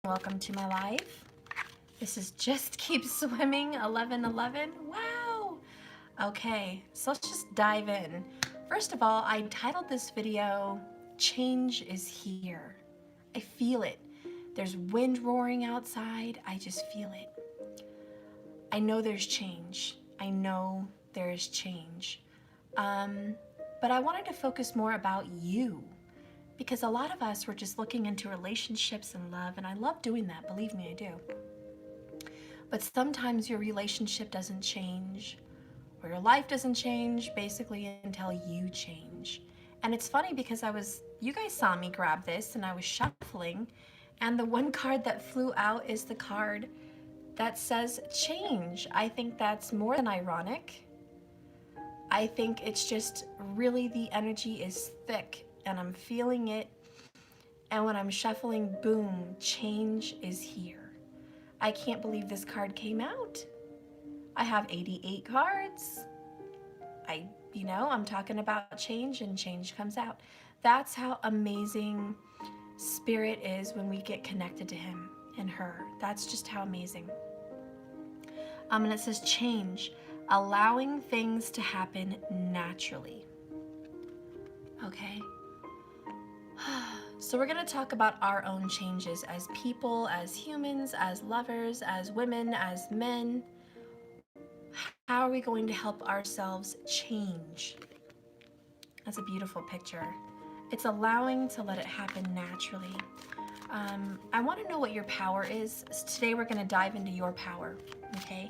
Welcome to my life. This is Just Keep Swimming 1111. Wow. Okay, so let's just dive in. First of all, I titled this video, Change is Here. I feel it. There's wind roaring outside. I just feel it. I know there's change. I know there's change. But I wanted to focus more about you. Because a lot of us were just looking into relationships and love, and I love doing that, believe me, I do. But sometimes your relationship doesn't change, or your life doesn't change, basically until you change. And it's funny because you guys saw me grab this, and I was shuffling, and the one card that flew out is the card that says change. I think that's more than ironic. I think it's just really the energy is thick and I'm feeling it, and when I'm shuffling, boom, change is here. I can't believe this card came out. I have 88 cards. I'm talking about change and change comes out. That's how amazing Spirit is when we get connected to him and her. That's just how amazing. And it says change, allowing things to happen naturally. Okay. So we're going to talk about our own changes as people, as humans, as lovers, as women, as men. How are we going to help ourselves change? That's a beautiful picture. It's allowing to let it happen naturally. I want to know what your power is. Today we're going to dive into your power, okay?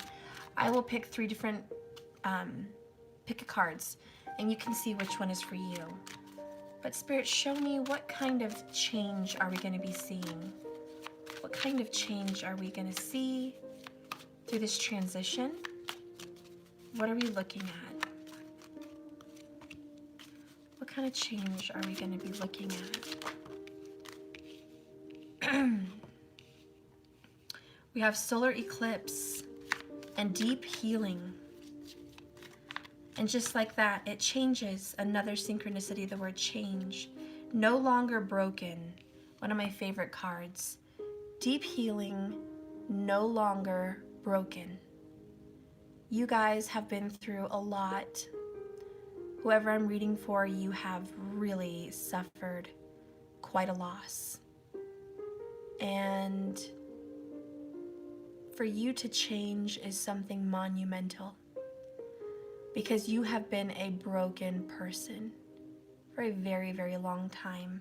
I will pick 3 different cards, and you can see which one is for you. But Spirit, show me, what kind of change are we going to be seeing? What kind of change are we going to see through this transition? What are we looking at? What kind of change are we going to be looking at? We have solar eclipse and deep healing. And just like that, it changes. Another synchronicity, the word change. No longer broken. One of my favorite cards. Deep healing, no longer broken. You guys have been through a lot. Whoever I'm reading for, you have really suffered quite a loss. And for you to change is something monumental. Because you have been a broken person for a very, very long time.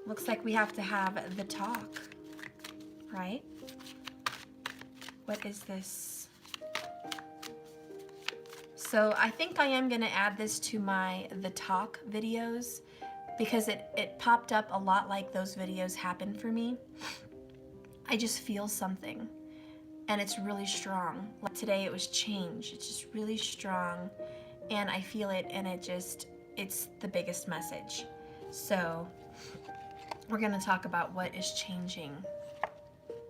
Looks like we have to have the talk, right? What is this? So I think I am going to add this to my The Talk videos because it popped up a lot like those videos happen for me. I just feel something. And it's really strong. Like today it was change. It's just really strong and I feel it, and it's the biggest message. So we're going to talk about what is changing.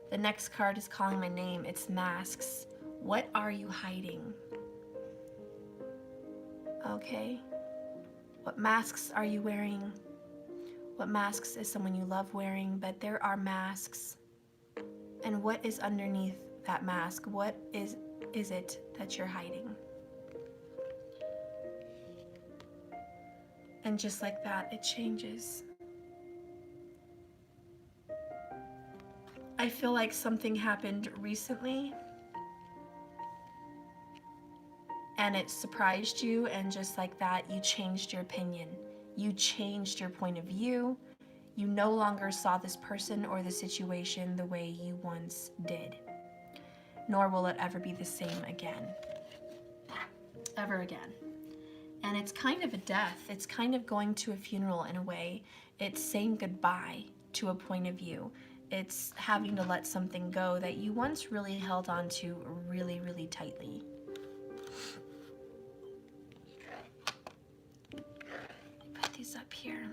The next card is calling my name. It's masks. What are you hiding? Okay. What masks are you wearing? What masks is someone you love wearing? But there are masks. And what is underneath that mask? What is it that you're hiding? And just like that, it changes. I feel like something happened recently and it surprised you, and just like that, you changed your opinion. You changed your point of view. You no longer saw this person or the situation the way you once did. Nor will it ever be the same again. Ever again. And it's kind of a death. It's kind of going to a funeral in a way. It's saying goodbye to a point of view. It's having to let something go that you once really held on to really, really tightly. Put these up here.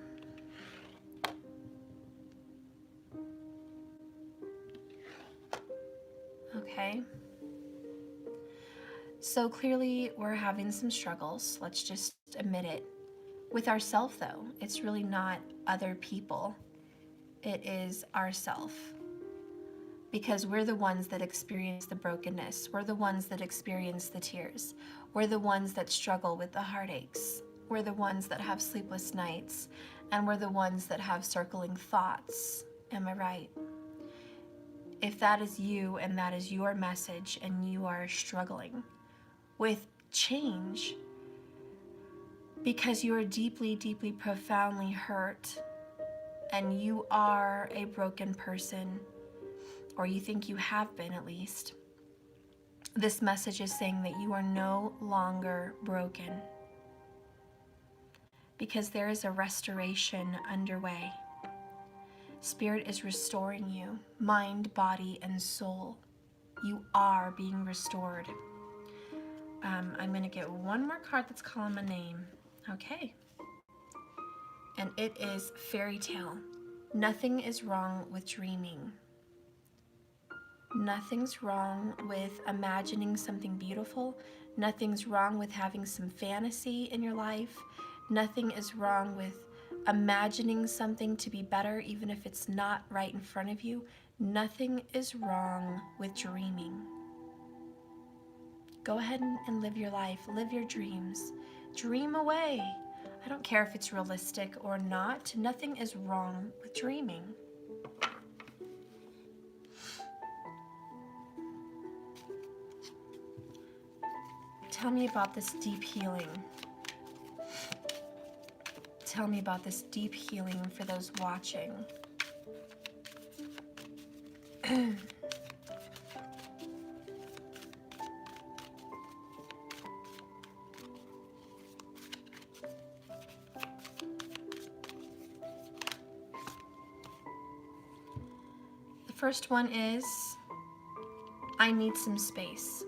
Okay. So clearly we're having some struggles. Let's just admit it. With ourselves though, it's really not other people. it is ourself. Because we're the ones that experience the brokenness. We're the ones that experience the tears. We're the ones that struggle with the heartaches. We're the ones that have sleepless nights. And we're the ones that have circling thoughts. Am I right? If that is you and that is your message and you are struggling with change because you are deeply, deeply, profoundly hurt and you are a broken person, or you think you have been at least, this message is saying that you are no longer broken because there is a restoration underway. Spirit is restoring you, mind, body, and soul. You are being restored. I'm going to get one more card that's calling my name. Okay. And it is fairy tale. Nothing is wrong with dreaming. Nothing's wrong with imagining something beautiful. Nothing's wrong with having some fantasy in your life. Nothing is wrong with imagining something to be better, even if it's not right in front of you. Nothing is wrong with dreaming. Go ahead and live your life. Live your dreams. Dream away. I don't care if it's realistic or not. Nothing is wrong with dreaming. Tell me about this deep healing. Tell me about this deep healing for those watching. The first one is, I need some space.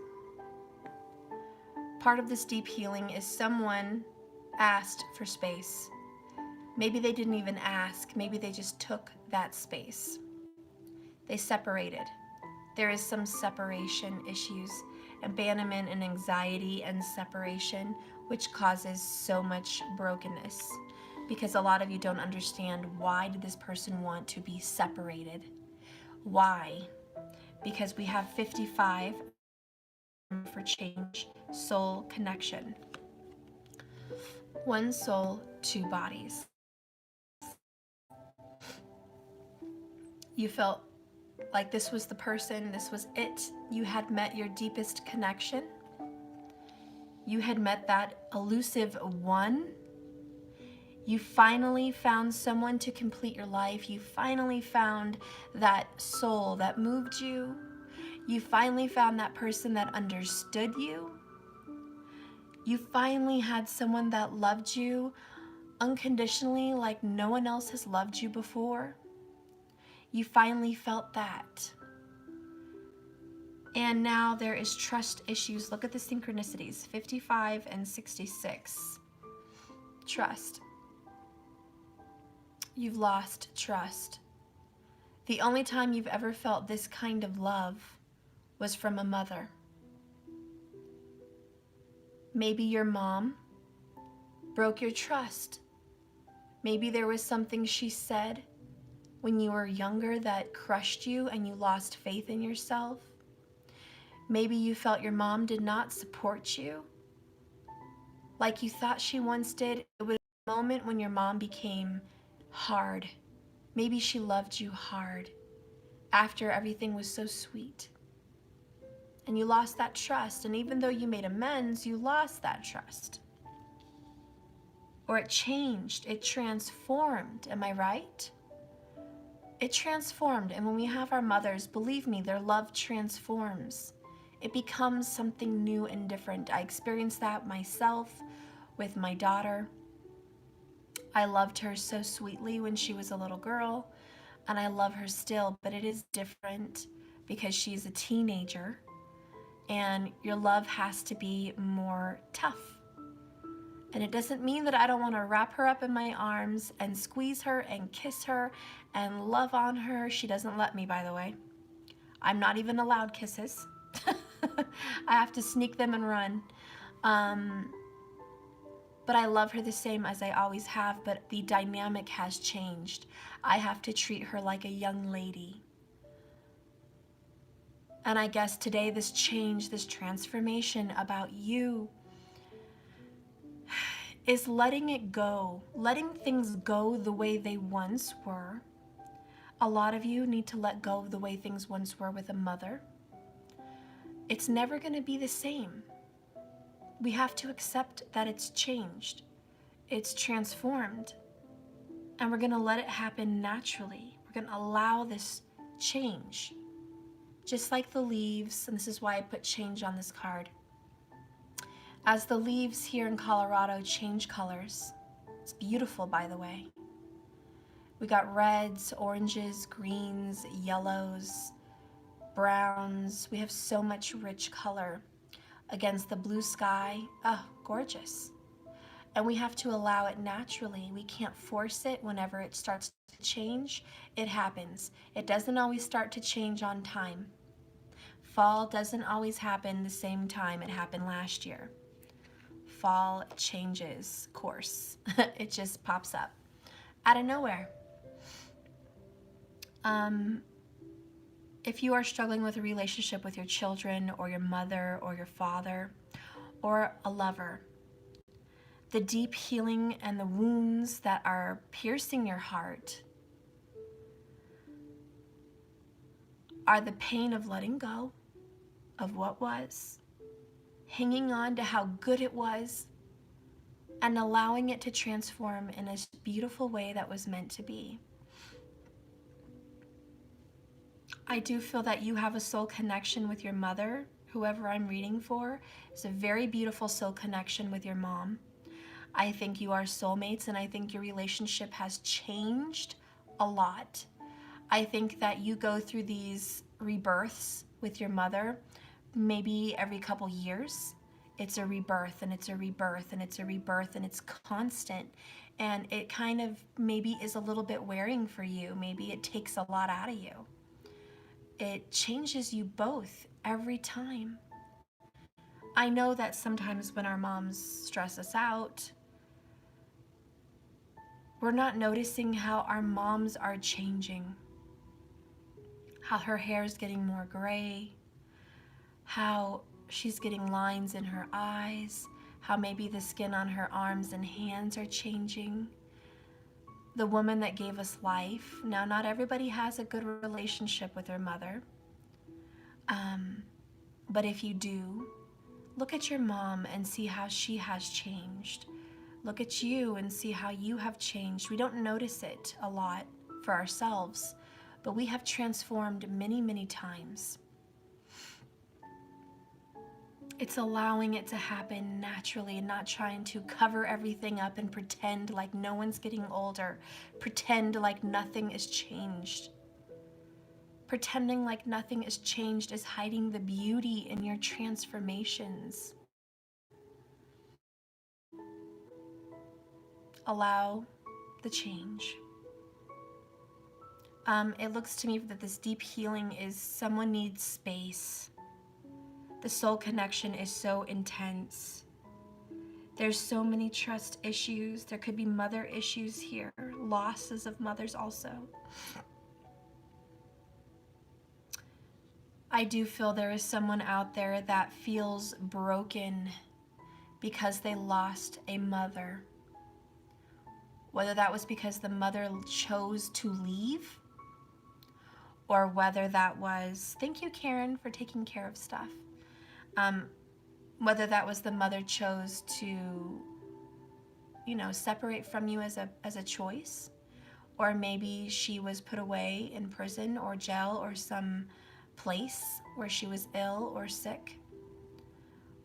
Part of this deep healing is someone asked for space. Maybe they didn't even ask. Maybe they just took that space. They separated. There is some separation issues, abandonment and anxiety and separation, which causes so much brokenness. Because a lot of you don't understand, why did this person want to be separated? Why? Because we have 55 for change, soul connection. One soul, two bodies. You felt like this was the person, this was it. You had met your deepest connection. You had met that elusive one. You finally found someone to complete your life. You finally found that soul that moved you. You finally found that person that understood you. You finally had someone that loved you unconditionally like no one else has loved you before. You finally felt that. And now there is trust issues. Look at the synchronicities, 55 and 66. Trust. You've lost trust. The only time you've ever felt this kind of love was from a mother. Maybe your mom broke your trust. Maybe there was something she said when you were younger that crushed you and you lost faith in yourself. Maybe you felt your mom did not support you like you thought she once did. It was a moment when your mom became hard. Maybe she loved you hard after everything was so sweet. And you lost that trust. And even though you made amends, you lost that trust. Or it changed, it transformed. Am I right? It transformed. And when we have our mothers, believe me, their love transforms. It becomes something new and different. I experienced that myself with my daughter. I loved her so sweetly when she was a little girl, and I love her still, but it is different because she's a teenager, and your love has to be more tough. And it doesn't mean that I don't want to wrap her up in my arms and squeeze her and kiss her and love on her. She doesn't let me, by the way. I'm not even allowed kisses. I have to sneak them and run. but I love her the same as I always have, but the dynamic has changed. I have to treat her like a young lady. And I guess today this change, this transformation about you is letting it go, letting things go the way they once were. A lot of you need to let go of the way things once were with a mother. It's never going to be the same. We have to accept that it's changed. It's transformed. And we're going to let it happen naturally. We're going to allow this change. Just like the leaves, and this is why I put change on this card. As the leaves here in Colorado change colors, it's beautiful, by the way. We got reds, oranges, greens, yellows, browns. We have so much rich color against the blue sky. Oh, gorgeous. And we have to allow it naturally. We can't force it. Whenever it starts to change, it happens. It doesn't always start to change on time. Fall doesn't always happen the same time it happened last year. Fall changes course. It just pops up out of nowhere. If you are struggling with a relationship with your children or your mother or your father or a lover, the deep healing and the wounds that are piercing your heart are the pain of letting go of what was, hanging on to how good it was, and allowing it to transform in a beautiful way that was meant to be. I do feel that you have a soul connection with your mother. Whoever I'm reading for is a very beautiful soul connection with your mom. I think you are soulmates, and I think your relationship has changed a lot. I think that you go through these rebirths with your mother maybe every couple years. It's a rebirth, and it's a rebirth, and it's a rebirth, and it's constant. And it kind of maybe is a little bit wearing for you. Maybe it takes a lot out of you. It changes you both every time. I know that sometimes when our moms stress us out, we're not noticing how our moms are changing, how her hair's getting more gray, how she's getting lines in her eyes, how maybe the skin on her arms and hands are changing. The woman that gave us life. Now, not everybody has a good relationship with their mother. But if you do, look at your mom and see how she has changed. Look at you and see how you have changed. We don't notice it a lot for ourselves, but we have transformed many, many times. It's allowing it to happen naturally and not trying to cover everything up and pretend like no one's getting older, pretend like nothing is changed. Pretending like nothing is changed is hiding the beauty in your transformations. Allow the change. It looks to me that this deep healing is someone needs space. The soul connection is so intense. There's so many trust issues. There could be mother issues here, losses of mothers also. I do feel there is someone out there that feels broken because they lost a mother. Whether that was because the mother chose to leave, or whether that was, thank you Karen for taking care of stuff. Whether that was the mother chose to, separate from you as a choice, or maybe she was put away in prison or jail or some place where she was ill or sick,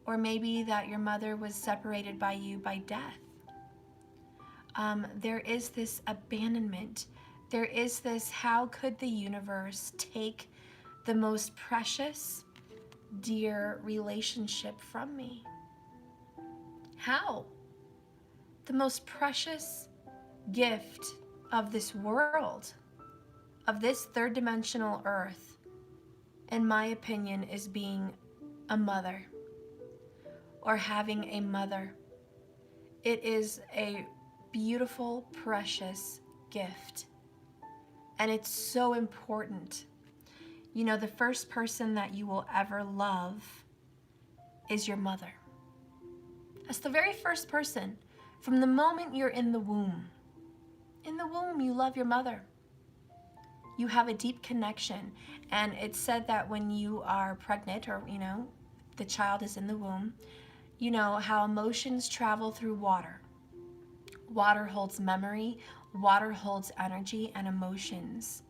or maybe that your mother was separated by you by death. There is this abandonment. There is this, how could the universe take the most precious, dear relationship from me? How? The most precious gift of this world, of this third dimensional earth, in my opinion, is being a mother, or having a mother. It is a beautiful, precious gift. And it's so important. You know, the first person that you will ever love is your mother. That's the very first person. From the moment you're in the womb, you love your mother. You have a deep connection. And it's said that when you are pregnant, or, you know, the child is in the womb, you know how emotions travel through water. Water holds memory, water holds energy and emotions.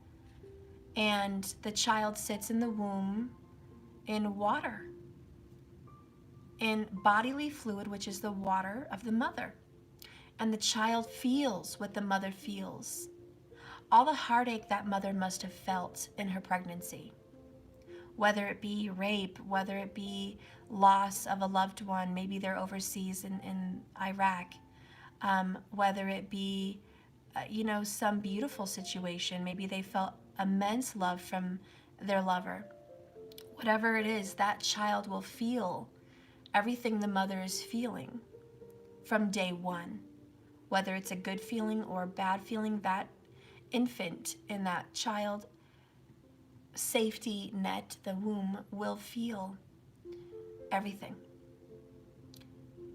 And the child sits in the womb in water, in bodily fluid, which is the water of the mother. And the child feels what the mother feels. All the heartache that mother must have felt in her pregnancy, whether it be rape, whether it be loss of a loved one, maybe they're overseas in Iraq, whether it be, you know, some beautiful situation, maybe they felt immense love from their lover. Whatever it is, that child will feel everything the mother is feeling from day one. Whether it's a good feeling or a bad feeling, that infant in that child safety net, the womb, will feel everything.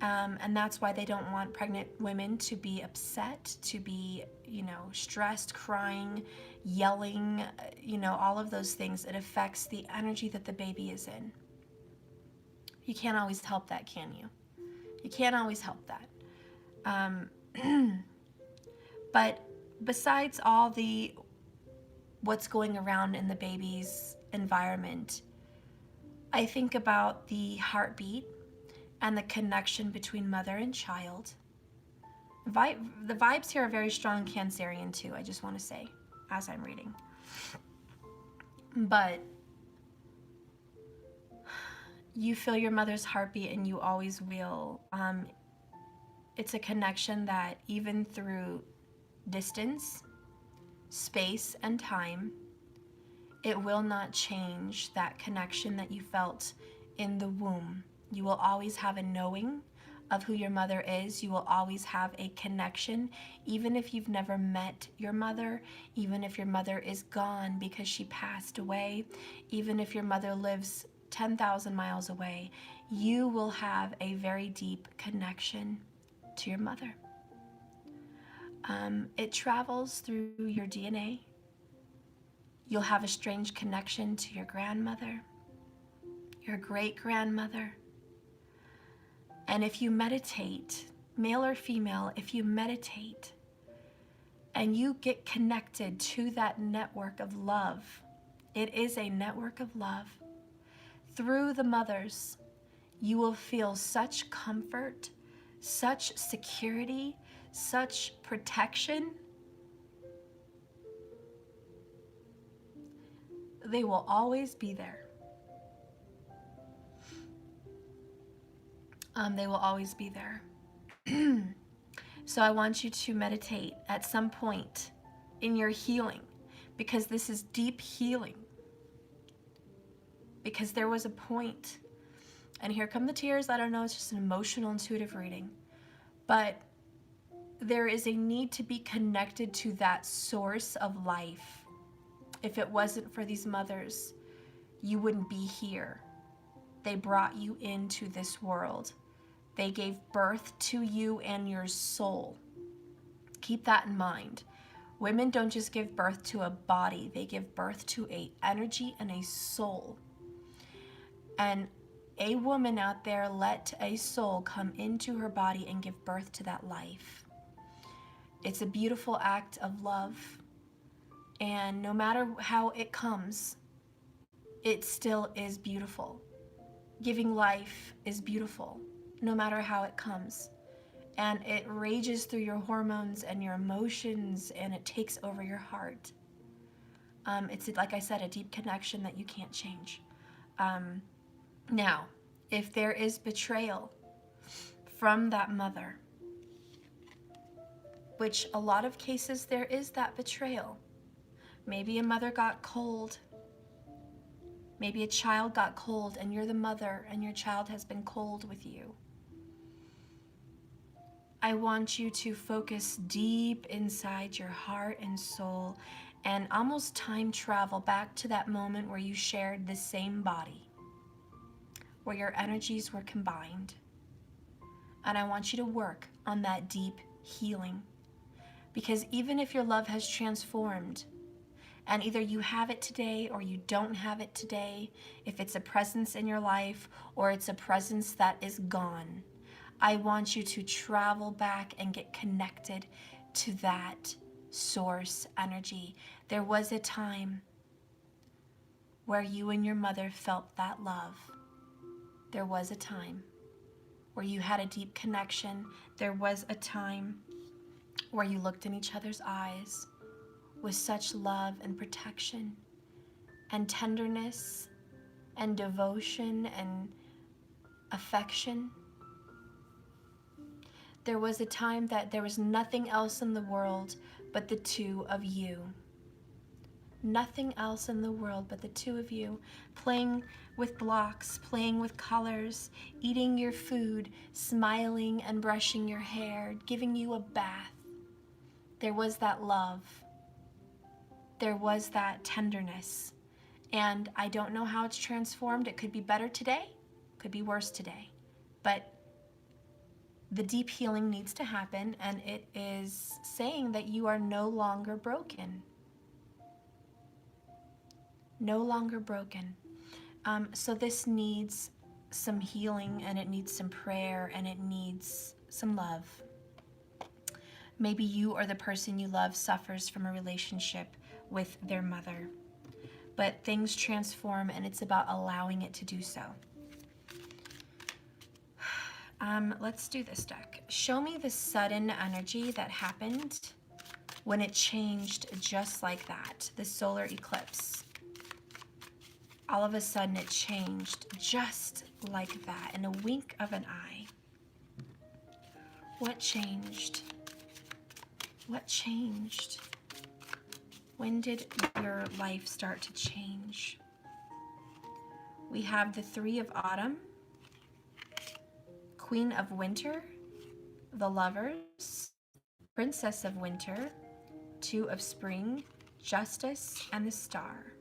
And that's why they don't want pregnant women to be upset, to be, you know, stressed, crying, yelling, you know, all of those things. It affects the energy that the baby is in. You can't always help that, can you? You can't always help that. But besides all the what's going around in the baby's environment, I think about the heartbeat and the connection between mother and child. The vibes here are very strong Cancerian too, I just want to say, as I'm reading. But you feel your mother's heartbeat, and you always will. It's a connection that even through distance, space, and time, it will not change that connection that you felt in the womb. You will always have a knowing of who your mother is. You will always have a connection, even if you've never met your mother, even if your mother is gone because she passed away, even if your mother lives 10,000 miles away, you will have a very deep connection to your mother. It travels through your DNA. You'll have a strange connection to your grandmother, your great-grandmother. And if you meditate, male or female, if you meditate and you get connected to that network of love, it is a network of love. Through the mothers, you will feel such comfort, such security, such protection. They will always be there. They will always be there. So I want you to meditate at some point in your healing, because this is deep healing. Because there was a point, and here come the tears, I don't know, it's just an emotional, intuitive reading. But there is a need to be connected to that source of life. If it wasn't for these mothers, you wouldn't be here. They brought you into this world. They gave birth to you and your soul. Keep that in mind. Women don't just give birth to a body, they give birth to an energy and a soul. And a woman out there let a soul come into her body and give birth to that life. It's a beautiful act of love. And no matter how it comes, it still is beautiful. Giving life is beautiful, no matter how it comes. And it rages through your hormones and your emotions, and it takes over your heart. It's, like I said, a deep connection that you can't change. Now, if there is betrayal from that mother, which a lot of cases there is that betrayal. Maybe a mother got cold. Maybe a child got cold and you're the mother and your child has been cold with you. I want you to focus deep inside your heart and soul and almost time travel back to that moment where you shared the same body, where your energies were combined. And I want you to work on that deep healing. Because even if your love has transformed, and either you have it today or you don't have it today, if it's a presence in your life or it's a presence that is gone, I want you to travel back and get connected to that source energy. There was a time where you and your mother felt that love. There was a time where you had a deep connection. There was a time where you looked in each other's eyes with such love and protection and tenderness and devotion and affection. There was a time that there was nothing else in the world but the two of you. Nothing else in the world but the two of you, playing with blocks, playing with colors, eating your food, smiling and brushing your hair, giving you a bath. There was that love. There was that tenderness. And I don't know how it's transformed. It could be better today, could be worse today. But the deep healing needs to happen, and it is saying that you are no longer broken. No longer broken. So this needs some healing, and it needs some prayer, and it needs some love. Maybe you or the person you love suffers from a relationship with their mother. But things transform, and it's about allowing it to do so. Let's do this deck. Show me the sudden energy that happened when it changed just like that, the solar eclipse. All of a sudden it changed just like that, in a wink of an eye. What changed? What changed? When did your life start to change? We have the Three of Autumn, Queen of Winter, the Lovers, Princess of Winter, Two of Spring, Justice, and the Star.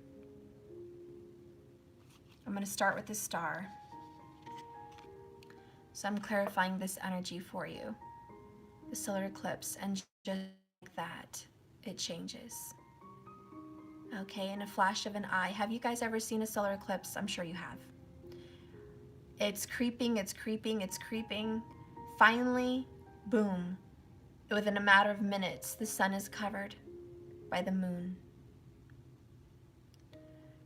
I'm going to start with the Star. So I'm clarifying this energy for you. The solar eclipse, and just like that, it changes. Okay, in a flash of an eye. Have you guys ever seen a solar eclipse? I'm sure you have. It's creeping, it's creeping, it's creeping. Finally, boom. Within a matter of minutes, the sun is covered by the moon.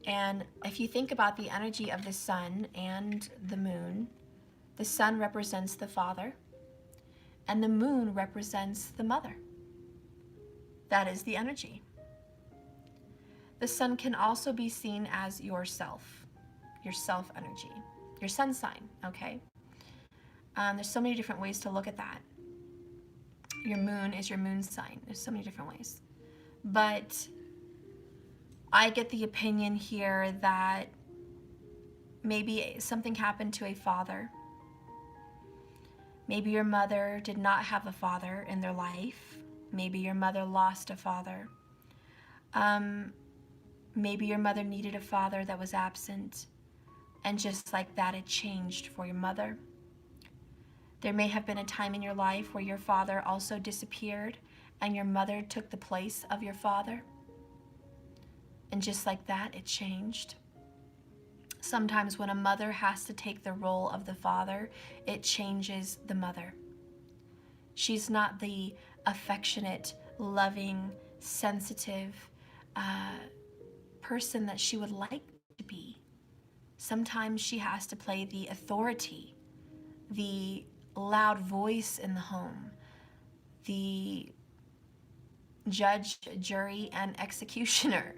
And if you think about the energy of the sun and the sun represents the father, and the moon represents the mother. That is the energy. The sun can also be seen as yourself energy, your sun sign, okay? There's so many different ways to look at that. Your moon is your moon sign. There's so many different ways. But I get the opinion here that maybe something happened to a father. Maybe your mother did not have a father in their life. Maybe your mother lost a father. Maybe your mother needed a father that was absent, and just like that, it changed for your mother. There may have been a time in your life where your father also disappeared, and your mother took the place of your father. And just like that, it changed. Sometimes when a mother has to take the role of the father, it changes the mother. She's not the affectionate, loving, sensitive person that she would like to be. Sometimes she has to play the authority, the loud voice in the home, the judge, jury, and executioner.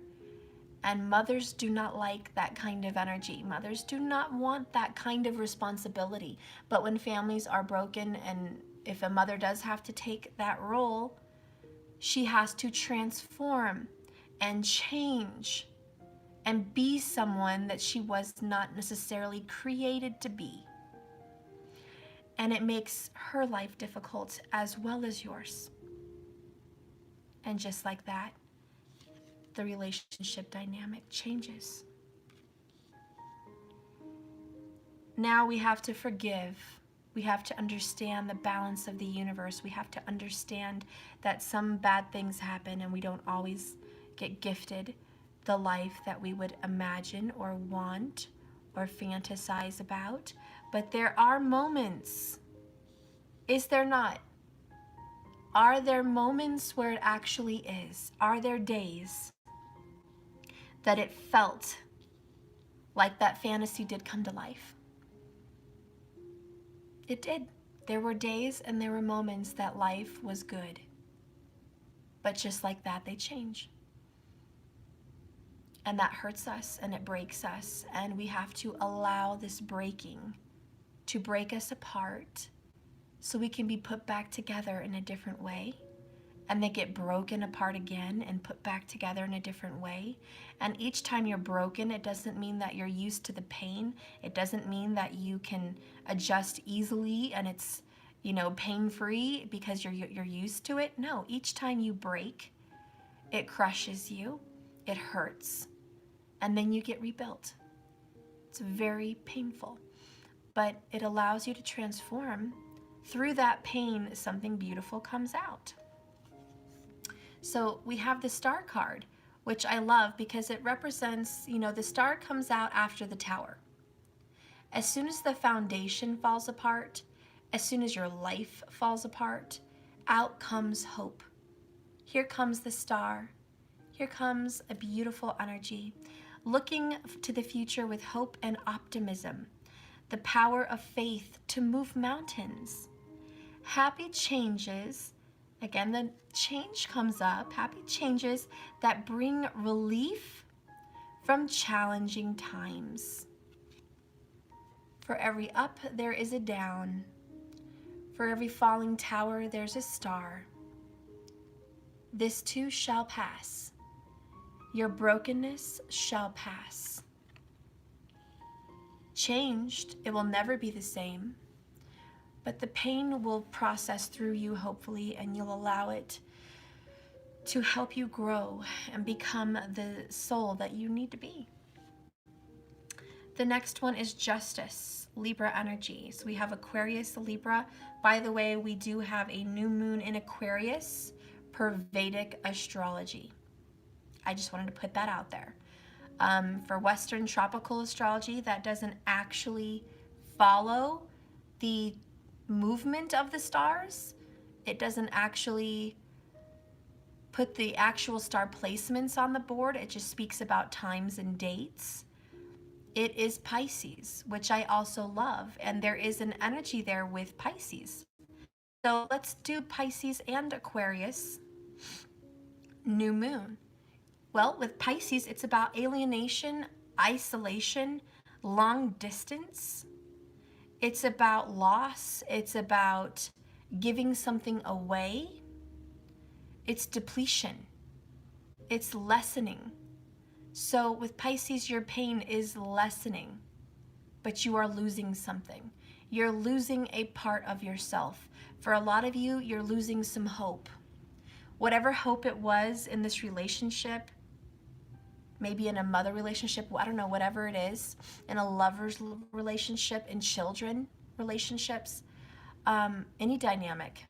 And mothers do not like that kind of energy. Mothers do not want that kind of responsibility. But when families are broken, and if a mother does have to take that role, she has to transform and change and be someone that she was not necessarily created to be. and it makes her life difficult as well as yours. And just like that, the relationship dynamic changes. Now we have to forgive. We have to understand the balance of the universe. We have to understand that some bad things happen and we don't always get gifted the life that we would imagine or want or fantasize about. But there are moments, is there not? Are there moments where it actually is? Are there days that it felt like that fantasy did come to life? It did. There were days and there were moments that life was good. But just like that, they change. And that hurts us and it breaks us. And we have to allow this breaking to break us apart so we can be put back together in a different way. And they get broken apart again and put back together in a different way. And each time you're broken, it doesn't mean that you're used to the pain. It doesn't mean that you can adjust easily and it's, pain-free because you're used to it. No, each time you break, it crushes you, it hurts, and then you get rebuilt. It's very painful, but it allows you to transform. Through that pain, something beautiful comes out. So we have the star card, which I love because it represents, the star comes out after the tower. As soon as the foundation falls apart, as soon as your life falls apart, out comes hope. Here comes the star. Here comes a beautiful energy, looking to the future with hope and optimism, the power of faith to move mountains. Happy changes. Again, the change comes up, happy changes that bring relief from challenging times. For every up, there is a down. For every falling tower, there's a star. This too shall pass. Your brokenness shall pass. Changed, it will never be the same. But the pain will process through you, hopefully, and you'll allow it to help you grow and become the soul that you need to be. The next one is justice, Libra energy. So we have Aquarius, Libra. By the way, we do have a new moon in Aquarius per Vedic astrology. I just wanted to put that out there. For Western tropical astrology, that doesn't actually follow the movement of the stars. It doesn't actually put the actual star placements on the board. It just speaks about times and dates. It is Pisces, which I also love, and there is an energy there with Pisces. So let's do Pisces and Aquarius. New moon. Well, with Pisces, it's about alienation, isolation, long distance. It's about loss. It's about giving something away. It's depletion. It's lessening. So with Pisces, your pain is lessening, but you are losing something. You're losing a part of yourself. For a lot of you, you're losing some hope. Whatever hope it was in this relationship, maybe in a mother relationship, I don't know, whatever it is, in a lover's relationship, in children relationships, any dynamic,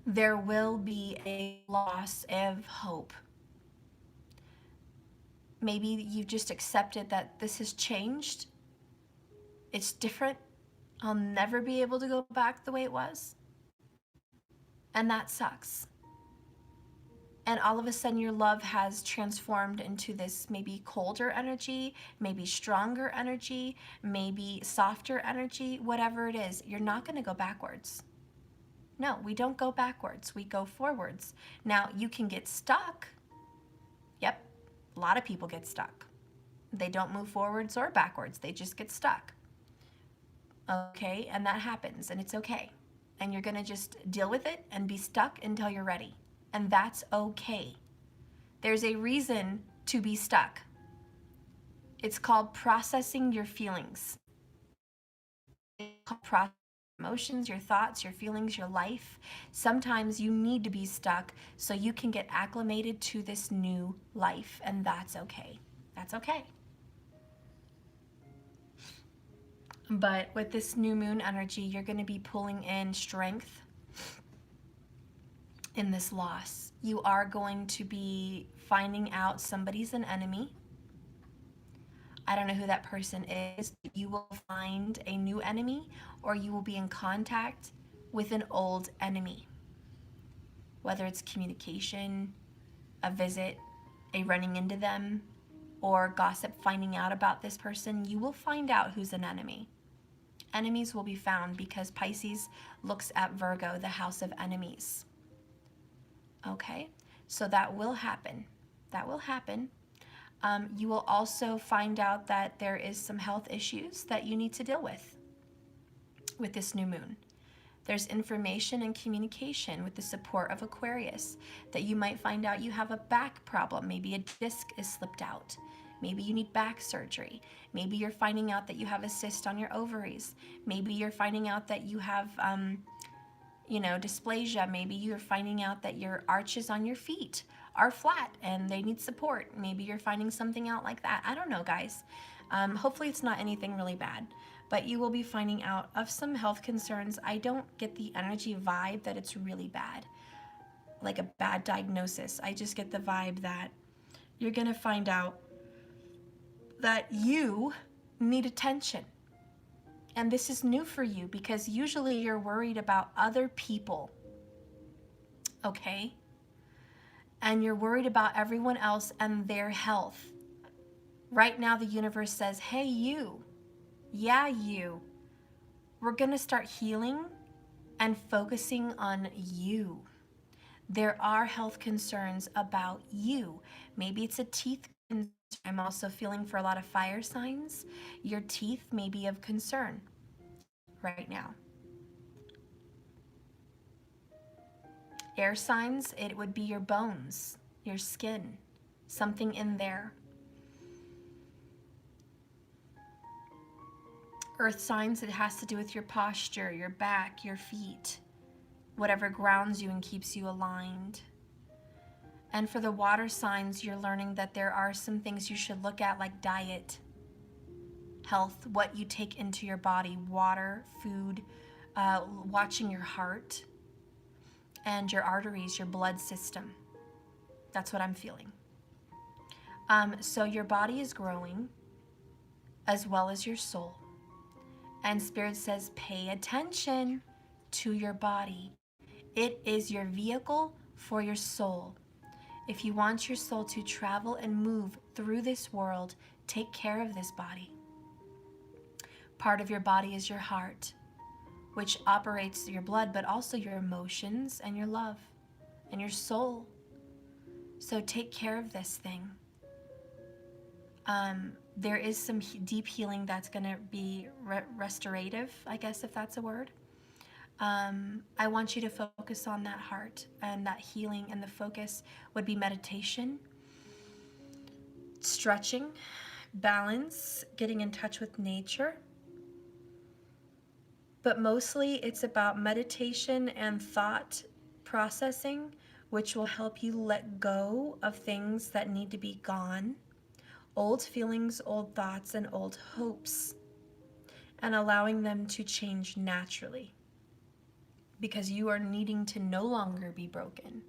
there will be a loss of hope. Maybe you've just accepted that this has changed. It's different. I'll never be able to go back the way it was. And that sucks. And all of a sudden your love has transformed into this maybe colder energy, maybe stronger energy, maybe softer energy, whatever it is. You're not going to go backwards. No, we don't go backwards. We go forwards. Now, you can get stuck. Yep, a lot of people get stuck. They don't move forwards or backwards. They just get stuck. Okay, and that happens, and it's okay. And you're going to just deal with it and be stuck until you're ready. And that's okay. There's a reason to be stuck. It's called processing your feelings. process emotions, your thoughts, your feelings, your life. Sometimes you need to be stuck so you can get acclimated to this new life, and that's okay. That's okay. But with this new moon energy, you're going to be pulling in strength in this loss. You are going to be finding out somebody's an enemy. I don't know who that person is. You will find a new enemy, or you will be in contact with an old enemy. Whether it's communication, a visit, a running into them, or gossip finding out about this person, you will find out who's an enemy. Enemies will be found because Pisces looks at Virgo, the house of enemies. Okay, so that will happen. That will happen. You will also find out that there is some health issues that you need to deal with this new moon. There's information and communication with the support of Aquarius that you might find out you have a back problem. Maybe a disc is slipped out. Maybe you need back surgery. Maybe you're finding out that you have a cyst on your ovaries. Maybe you're finding out that you have, dysplasia. Maybe you're finding out that your arches on your feet are flat and they need support. Maybe you're finding something out like that. I don't know, guys. Hopefully it's not anything really bad, but you will be finding out of some health concerns. I don't get the energy vibe that it's really bad, like a bad diagnosis. I just get the vibe that you're going to find out that you need attention. And this is new for you because usually you're worried about other people, okay? And you're worried about everyone else and their health. Right now, the universe says, hey, you, yeah, you, we're going to start healing and focusing on you. There are health concerns about you. Maybe it's a teeth concern. I'm also feeling for a lot of fire signs. Your teeth may be of concern right now. Air signs, it would be your bones, your skin, something in there. Earth signs, it has to do with your posture, your back, your feet, whatever grounds you and keeps you aligned. And for the water signs, you're learning that there are some things you should look at, like diet, health, what you take into your body, water, food, watching your heart and your arteries, your blood system. That's what I'm feeling. So your body is growing as well as your soul. And Spirit says, pay attention to your body. It is your vehicle for your soul. If you want your soul to travel and move through this world, take care of this body. Part of your body is your heart, which operates your blood, but also your emotions and your love and your soul. So take care of this thing. There is some deep healing that's going to be restorative, I guess, if that's a word. I want you to focus on that heart and that healing, and the focus would be meditation, stretching, balance, getting in touch with nature. But mostly it's about meditation and thought processing, which will help you let go of things that need to be gone, old feelings, old thoughts, and old hopes, and allowing them to change naturally, because you are needing to no longer be broken.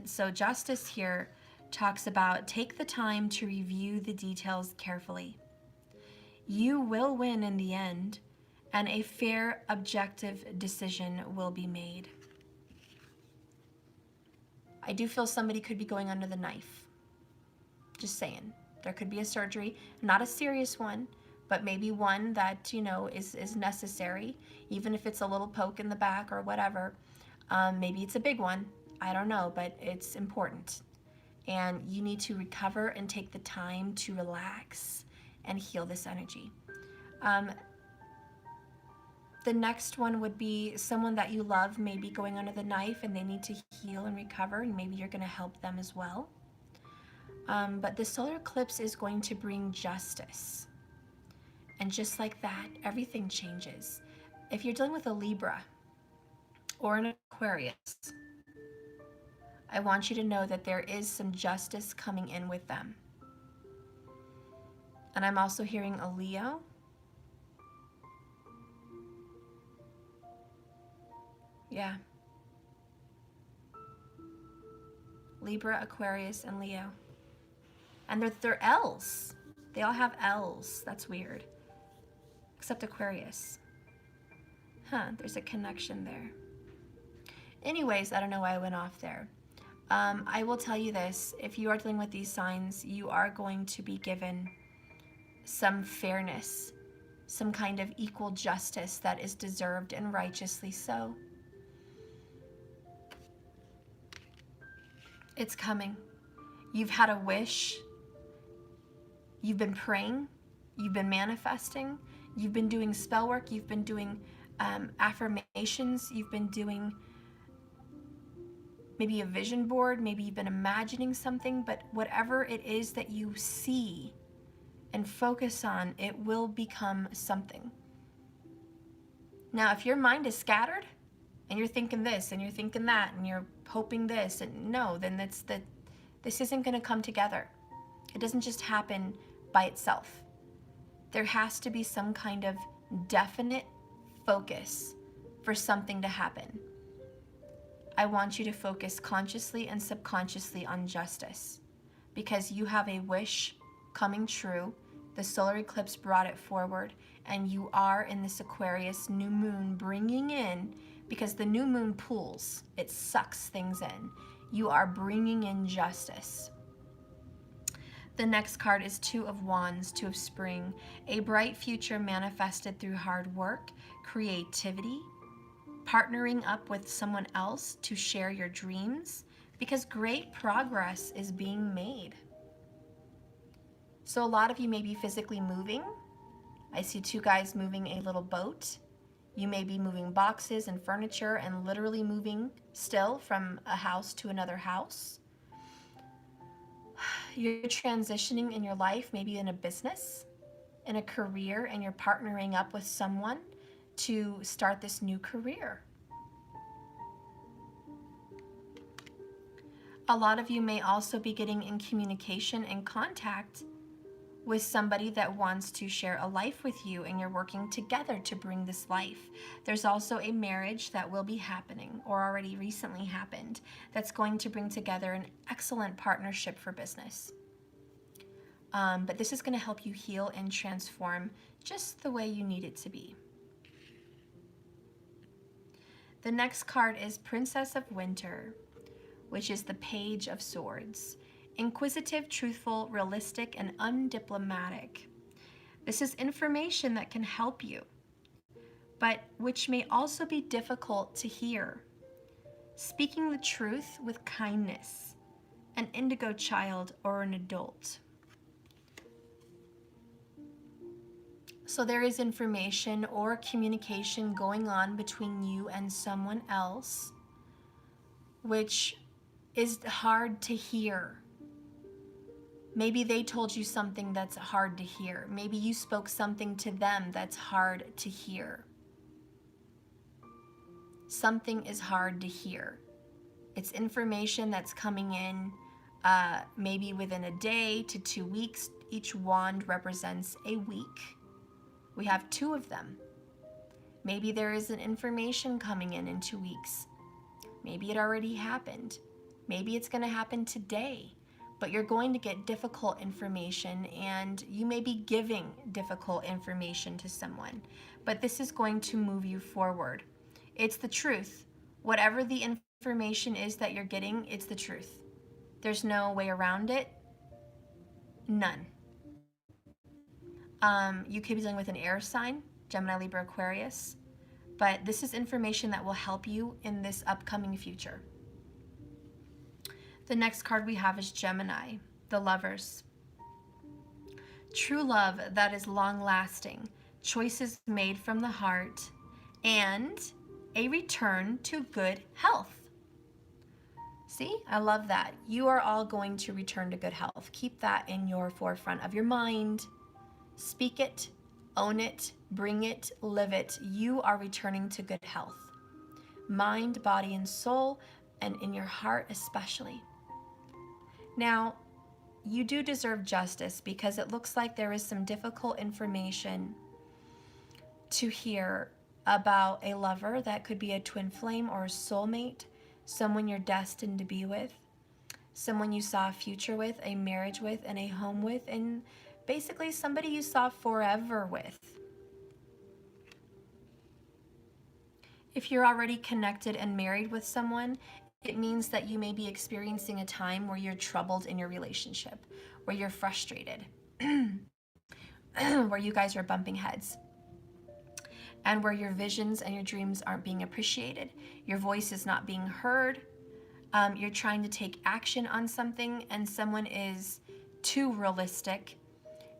So Justice here talks about take the time to review the details carefully. You will win in the end, and a fair, objective decision will be made. I do feel somebody could be going under the knife. Just saying. There could be a surgery, not a serious one, but maybe one that, is necessary, even if it's a little poke in the back or whatever. Maybe it's a big one. I don't know, but it's important. And you need to recover and take the time to relax and heal this energy. The next one would be someone that you love may be going under the knife and they need to heal and recover, and maybe you're going to help them as well. But the solar eclipse is going to bring justice. And just like that, everything changes. If you're dealing with a Libra or an Aquarius, I want you to know that there is some justice coming in with them. And I'm also hearing a Leo. Yeah. Libra, Aquarius, and Leo. And they're L's. They all have L's. That's weird. Except Aquarius. Huh, there's a connection there. Anyways, I don't know why I went off there. I will tell you this. If you are dealing with these signs, you are going to be given some fairness, some kind of equal justice that is deserved and righteously so. It's coming. You've had a wish. You've been praying. You've been manifesting. You've been doing spell work. You've been doing affirmations. You've been doing maybe a vision board. Maybe you've been imagining something. But whatever it is that you see and focus on, it will become something. Now, if your mind is scattered and you're thinking this and you're thinking that and you're hoping this, and no, then this isn't going to come together. It doesn't just happen by itself. There has to be some kind of definite focus for something to happen. I want you to focus consciously and subconsciously on justice, because you have a wish coming true. The solar eclipse brought it forward, and you are in this Aquarius new moon bringing in, because the new moon pulls, it sucks things in. You are bringing in justice. The next card is Two of Wands, Two of Spring. A bright future manifested through hard work, creativity, partnering up with someone else to share your dreams, because great progress is being made. So a lot of you may be physically moving. I see two guys moving a little boat. You may be moving boxes and furniture and literally moving still from a house to another house. You're transitioning in your life, maybe in a business, in a career, and you're partnering up with someone to start this new career. A lot of you may also be getting in communication and contact with somebody that wants to share a life with you, and you're working together to bring this life. There's also a marriage that will be happening, or already recently happened, that's going to bring together an excellent partnership for business. But this is going to help you heal and transform just the way you need it to be. The next card is Princess of Winter, which is the Page of Swords. Inquisitive, truthful, realistic, and undiplomatic. This is information that can help you, but which may also be difficult to hear. Speaking the truth with kindness. An indigo child or an adult. So there is information or communication going on between you and someone else, which is hard to hear. Maybe they told you something that's hard to hear. Maybe you spoke something to them that's hard to hear. Something is hard to hear. It's information that's coming in maybe within a day to 2 weeks. Each wand represents a week. We have 2 of them. Maybe there is an information coming in 2 weeks. Maybe it already happened. Maybe it's going to happen today. But you're going to get difficult information, and you may be giving difficult information to someone. But this is going to move you forward. It's the truth. Whatever the information is that you're getting, it's the truth. There's no way around it. None. You could be dealing with an air sign, Gemini, Libra, Aquarius. But this is information that will help you in this upcoming future. The next card we have is Gemini, the Lovers. True love that is long-lasting, choices made from the heart, and a return to good health. See, I love that. You are all going to return to good health. Keep that in your forefront of your mind. Speak it, Own it, bring it, live it. You are returning to good health. Mind, body, and soul, and in your heart especially. Now, you do deserve justice because it looks like there is some difficult information to hear about a lover that could be a twin flame or a soulmate, someone you're destined to be with, someone you saw a future with, a marriage with, and a home with, and basically somebody you saw forever with. If you're already connected and married with someone, it means that you may be experiencing a time where you're troubled in your relationship, where you're frustrated, where you guys are bumping heads, and where your visions and your dreams aren't being appreciated. Your voice is not being heard. You're trying to take action on something, and someone is too realistic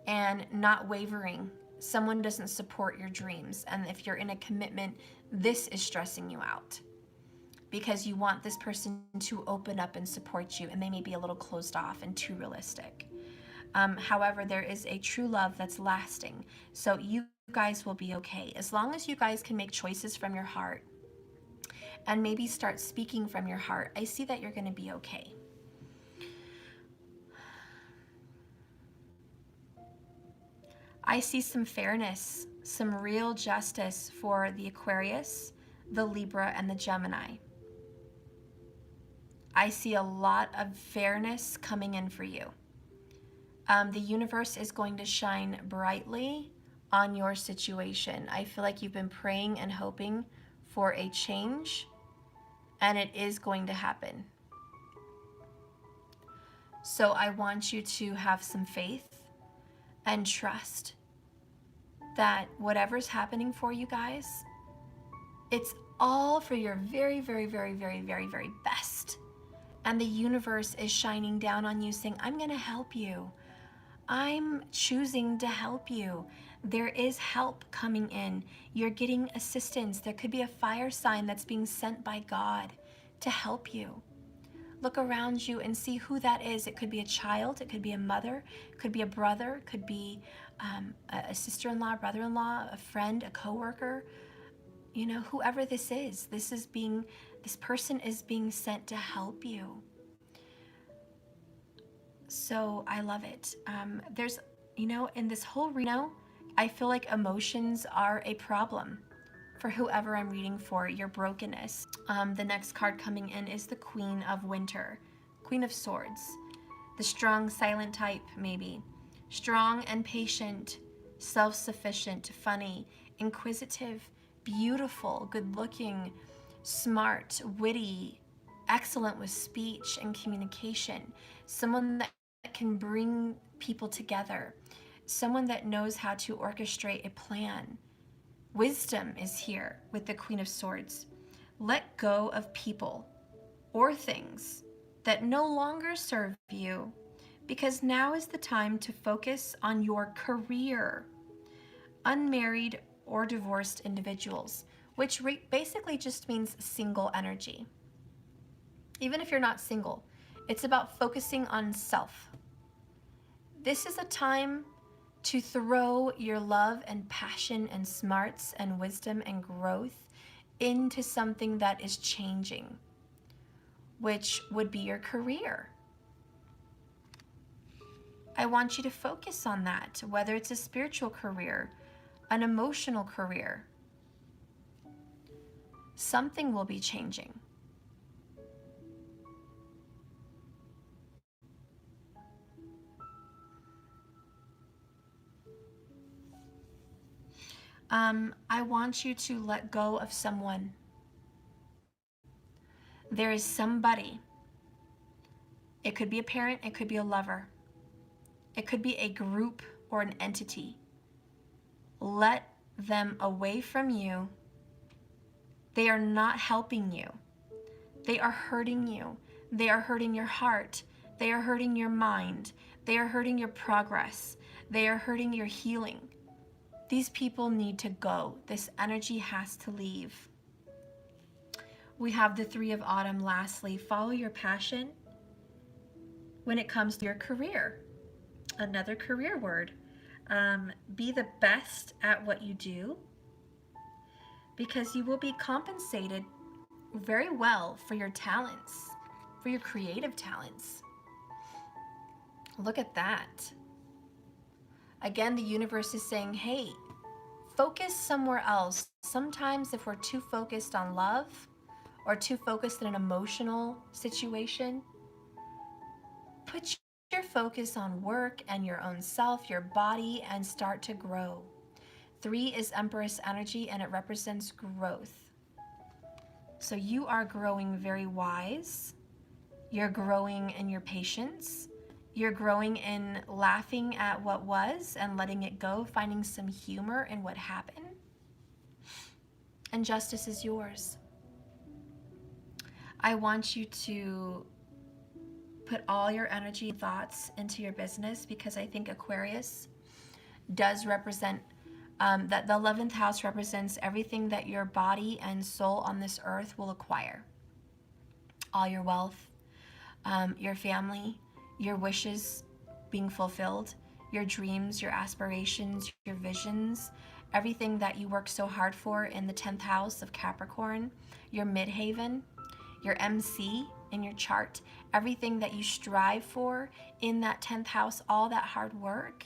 and not wavering. Someone doesn't support your dreams. And if you're in a commitment, this is stressing you out because you want this person to open up and support you, and they may be a little closed off and too realistic. However, there is a true love that's lasting. So you guys will be okay. As long as you guys can make choices from your heart and maybe start speaking from your heart, I see that you're going to be okay. I see some fairness, some real justice for the Aquarius, the Libra, and the Gemini. I see a lot of fairness coming in for you. The universe is going to shine brightly on your situation. I feel like you've been praying and hoping for a change, and it is going to happen. So I want you to have some faith and trust that whatever's happening for you guys, it's all for your very, very, very, very, very, very best. And the universe is shining down on you saying, I'm going to help you. I'm choosing to help you. There is help coming in. You're getting assistance. There could be a fire sign that's being sent by God to help you. Look around you and see who that is. It could be a child. It could be a mother. It could be a brother. It could be a sister-in-law, brother-in-law, a friend, a coworker. You know, whoever this is, this person is being sent to help you. So I love it. There's, in this whole reading, I feel like emotions are a problem for whoever I'm reading for, your brokenness. The next card coming in is the Queen of Winter, Queen of Swords, the strong, silent type, maybe. Strong and patient, self-sufficient, funny, inquisitive, beautiful, good-looking, smart, witty, excellent with speech and communication. Someone that can bring people together. Someone that knows how to orchestrate a plan. Wisdom is here with the Queen of Swords. Let go of people or things that no longer serve you, because now is the time to focus on your career. Unmarried or divorced individuals, which basically just means single energy. Even if you're not single, it's about focusing on self. This is a time to throw your love and passion and smarts and wisdom and growth into something that is changing, which would be your career. I want you to focus on that, whether it's a spiritual career, an emotional career. Something will be changing. I want you to let go of someone. There is somebody. It could be a parent, it could be a lover. It could be a group or an entity. Let them away from you. They are not helping you. They are hurting you. They are hurting your heart. They are hurting your mind. They are hurting your progress. They are hurting your healing. These people need to go. This energy has to leave. We have the Three of Autumn. Lastly, follow your passion when it comes to your career. Another career word. Be the best at what you do, because you will be compensated very well for your talents, for your creative talents. Look at that. Again, the universe is saying, hey, focus somewhere else. Sometimes if we're too focused on love or too focused in an emotional situation, put your focus on work and your own self, your body, and start to grow. 3 is Empress energy, and it represents growth. So you are growing very wise. You're growing in your patience. You're growing in laughing at what was and letting it go, finding some humor in what happened. And justice is yours. I want you to put all your energy and thoughts into your business, because I think Aquarius does represent that the 11th house represents everything that your body and soul on this earth will acquire. All your wealth, your family, your wishes being fulfilled, your dreams, your aspirations, your visions, everything that you work so hard for in the 10th house of Capricorn, your midhaven, your MC in your chart, everything that you strive for in that 10th house, all that hard work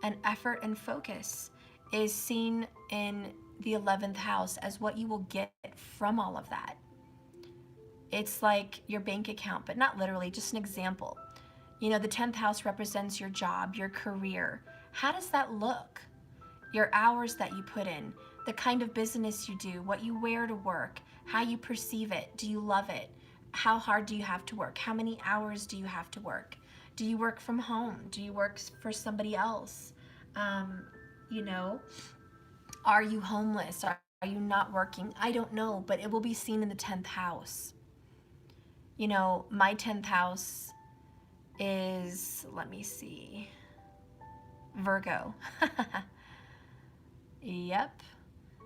and effort and focus is seen in the 11th house as what you will get from all of that. It's like your bank account, but not literally, just an example. You know, the 10th house represents your job, your career. How does that look? Your hours that you put in, the kind of business you do, what you wear to work, how you perceive it. Do you love it? How hard do you have to work? How many hours do you have to work? Do you work from home? Do you work for somebody else? You know, are you homeless? Are you not working? I don't know, but it will be seen in the 10th house. You know, my 10th house is, let me see, Virgo. Yep.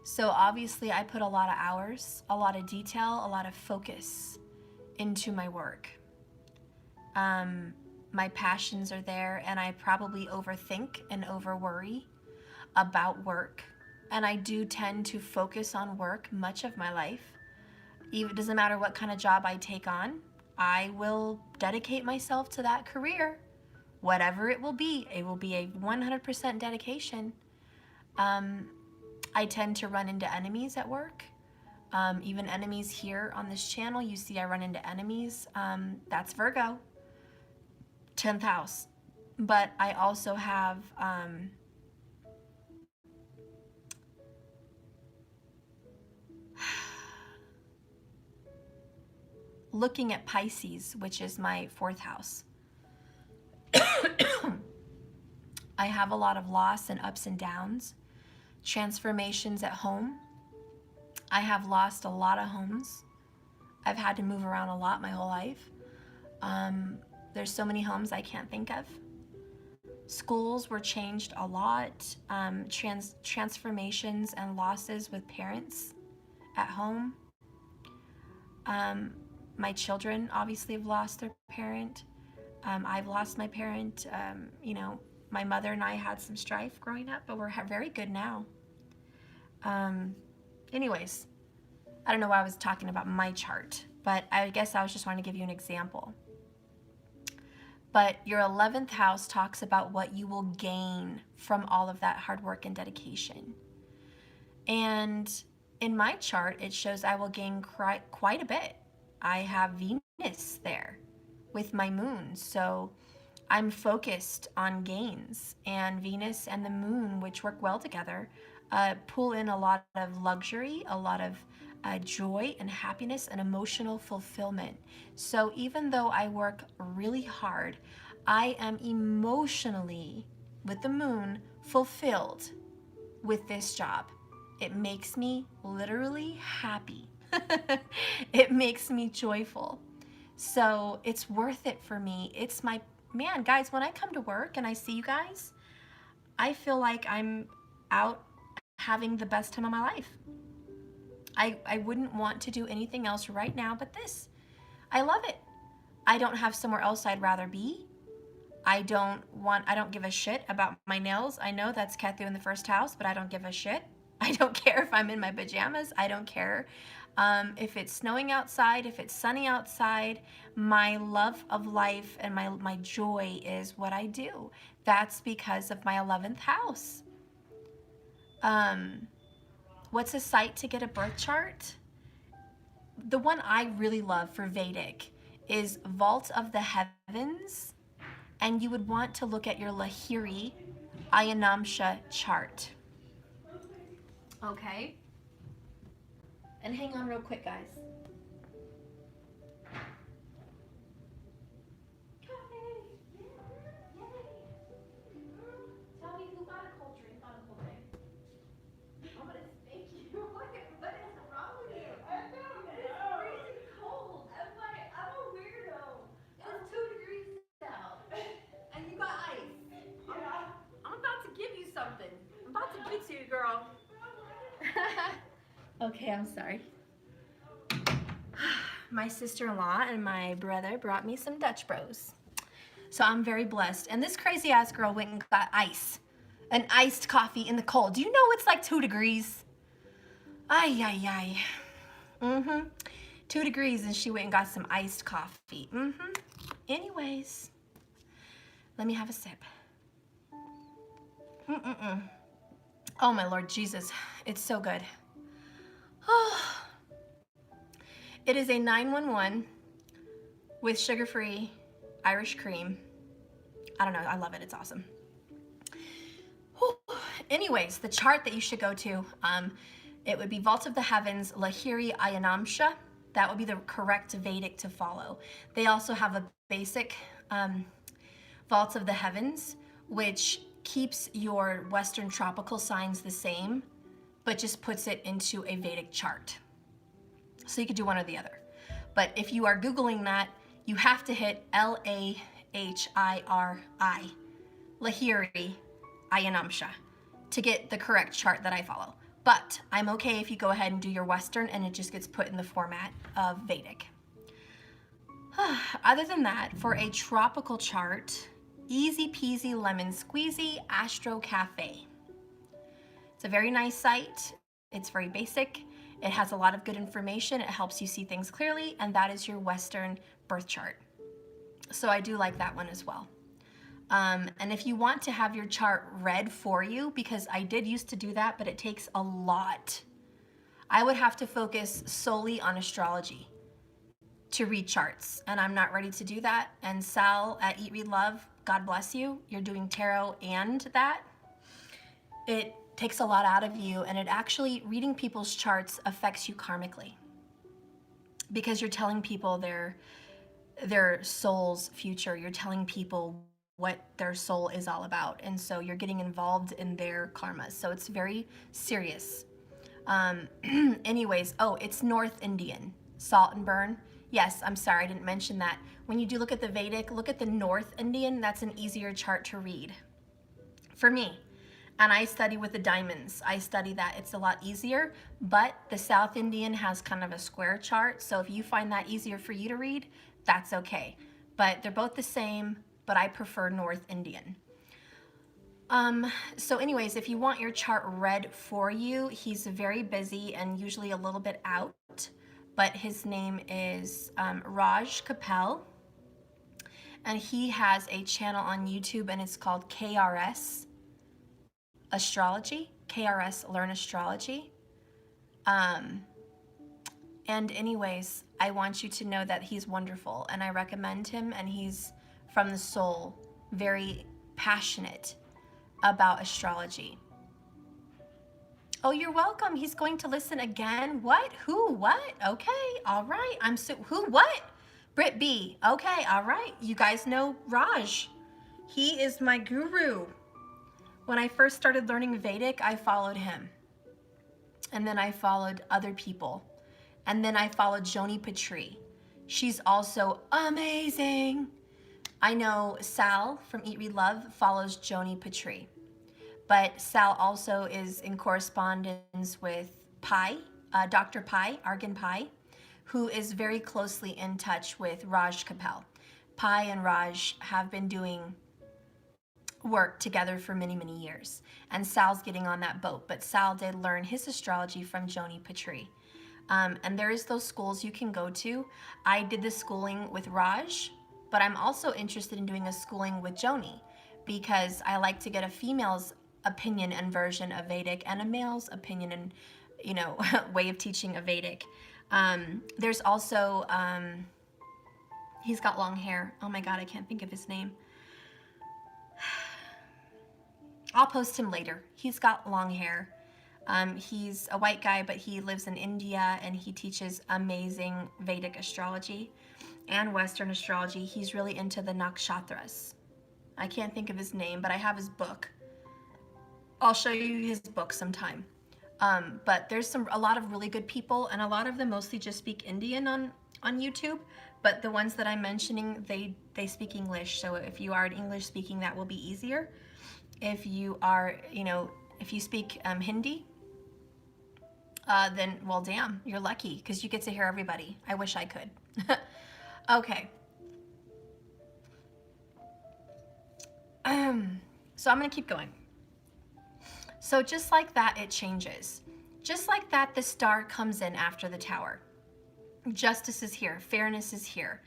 So obviously I put a lot of hours, a lot of detail, a lot of focus into my work. My passions are there, and I probably overthink and overworry about work. And I do tend to focus on work much of my life. It doesn't matter what kind of job I take on, I will dedicate myself to that career. Whatever it will be a 100% dedication. I tend to run into enemies at work. Even enemies here on this channel, you see I run into enemies. That's Virgo, 10th house. But I also have looking at Pisces, which is my 4th house. I have a lot of loss and ups and downs, transformations at home. I have lost a lot of homes. I've had to move around a lot my whole life. There's so many homes I can't think of. Schools were changed a lot. Transformations and losses with parents at home. My children obviously have lost their parent. I've lost my parent. You know, my mother and I had some strife growing up, but we're very good now. Anyways, I don't know why I was talking about my chart, but I guess I was just wanting to give you an example. But your 11th house talks about what you will gain from all of that hard work and dedication. And in my chart, it shows I will gain quite a bit. I have Venus there with my moon, so I'm focused on gains. And Venus and the moon, which work well together, pull in a lot of luxury, a lot of joy and happiness and emotional fulfillment. So even though I work really hard, I am emotionally, with the moon, fulfilled with this job. It makes me literally happy. It makes me joyful. So it's worth it for me. It's my, man, guys, when I come to work and I see you guys, I feel like I'm out having the best time of my life. I wouldn't want to do anything else right now but this. I love it. I don't have somewhere else I'd rather be. I don't give a shit about my nails. I know that's Kethu in the first house, but I don't give a shit. I don't care if I'm in my pajamas. I don't care if it's snowing outside, if it's sunny outside. My love of life and my joy is what I do. That's because of my 11th house. What's a site to get a birth chart? The one I really love for Vedic is Vault of the Heavens, and you would want to look at your Lahiri Ayanamsha chart. Okay? And hang on real quick, guys. Tell me who got a cold drink on the whole thing. I'm gonna spank you. What is wrong with you? I don't know. It is freezing cold. I'm a weirdo. It's 2 degrees out. And you got ice. Yeah. I'm about to give you something. I'm about to get you, girl. Okay, I'm sorry. My sister-in-law and my brother brought me some Dutch Bros. So I'm very blessed. And this crazy ass girl went and got ice. An iced coffee in the cold. Do you know it's like 2 degrees? Ay, ay, ay. Mm-hmm. 2 degrees and she went and got some iced coffee. Mm-hmm. Anyways, let me have a sip. Mm-mm-mm. Oh my Lord Jesus, it's so good. Oh. It is a 911 with sugar-free Irish cream. I don't know, I love it, it's awesome. Whew. Anyways, the chart that you should go to, it would be Vault of the Heavens, Lahiri Ayanamsha. That would be the correct Vedic to follow. They also have a basic Vault of the Heavens, which keeps your Western tropical signs the same, but just puts it into a Vedic chart. So you could do one or the other. But if you are Googling that, you have to hit Lahiri, Lahiri Ayanamsha, to get the correct chart that I follow. But I'm okay if you go ahead and do your Western and it just gets put in the format of Vedic. Other than that, for a tropical chart, easy peasy lemon squeezy Astro Cafe. It's a very nice site. It's very basic. It has a lot of good information. It helps you see things clearly, and that is your Western birth chart. So I do like that one as well. And if you want to have your chart read for you, because I did used to do that, but it takes a lot. I would have to focus solely on astrology to read charts, and I'm not ready to do that. And Sal at Eat, Read, Love, God bless you. You're doing tarot and that. It takes a lot out of you, and it actually, reading people's charts affects you karmically, because you're telling people their soul's future. You're telling people what their soul is all about, and so you're getting involved in their karma. So it's very serious. Anyways, oh, it's North Indian, salt and burn. Yes, I'm sorry, I didn't mention that. When you do look at the Vedic, look at the North Indian. That's an easier chart to read for me. And I study with the diamonds. I study that. It's a lot easier, but the South Indian has kind of a square chart. So if you find that easier for you to read, that's okay. But they're both the same, but I prefer North Indian. So anyways, if you want your chart read for you, he's very busy and usually a little bit out, but his name is Raj Kapel. And he has a channel on YouTube and it's called KRS Astrology, KRS Learn Astrology. And anyways, I want you to know that he's wonderful and I recommend him, and he's from the soul, very passionate about astrology. Oh, you're welcome. He's going to listen again. What? Who? What? Okay. All right. Who? What? Britt B. Okay. All right. You guys know Raj. He is my guru. When I first started learning Vedic, I followed him. And then I followed other people. And then I followed Joni Patri. She's also amazing. I know Sal from Eat, Read, Love follows Joni Patri. But Sal also is in correspondence with Pai, Dr. Pai, Argan Pai, who is very closely in touch with Raj Kapel. Pai and Raj have been doing worked together for many, many years. And Sal's getting on that boat, but Sal did learn his astrology from Joni Patry. And there is those schools you can go to. I did the schooling with Raj, but I'm also interested in doing a schooling with Joni because I like to get a female's opinion and version of Vedic and a male's opinion and, you know, way of teaching of Vedic. There's also, he's got long hair. Oh my God, I can't think of his name. I'll post him later. He's got long hair. He's a white guy, but he lives in India and he teaches amazing Vedic astrology and Western astrology. He's really into the nakshatras. I can't think of his name, but I have his book. I'll show you his book sometime. But there's a lot of really good people, and a lot of them mostly just speak Indian on YouTube. But the ones that I'm mentioning, they speak English. So if you are English speaking, that will be easier. If you are, you know, if you speak Hindi, then, well, damn, you're lucky because you get to hear everybody. I wish I could. Okay. So I'm going to keep going. So just like that, it changes. Just like that, the star comes in after the tower. Justice is here. Fairness is here.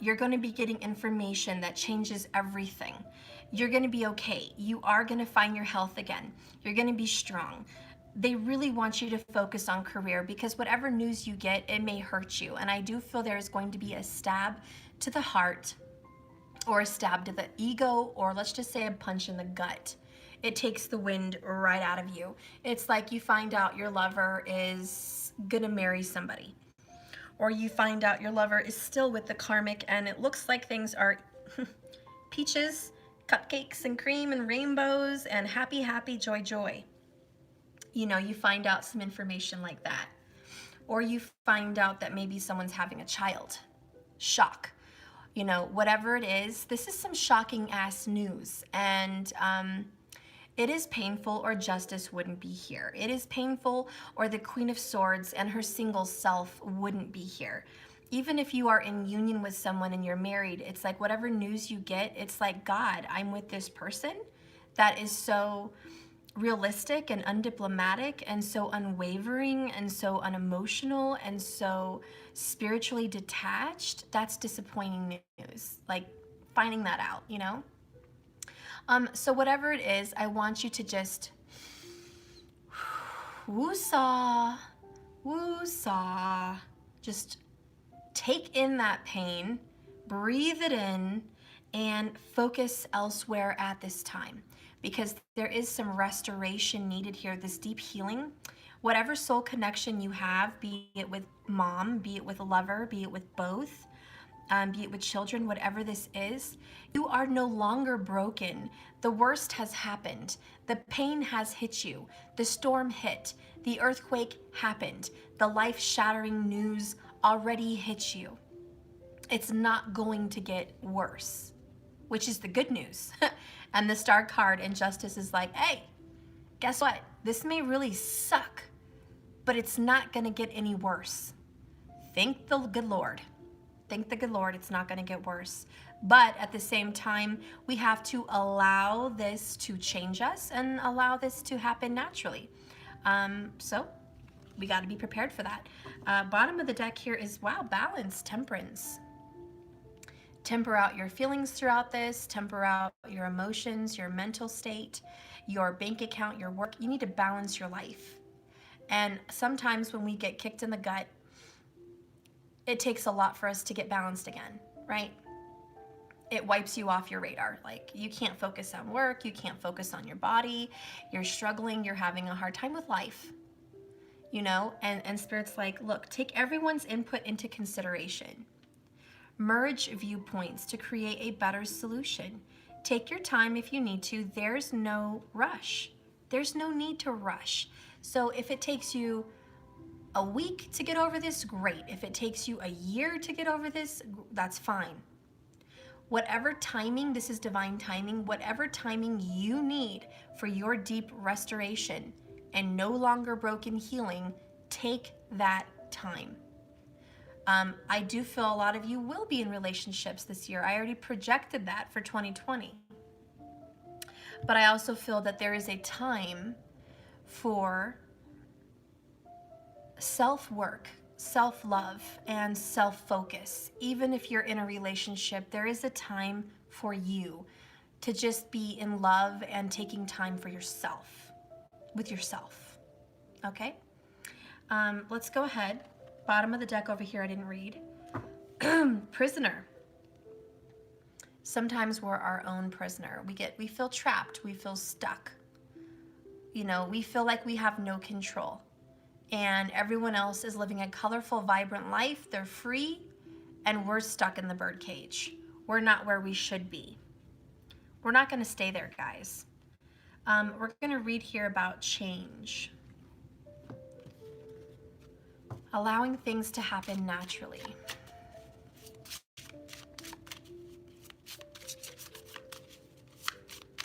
You're going to be getting information that changes everything. You're going to be okay. You are going to find your health again. You're going to be strong. They really want you to focus on career because whatever news you get, it may hurt you. And I do feel there is going to be a stab to the heart or a stab to the ego, or let's just say a punch in the gut. It takes the wind right out of you. It's like you find out your lover is going to marry somebody. Or you find out your lover is still with the karmic and it looks like things are peaches, cupcakes and cream and rainbows and happy, happy, joy, joy. You know, you find out some information like that. Or you find out that maybe someone's having a child. Shock. You know, whatever it is, this is some shocking ass news. And it is painful or justice wouldn't be here. It is painful or the Queen of Swords and her single self wouldn't be here. Even if you are in union with someone and you're married, it's like whatever news you get, it's like, God, I'm with this person that is so realistic and undiplomatic and so unwavering and so unemotional and so spiritually detached. That's disappointing news. Like finding that out, you know? So whatever it is, I want you to just woo-saw, woo-saw. Just take in that pain, breathe it in, and focus elsewhere at this time. Because there is some restoration needed here, this deep healing. Whatever soul connection you have, be it with mom, be it with a lover, be it with both, be it with children, whatever this is, you are no longer broken. The worst has happened. The pain has hit you. The storm hit. The earthquake happened. The life-shattering news already hit you. It's not going to get worse, which is the good news. And the star card in Justice is like, hey, guess what? This may really suck, but it's not going to get any worse. Thank the good Lord. Thank the good Lord, it's not going to get worse. But at the same time, we have to allow this to change us and allow this to happen naturally. So we got to be prepared for that. Bottom of the deck here is, wow, balance, temperance. Temper out your feelings throughout this, temper out your emotions, your mental state, your bank account, your work. You need to balance your life. And sometimes when we get kicked in the gut, it takes a lot for us to get balanced again, right? It wipes you off your radar. Like you can't focus on work, you can't focus on your body, you're struggling, you're having a hard time with life, you know? And Spirit's like, look, take everyone's input into consideration. Merge viewpoints to create a better solution. Take your time if you need to. There's no rush. There's no need to rush. So if it takes you a week to get over this, great. If it takes you a year to get over this, that's fine. Whatever timing, this is divine timing, whatever timing you need for your deep restoration and no longer broken healing, take that time. I do feel a lot of you will be in relationships this year. I already projected that for 2020. But I also feel that there is a time for self-work, self-love, and self-focus. Even if you're in a relationship, there is a time for you to just be in love and taking time for yourself, with yourself. Okay? Let's go ahead. Bottom of the deck over here, I didn't read. Prisoner. Sometimes we're our own prisoner. We feel trapped. We feel stuck. You know, we feel like we have no control. And everyone else is living a colorful, vibrant life. They're free, and we're stuck in the birdcage. We're not where we should be. We're not going to stay there, guys. We're going to read here about change. Allowing things to happen naturally.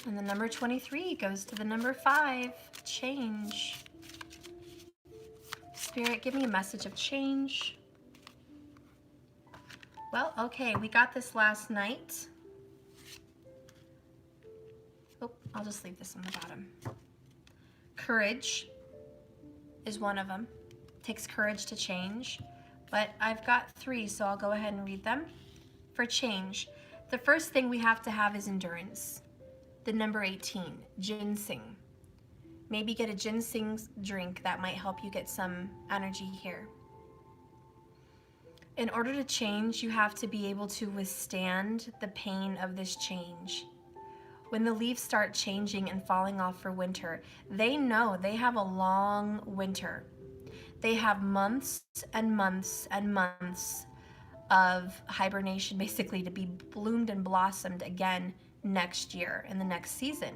And the number 23 goes to the number 5, change. Spirit, give me a message of change. Well, okay, we got this last night. Oh, I'll just leave this on the bottom. Courage is one of them. Takes courage to change. But I've got 3, so I'll go ahead and read them. For change, the first thing we have to have is endurance. The number 18, ginseng. Maybe get a ginseng drink that might help you get some energy here. In order to change, you have to be able to withstand the pain of this change. When the leaves start changing and falling off for winter, they know they have a long winter. They have months and months and months of hibernation, basically, to be bloomed and blossomed again next year in the next season.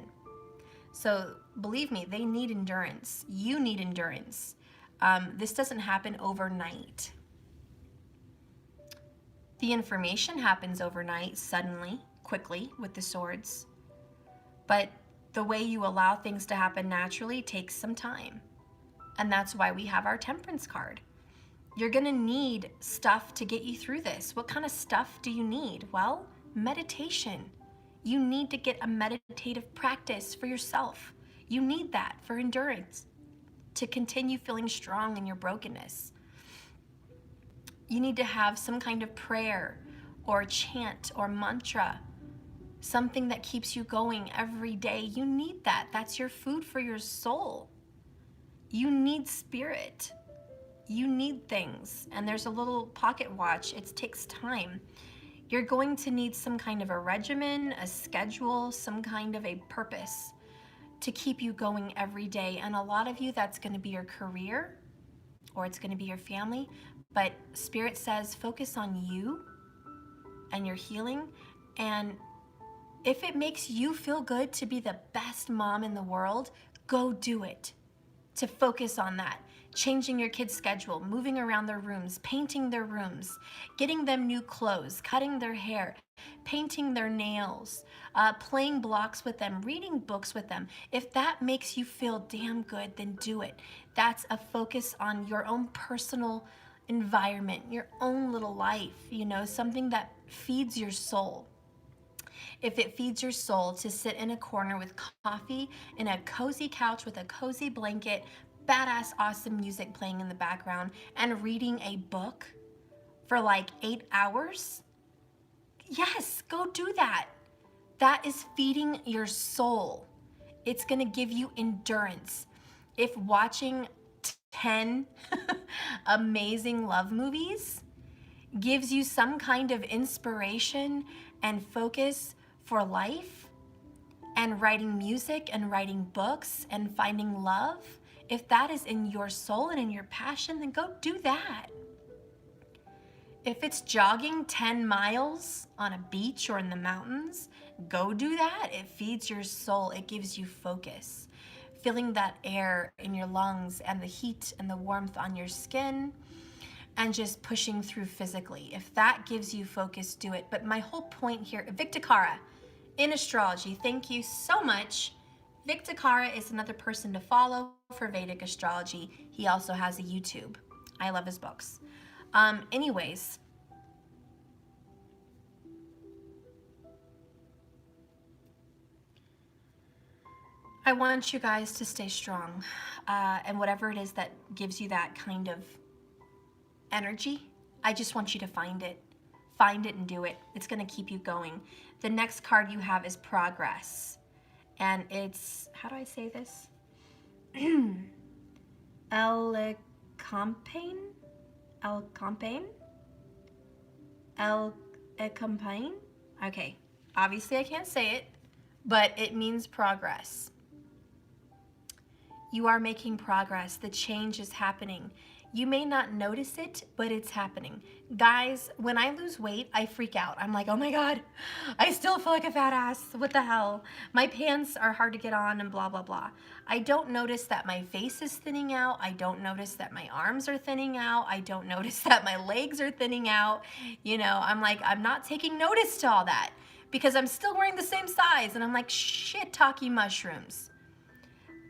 So believe me, they need endurance. You need endurance. This doesn't happen overnight. The information happens overnight, suddenly, quickly, with the swords. But the way you allow things to happen naturally takes some time. And that's why we have our Temperance card. You're gonna need stuff to get you through this. What kind of stuff do you need? Well, meditation. You need to get a meditative practice for yourself. You need that for endurance, to continue feeling strong in your brokenness. You need to have some kind of prayer or chant or mantra, something that keeps you going every day. You need that. That's your food for your soul. You need spirit. You need things. And there's a little pocket watch. It takes time. You're going to need some kind of a regimen, a schedule, some kind of a purpose to keep you going every day. And a lot of you, that's going to be your career, or it's going to be your family. But Spirit says focus on you and your healing. And if it makes you feel good to be the best mom in the world, go do it. To focus on that. Changing your kids' schedule, moving around their rooms, painting their rooms, getting them new clothes, cutting their hair, painting their nails, playing blocks with them, reading books with them. If that makes you feel damn good, then do it. That's a focus on your own personal environment, your own little life, you know, something that feeds your soul. If it feeds your soul to sit in a corner with coffee, in a cozy couch with a cozy blanket, badass, awesome music playing in the background, and reading a book for like 8 hours, yes, go do that. That is feeding your soul. It's gonna give you endurance. If watching 10 amazing love movies gives you some kind of inspiration and focus for life, and writing music and writing books and finding love, if that is in your soul and in your passion, then go do that. If it's jogging 10 miles on a beach or in the mountains, go do that. It feeds your soul. It gives you focus. Feeling that air in your lungs and the heat and the warmth on your skin, and just pushing through physically. If that gives you focus, do it. But my whole point here, Victakara in astrology, thank you so much. Victakara is another person to follow for Vedic astrology. He also has a YouTube. I love his books. Anyways, I want you guys to stay strong, and whatever it is that gives you that kind of energy, I just want you to find it. Find it and do it. It's going to keep you going. The next card you have is progress. And it's, how do I say this? El Campaign? El Campaign? El Campaign? Okay, obviously I can't say it, but it means progress. You are making progress. The change is happening. You may not notice it, but it's happening. Guys, when I lose weight, I freak out. I'm like, oh my God, I still feel like a fat ass. What the hell? My pants are hard to get on and blah, blah, blah. I don't notice that my face is thinning out. I don't notice that my arms are thinning out. I don't notice that my legs are thinning out. You know, I'm like, I'm not taking notice to all that because I'm still wearing the same size. And I'm like, shit, talkie mushrooms.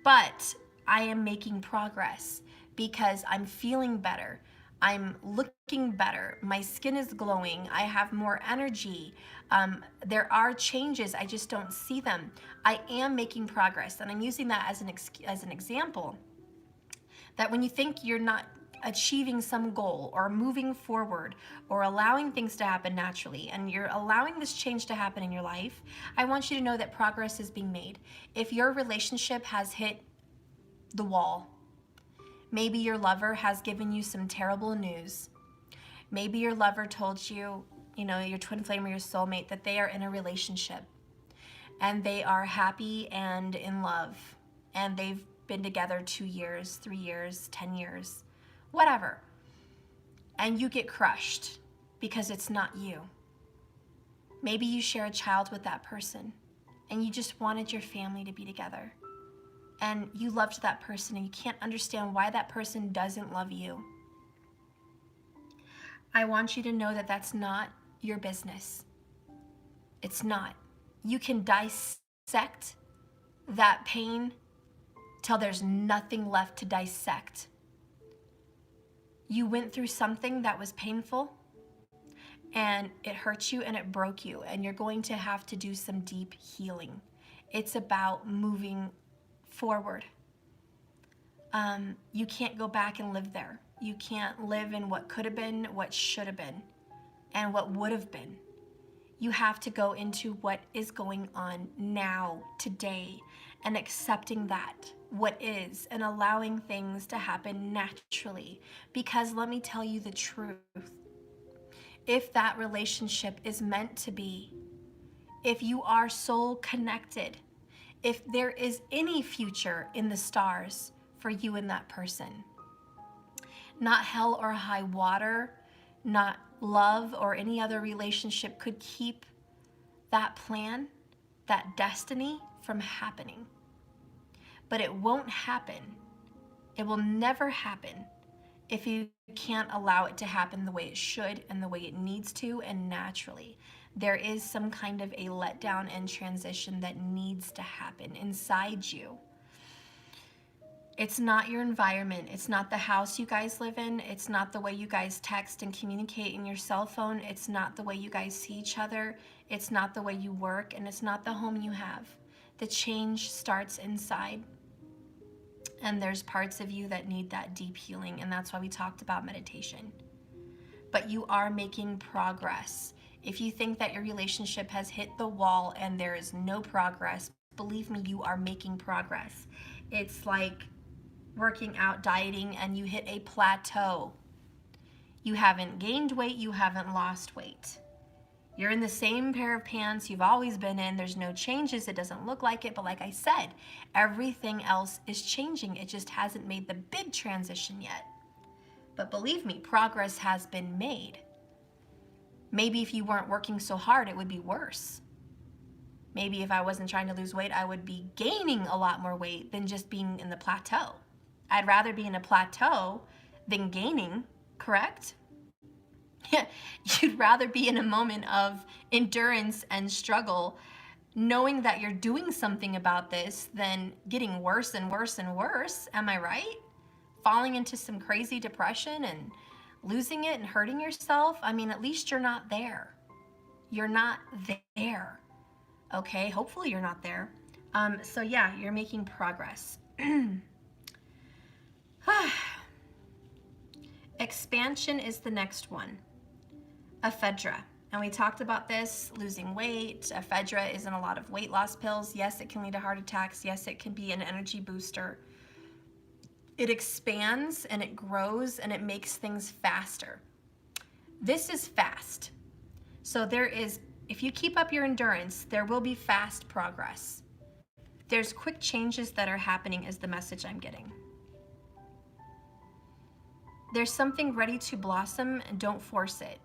But I am making progress because I'm feeling better. I'm looking better. My skin is glowing. I have more energy. There are changes. I just don't see them. I am making progress. And I'm using that as an example that when you think you're not achieving some goal or moving forward or allowing things to happen naturally and you're allowing this change to happen in your life, I want you to know that progress is being made. If your relationship has hit the wall, maybe your lover has given you some terrible news. Maybe your lover told you, you know, your twin flame or your soulmate, that they are in a relationship and they are happy and in love and they've been together 2 years, 3 years, 10 years, whatever. And you get crushed because it's not you. Maybe you share a child with that person and you just wanted your family to be together. And you loved that person and you can't understand why that person doesn't love you. I want you to know that that's not your business. It's not. You can dissect that pain till there's nothing left to dissect. You went through something that was painful and it hurt you and it broke you, and you're going to have to do some deep healing. It's about moving forward. You can't go back and live there. You can't live in what could have been, what should have been, and what would have been. You have to go into what is going on now, today, and accepting that, what is, and allowing things to happen naturally. Because let me tell you the truth. If that relationship is meant to be, if you are soul connected, if there is any future in the stars for you and that person, not hell or high water, not love or any other relationship could keep that plan, that destiny from happening. But it won't happen. It will never happen if you can't allow it to happen the way it should and the way it needs to and naturally. There is some kind of a letdown and transition that needs to happen inside you. It's not your environment. It's not the house you guys live in. It's not the way you guys text and communicate in your cell phone. It's not the way you guys see each other. It's not the way you work, and it's not the home you have. The change starts inside. And there's parts of you that need that deep healing, and that's why we talked about meditation. But you are making progress. If you think that your relationship has hit the wall and there is no progress, believe me, you are making progress. It's like working out, dieting, and you hit a plateau. You haven't gained weight, you haven't lost weight. You're in the same pair of pants you've always been in. There's no changes. It doesn't look like it. But like I said, everything else is changing. It just hasn't made the big transition yet. But believe me, progress has been made. Maybe if you weren't working so hard, it would be worse. Maybe if I wasn't trying to lose weight, I would be gaining a lot more weight than just being in the plateau. I'd rather be in a plateau than gaining, correct? You'd rather be in a moment of endurance and struggle, knowing that you're doing something about this, than getting worse and worse and worse. Am I right? Falling into some crazy depression and losing it and hurting yourself. I mean, at least you're not there. You're not there. Okay, hopefully you're not there. So yeah, you're making progress. Expansion is the next one. Ephedra. And we talked about this, losing weight. Ephedra is in a lot of weight loss pills. Yes, it can lead to heart attacks. Yes, it can be an energy booster. It expands and it grows and it makes things faster. This is fast. So if you keep up your endurance, there will be fast progress. There's quick changes that are happening is the message I'm getting. There's something ready to blossom and don't force it.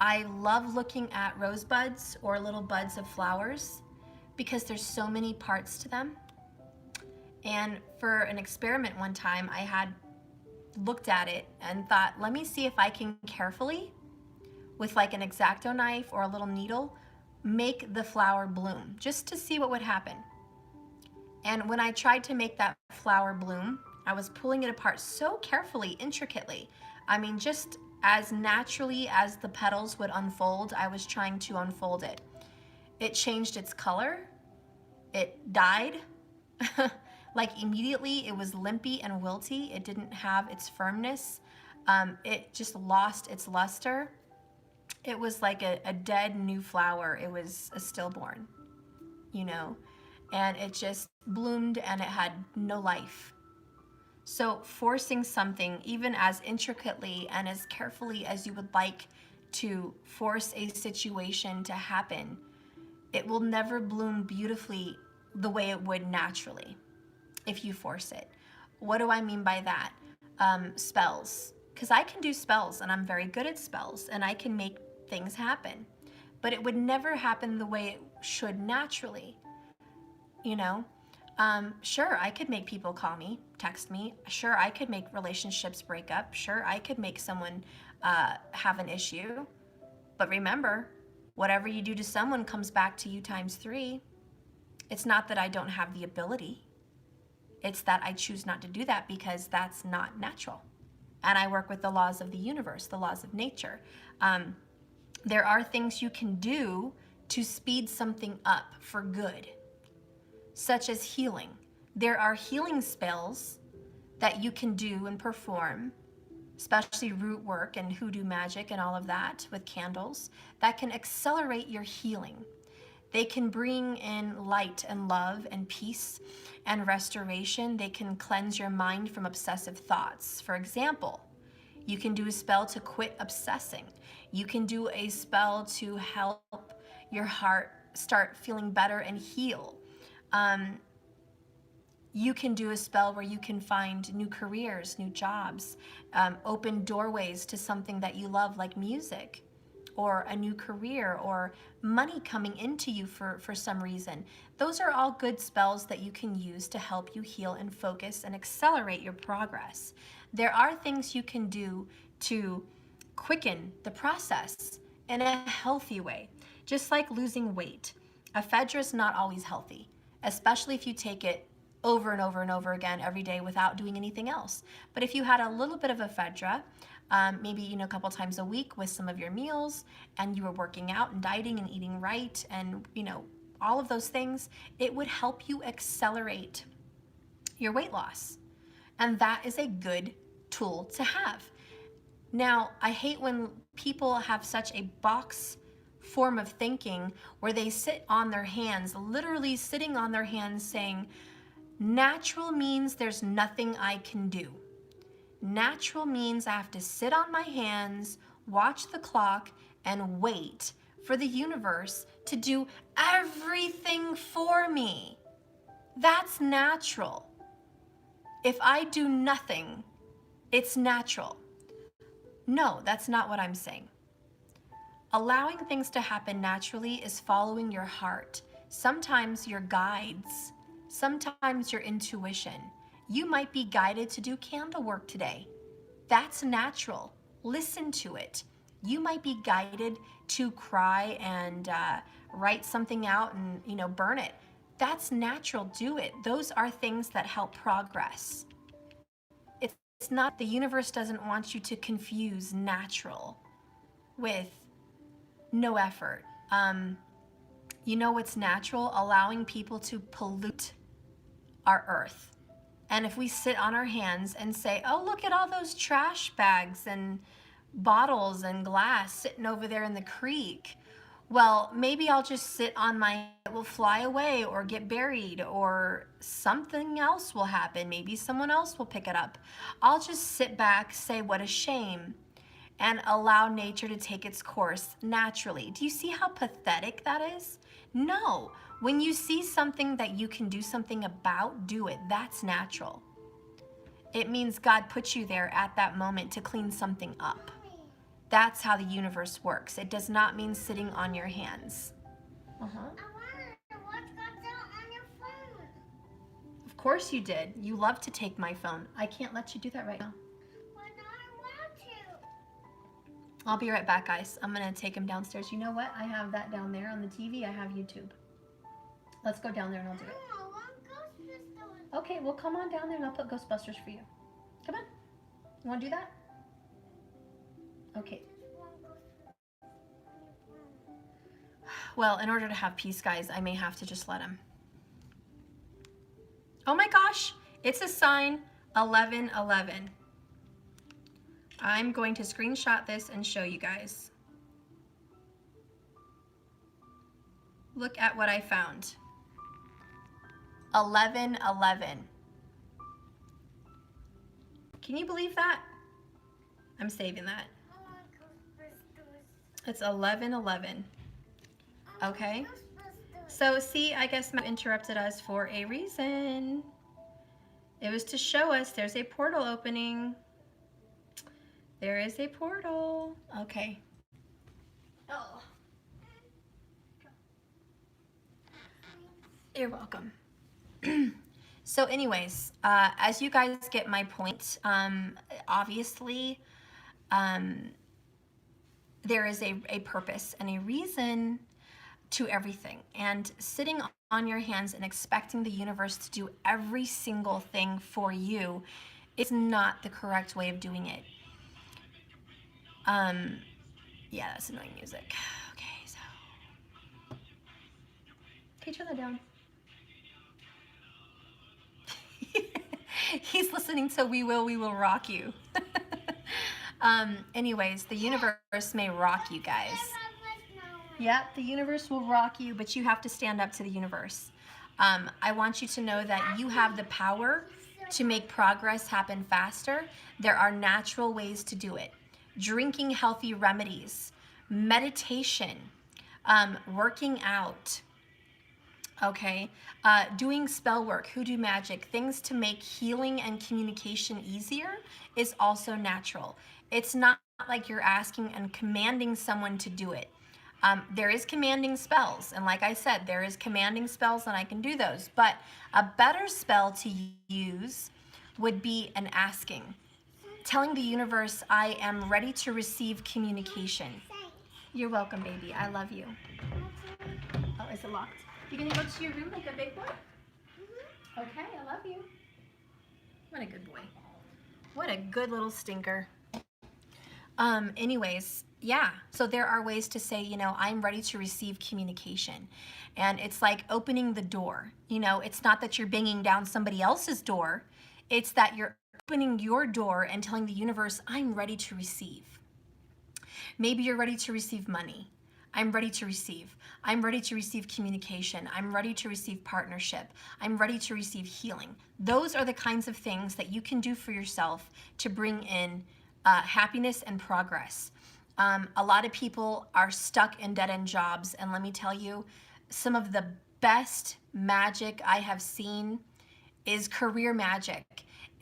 I love looking at rosebuds or little buds of flowers because there's so many parts to them. And for an experiment one time, I had looked at it and thought, let me see if I can carefully, with like an X-Acto knife or a little needle, make the flower bloom just to see what would happen. And when I tried to make that flower bloom, I was pulling it apart so carefully, intricately. I mean, just as naturally as the petals would unfold, I was trying to unfold it. It changed its color. It died. Like immediately, it was limpy and wilty. It didn't have its firmness. It just lost its luster. It was like a dead new flower. It was a stillborn, you know, and it just bloomed and it had no life. So forcing something, even as intricately and as carefully as you would like to force a situation to happen, it will never bloom beautifully the way it would naturally if you force it. What do I mean by that? Spells. Because I can do spells and I'm very good at spells and I can make things happen. But it would never happen the way it should naturally, you know? Sure, I could make people call me, text me. Sure, I could make relationships break up. Sure, I could make someone have an issue. But remember, whatever you do to someone comes back to you times 3. It's not that I don't have the ability. It's that I choose not to do that because that's not natural. And I work with the laws of the universe, the laws of nature. There are things you can do to speed something up for good, such as healing. There are healing spells that you can do and perform, especially root work and hoodoo magic and all of that with candles, that can accelerate your healing. They can bring in light and love and peace and restoration. They can cleanse your mind from obsessive thoughts. For example, you can do a spell to quit obsessing. You can do a spell to help your heart start feeling better and heal. You can do a spell where you can find new careers, new jobs, open doorways to something that you love like music, or a new career, or money coming into you for some reason. Those are all good spells that you can use to help you heal and focus and accelerate your progress. There are things you can do to quicken the process in a healthy way, just like losing weight. Ephedra is not always healthy, especially if you take it over and over and over again every day without doing anything else. But if you had a little bit of ephedra, maybe a couple times a week with some of your meals, and you were working out and dieting and eating right, and all of those things, it would help you accelerate your weight loss. And that is a good tool to have. Now, I hate when people have such a box form of thinking where they sit on their hands, literally sitting on their hands saying, natural means there's nothing I can do. Natural means I have to sit on my hands, watch the clock, and wait for the universe to do everything for me. That's natural. If I do nothing, it's natural. No, that's not what I'm saying. Allowing things to happen naturally is following your heart, sometimes your guides, sometimes your intuition. You might be guided to do candle work today. That's natural. Listen to it. You might be guided to cry and write something out and burn it. That's natural. Do it. Those are things that help progress. It's not, the universe doesn't want you to confuse natural with no effort. You know what's natural? Allowing people to pollute our earth. And if we sit on our hands and say, oh, look at all those trash bags and bottles and glass sitting over there in the creek, well, maybe I'll just sit on my, it will fly away or get buried or something else will happen. Maybe someone else will pick it up. I'll just sit back, say, what a shame, and allow nature to take its course naturally. Do you see how pathetic that is? No. When you see something that you can do something about, do it. That's natural. It means God put you there at that moment to clean something up. That's how the universe works. It does not mean sitting on your hands. I wanted to watch Godzilla on your phone. Of course you did. You love to take my phone. I can't let you do that right now. Why not? I want to. I'll be right back, guys. I'm going to take him downstairs. You know what? I have that down there on the TV. I have YouTube. Let's go down there and I'll do it. I want Ghostbusters. Okay, well, come on down there and I'll put Ghostbusters for you. Come on. You want to do that? Okay. Well, in order to have peace, guys, I may have to just let him. Oh my gosh, it's a sign 1111. I'm going to screenshot this and show you guys. Look at what I found. 1111. Can you believe that? I'm saving that. I want Ghostbusters. It's 1111. Okay. Ghostbusters. So see, I guess Matt interrupted us for a reason. It was to show us there's a portal opening. There is a portal. Okay. Oh. You're welcome. So anyways, as you guys get my point, obviously there is a purpose and a reason to everything. And sitting on your hands and expecting the universe to do every single thing for you is not the correct way of doing it. Yeah, that's annoying music. Okay, so. Can you turn that down? He's listening to We Will Rock You. Anyways, the universe may rock you guys. Yep, the universe will rock you, but you have to stand up to the universe. I want you to know that you have the power to make progress happen faster. There are natural ways to do it. Drinking healthy remedies, meditation, working out, okay, doing spell work, hoodoo magic, things to make healing and communication easier is also natural. It's not like you're asking and commanding someone to do it. There is commanding spells, and like I said, there is commanding spells and I can do those, but a better spell to use would be an asking. Telling the universe, I am ready to receive communication. You're welcome, baby. I love you. Oh, is it locked? You gonna go to your room like a big boy? Okay, I love you. What a good boy. What a good little stinker. Anyways, yeah, so there are ways to say, you know, I'm ready to receive communication. And it's like opening the door. You know, it's not that you're banging down somebody else's door. It's that you're opening your door and telling the universe, I'm ready to receive. Maybe you're ready to receive money. I'm ready to receive. I'm ready to receive communication. I'm ready to receive partnership. I'm ready to receive healing. Those are the kinds of things that you can do for yourself to bring in happiness and progress. A lot of people are stuck in dead-end jobs, and let me tell you, some of the best magic I have seen is career magic,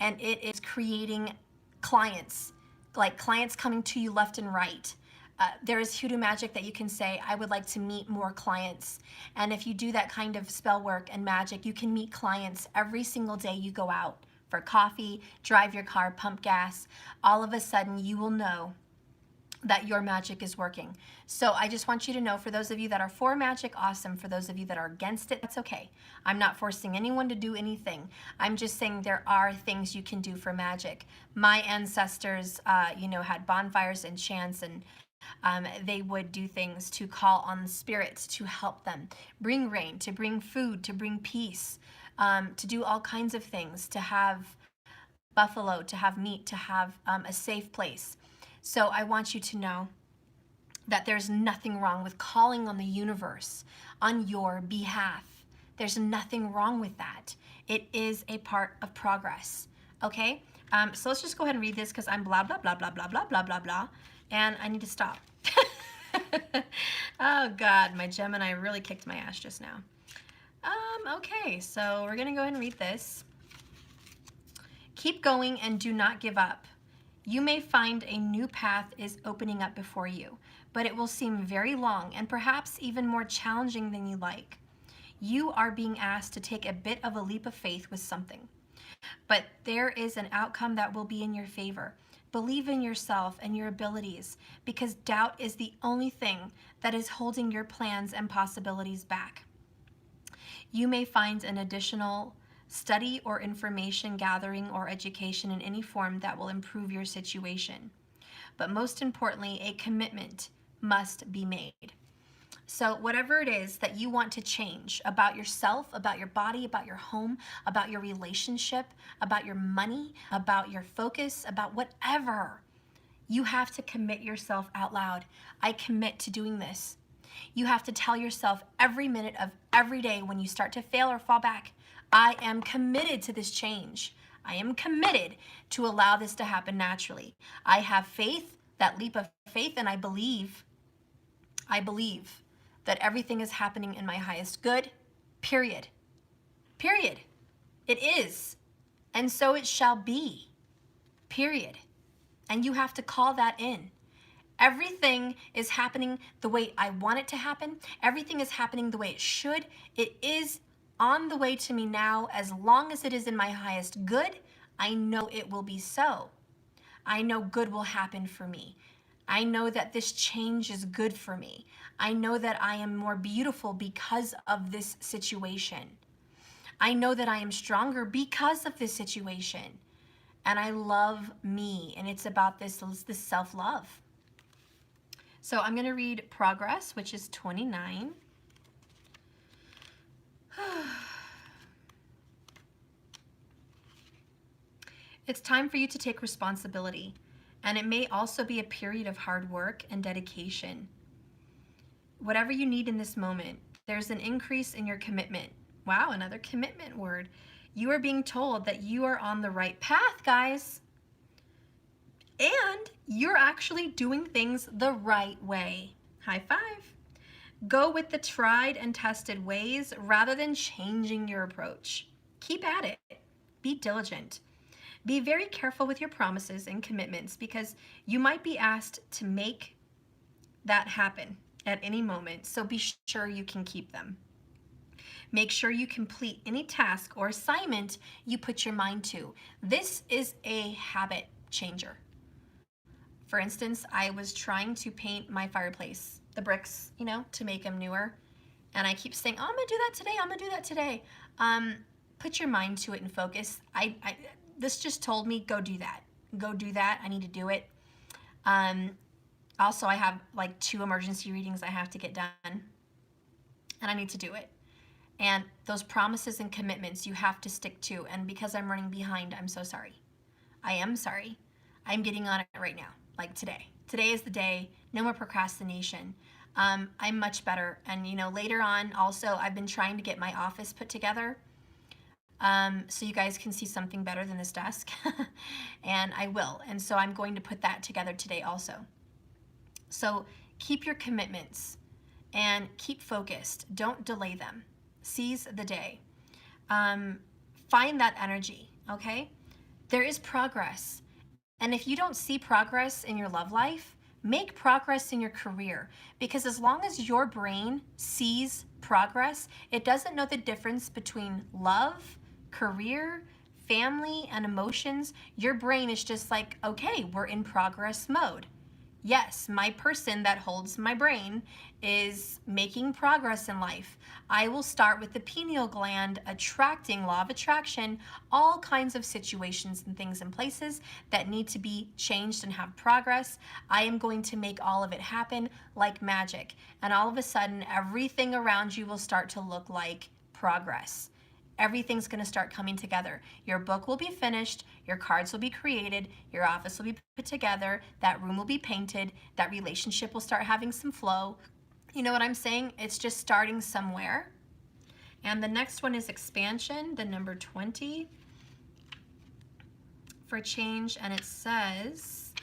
and it is creating clients, like clients coming to you left and right. There is hoodoo magic that you can say, I would like to meet more clients. And if you do that kind of spell work and magic, you can meet clients every single day you go out for coffee, drive your car, pump gas. All of a sudden, you will know that your magic is working. So I just want you to know, for those of you that are for magic, awesome. For those of you that are against it, that's okay. I'm not forcing anyone to do anything. I'm just saying there are things you can do for magic. My ancestors, you know, had bonfires and chants and They would do things to call on spirits to help them bring rain, to bring food, to bring peace, to do all kinds of things, to have buffalo, to have meat, to have a safe place. So I want you to know that there's nothing wrong with calling on the universe on your behalf. There's nothing wrong with that. It is a part of progress. Okay? So let's just go ahead and read this because I'm blah, blah, blah, blah, blah, blah, blah, blah, blah, and I need to stop. Oh, God, my Gemini really kicked my ass just now. Okay, so we're going to go ahead and read this. Keep going and do not give up. You may find a new path is opening up before you, but it will seem very long and perhaps even more challenging than you like. You are being asked to take a bit of a leap of faith with something, but there is an outcome that will be in your favor. Believe in yourself and your abilities, because doubt is the only thing that is holding your plans and possibilities back. You may find an additional study or information gathering or education in any form that will improve your situation. But most importantly, a commitment must be made. So whatever it is that you want to change about yourself, about your body, about your home, about your relationship, about your money, about your focus, about whatever, you have to commit yourself out loud. I commit to doing this. You have to tell yourself every minute of every day when you start to fail or fall back, I am committed to this change. I am committed to allow this to happen naturally. I have faith, that leap of faith, and I believe that everything is happening in my highest good, period. Period. It is. And so it shall be. Period. And you have to call that in. Everything is happening the way I want it to happen. Everything is happening the way it should. It is on the way to me now. As long as it is in my highest good, I know it will be so. I know good will happen for me. I know that this change is good for me. I know that I am more beautiful because of this situation. I know that I am stronger because of this situation. And I love me, and it's about this self-love. So I'm going to read Progress, which is 29. It's time for you to take responsibility, and it may also be a period of hard work and dedication. Whatever you need in this moment, there's an increase in your commitment. Wow, another commitment word. You are being told that you are on the right path, guys. And you're actually doing things the right way. High five. Go with the tried and tested ways rather than changing your approach. Keep at it. Be diligent. Be very careful with your promises and commitments because you might be asked to make that happen at any moment, so be sure you can keep them. Make sure you complete any task or assignment you put your mind to. This is a habit changer. For instance, I was trying to paint my fireplace, the bricks, to make them newer. And I keep saying, oh, I'm gonna do that today, I'm gonna do that today. Put your mind to it and focus. This just told me, go do that. Go do that, I need to do it. Also, I have like 2 emergency readings I have to get done. And I need to do it. And those promises and commitments you have to stick to. And because I'm running behind, I'm so sorry. I am sorry. I'm getting on it right now, like today. Today is the day. No more procrastination. I'm much better. And later on, also, I've been trying to get my office put together so you guys can see something better than this desk. And I will. And so I'm going to put that together today also. So keep your commitments and keep focused. Don't delay them. Seize the day. Find that energy, okay? There is progress. And if you don't see progress in your love life, make progress in your career. Because as long as your brain sees progress, it doesn't know the difference between love, career, family, and emotions. Your brain is just like, okay, we're in progress mode. Yes, my person that holds my brain is making progress in life. I will start with the pineal gland attracting, law of attraction, all kinds of situations and things and places that need to be changed and have progress. I am going to make all of it happen like magic. And all of a sudden, everything around you will start to look like progress. Everything's going to start coming together. Your book will be finished, your cards will be created, your office will be put together, that room will be painted, that relationship will start having some flow. You know what I'm saying? It's just starting somewhere. And the next one is expansion, the number 20 for change, and it says,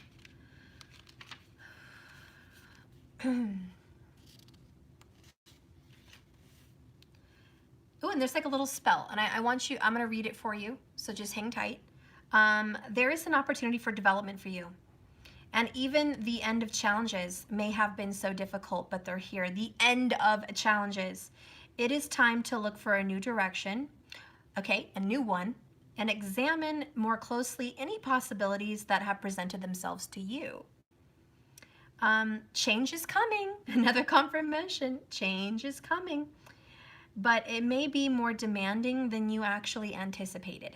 oh, and there's like a little spell, and I'm going to read it for you, so just hang tight. There is an opportunity for development for you. And even the end of challenges may have been so difficult, but they're here. The end of challenges. It is time to look for a new direction, okay, a new one, and examine more closely any possibilities that have presented themselves to you. Change is coming. Another confirmation. Change is coming. But it may be more demanding than you actually anticipated.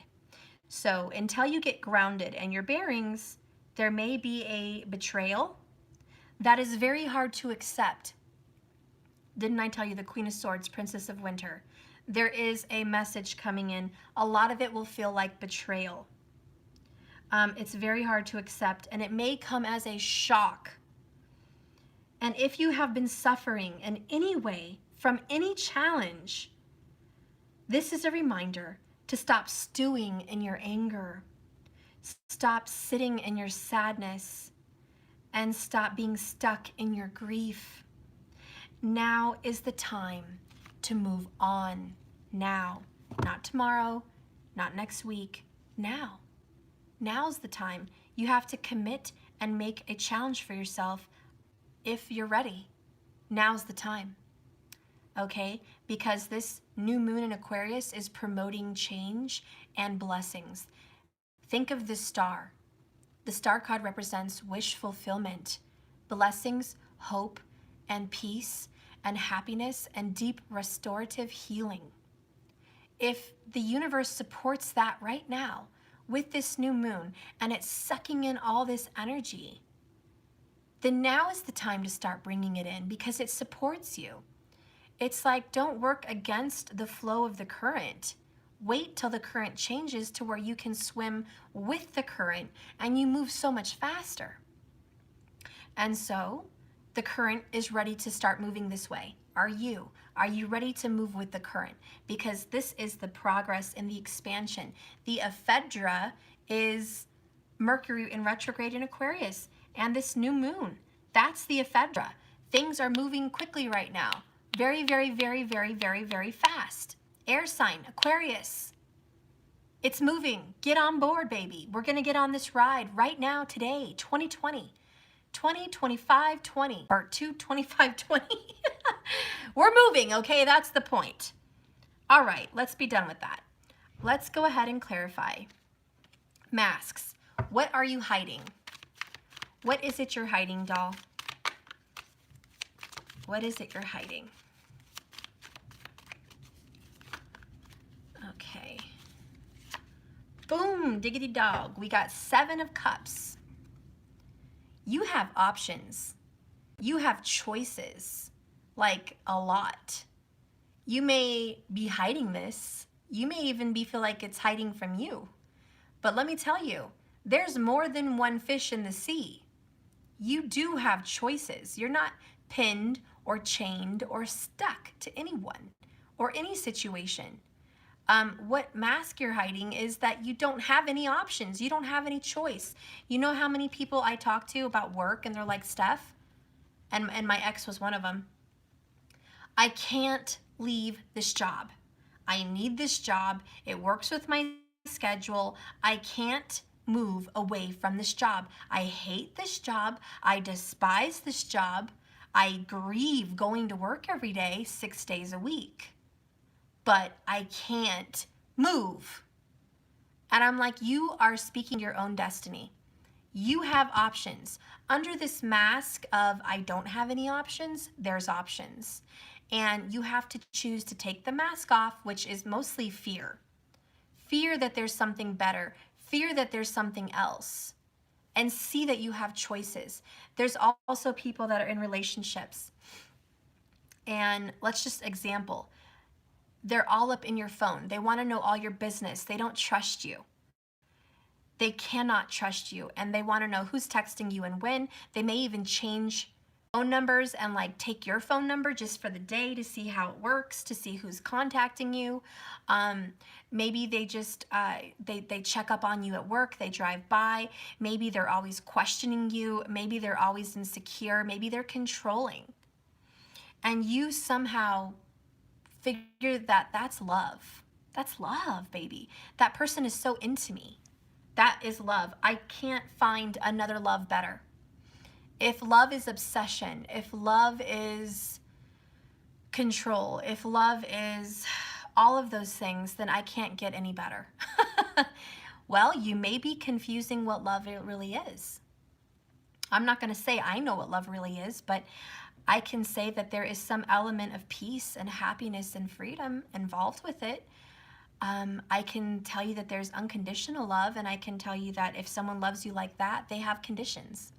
So until you get grounded and your bearings, there may be a betrayal that is very hard to accept. Didn't I tell you the Queen of Swords, Princess of Winter? There is a message coming in. A lot of it will feel like betrayal. It's very hard to accept, and it may come as a shock. And if you have been suffering in any way from any challenge, this is a reminder to stop stewing in your anger. Stop sitting in your sadness and stop being stuck in your grief. Now is the time to move on. Now, not tomorrow, not next week, now. Now's the time. You have to commit and make a challenge for yourself if you're ready. Now's the time. Okay? Because this new moon in Aquarius is promoting change and blessings. Think of the star. The star card represents wish fulfillment, blessings, hope, and peace, and happiness, and deep restorative healing. If the universe supports that right now with this new moon, and it's sucking in all this energy, then now is the time to start bringing it in because it supports you. It's like, don't work against the flow of the current. Wait till the current changes to where you can swim with the current and you move so much faster. And so the current is ready to start moving this way. Are you? Are you ready to move with the current? Because this is the progress and the expansion. The ephedra is Mercury in retrograde in Aquarius and this new moon. That's the ephedra. Things are moving quickly right now. Very, very, very, very, very, very fast. Air sign, Aquarius. It's moving. Get on board, baby. We're going to get on this ride right now, today, 2020. 20, 25, 20. Part 2, 25, 20. We're moving, okay? That's the point. All right, let's be done with that. Let's go ahead and clarify. Masks. What are you hiding? What is it you're hiding, doll? What is it you're hiding? Okay. Boom, diggity dog. We got 7 of Cups. You have options. You have choices, like a lot. You may be hiding this. You may even feel like it's hiding from you. But let me tell you, there's more than one fish in the sea. You do have choices. You're not pinned or chained or stuck to anyone or any situation. What mask you're hiding is that you don't have any options. You don't have any choice. You know how many people I talk to about work and they're like, Steph, and my ex was one of them, I can't leave this job. I need this job. It works with my schedule. I can't move away from this job. I hate this job. I despise this job. I grieve going to work every day, 6 days a week. But I can't move. And I'm like, you are speaking your own destiny. You have options. Under this mask of I don't have any options, there's options. And you have to choose to take the mask off, which is mostly fear. Fear that there's something better, fear that there's something else, and see that you have choices. There's also people that are in relationships. And let's just example, they're all up in your phone. They want to know all your business. They don't trust you. They cannot trust you, and they want to know who's texting you and when. They may even change phone numbers and like take your phone number just for the day to see how it works, to see who's contacting you. Maybe they just they check up on you at work. They drive by. Maybe they're always questioning you. Maybe they're always insecure. Maybe they're controlling, and you somehow figure that that's love. That's love, baby. That person is so into me. That is love. I can't find another love better. If love is obsession, if love is control, if love is all of those things, then I can't get any better. Well, you may be confusing what love really is. I'm not going to say I know what love really is, but I can say that there is some element of peace and happiness and freedom involved with it. I can tell you that there's unconditional love, and I can tell you that if someone loves you like that, they have conditions.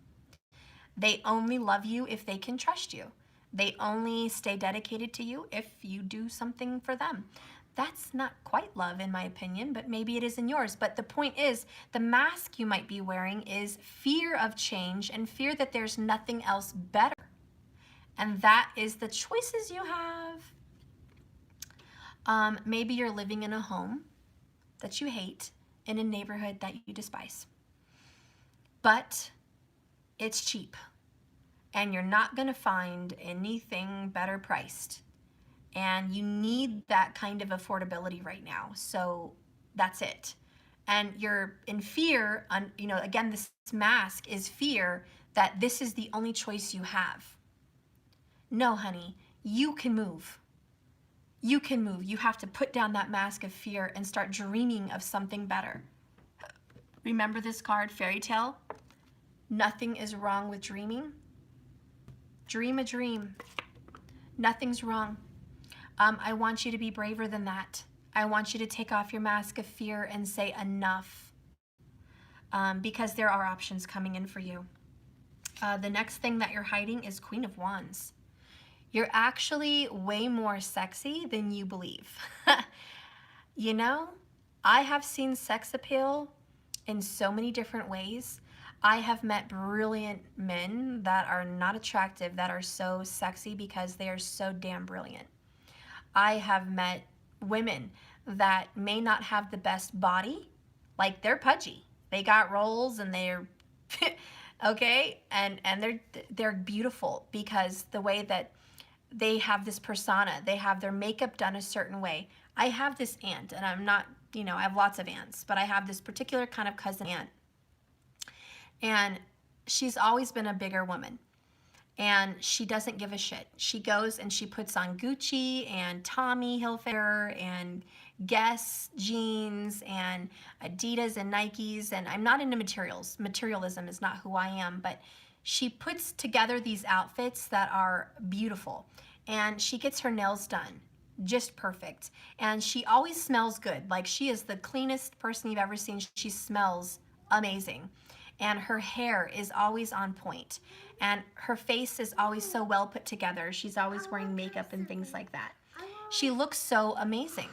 They only love you if they can trust you. They only stay dedicated to you if you do something for them. That's not quite love in my opinion, but maybe it is in yours. But the point is, the mask you might be wearing is fear of change and fear that there's nothing else better. And that is the choices you have. Maybe you're living in a home that you hate in a neighborhood that you despise. But it's cheap, and you're not going to find anything better priced. And you need that kind of affordability right now. So that's it. And you're in fear, again, this mask is fear that this is the only choice you have. No, honey, you can move. You can move. You have to put down that mask of fear and start dreaming of something better. Remember this card, fairy tale? Nothing is wrong with dreaming. Dream a dream. Nothing's wrong. I want you to be braver than that. I want you to take off your mask of fear and say enough, because there are options coming in for you. The next thing that you're hiding is Queen of Wands. You're actually way more sexy than you believe. You know, I have seen sex appeal in so many different ways. I have met brilliant men that are not attractive, that are so sexy because they are so damn brilliant. I have met women that may not have the best body, like they're pudgy. They got rolls and they're okay, and they're beautiful because the way that they have this persona, they have their makeup done a certain way. I have this aunt, and I'm not, I have lots of aunts, but I have this particular kind of cousin aunt. And she's always been a bigger woman. And she doesn't give a shit. She goes and she puts on Gucci and Tommy Hilfiger and Guess jeans and Adidas and Nikes. And I'm not into materials. Materialism is not who I am, but she puts together these outfits that are beautiful, and she gets her nails done just perfect, and she always smells good. Like, she is the cleanest person you've ever seen. She smells amazing, and her hair is always on point, and her face is always so well put together. She's always wearing makeup and things like that. She looks so amazing.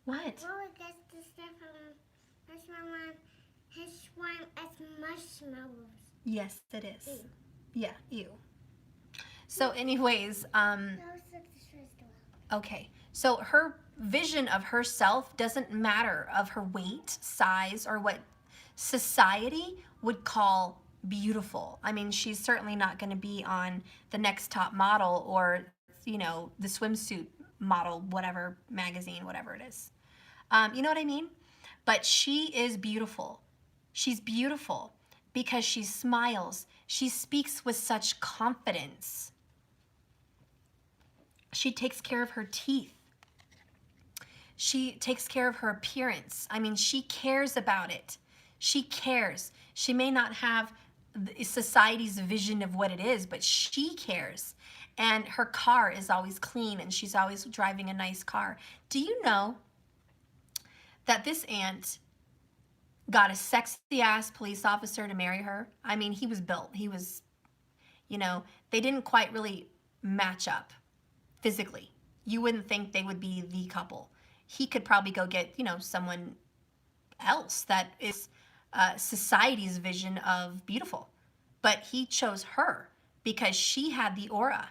What? Well, that's the stuff that's my mom. His one as marshmallows. Yes, it is. Ew. Yeah, ew. So anyways, okay. So her vision of herself doesn't matter of her weight, size, or what society would call beautiful. I mean, she's certainly not going to be on the next top model or, the swimsuit model, whatever magazine, whatever it is. You know what I mean? But she is beautiful. She's beautiful because she smiles. She speaks with such confidence. She takes care of her teeth. She takes care of her appearance. I mean, she cares about it. She cares. She may not have society's vision of what it is, but she cares. And her car is always clean and she's always driving a nice car. Do you know that this aunt got a sexy ass police officer to marry her? I mean, he was built. He was, they didn't quite really match up physically. You wouldn't think they would be the couple. He could probably go get, someone else that is society's vision of beautiful. But he chose her because she had the aura.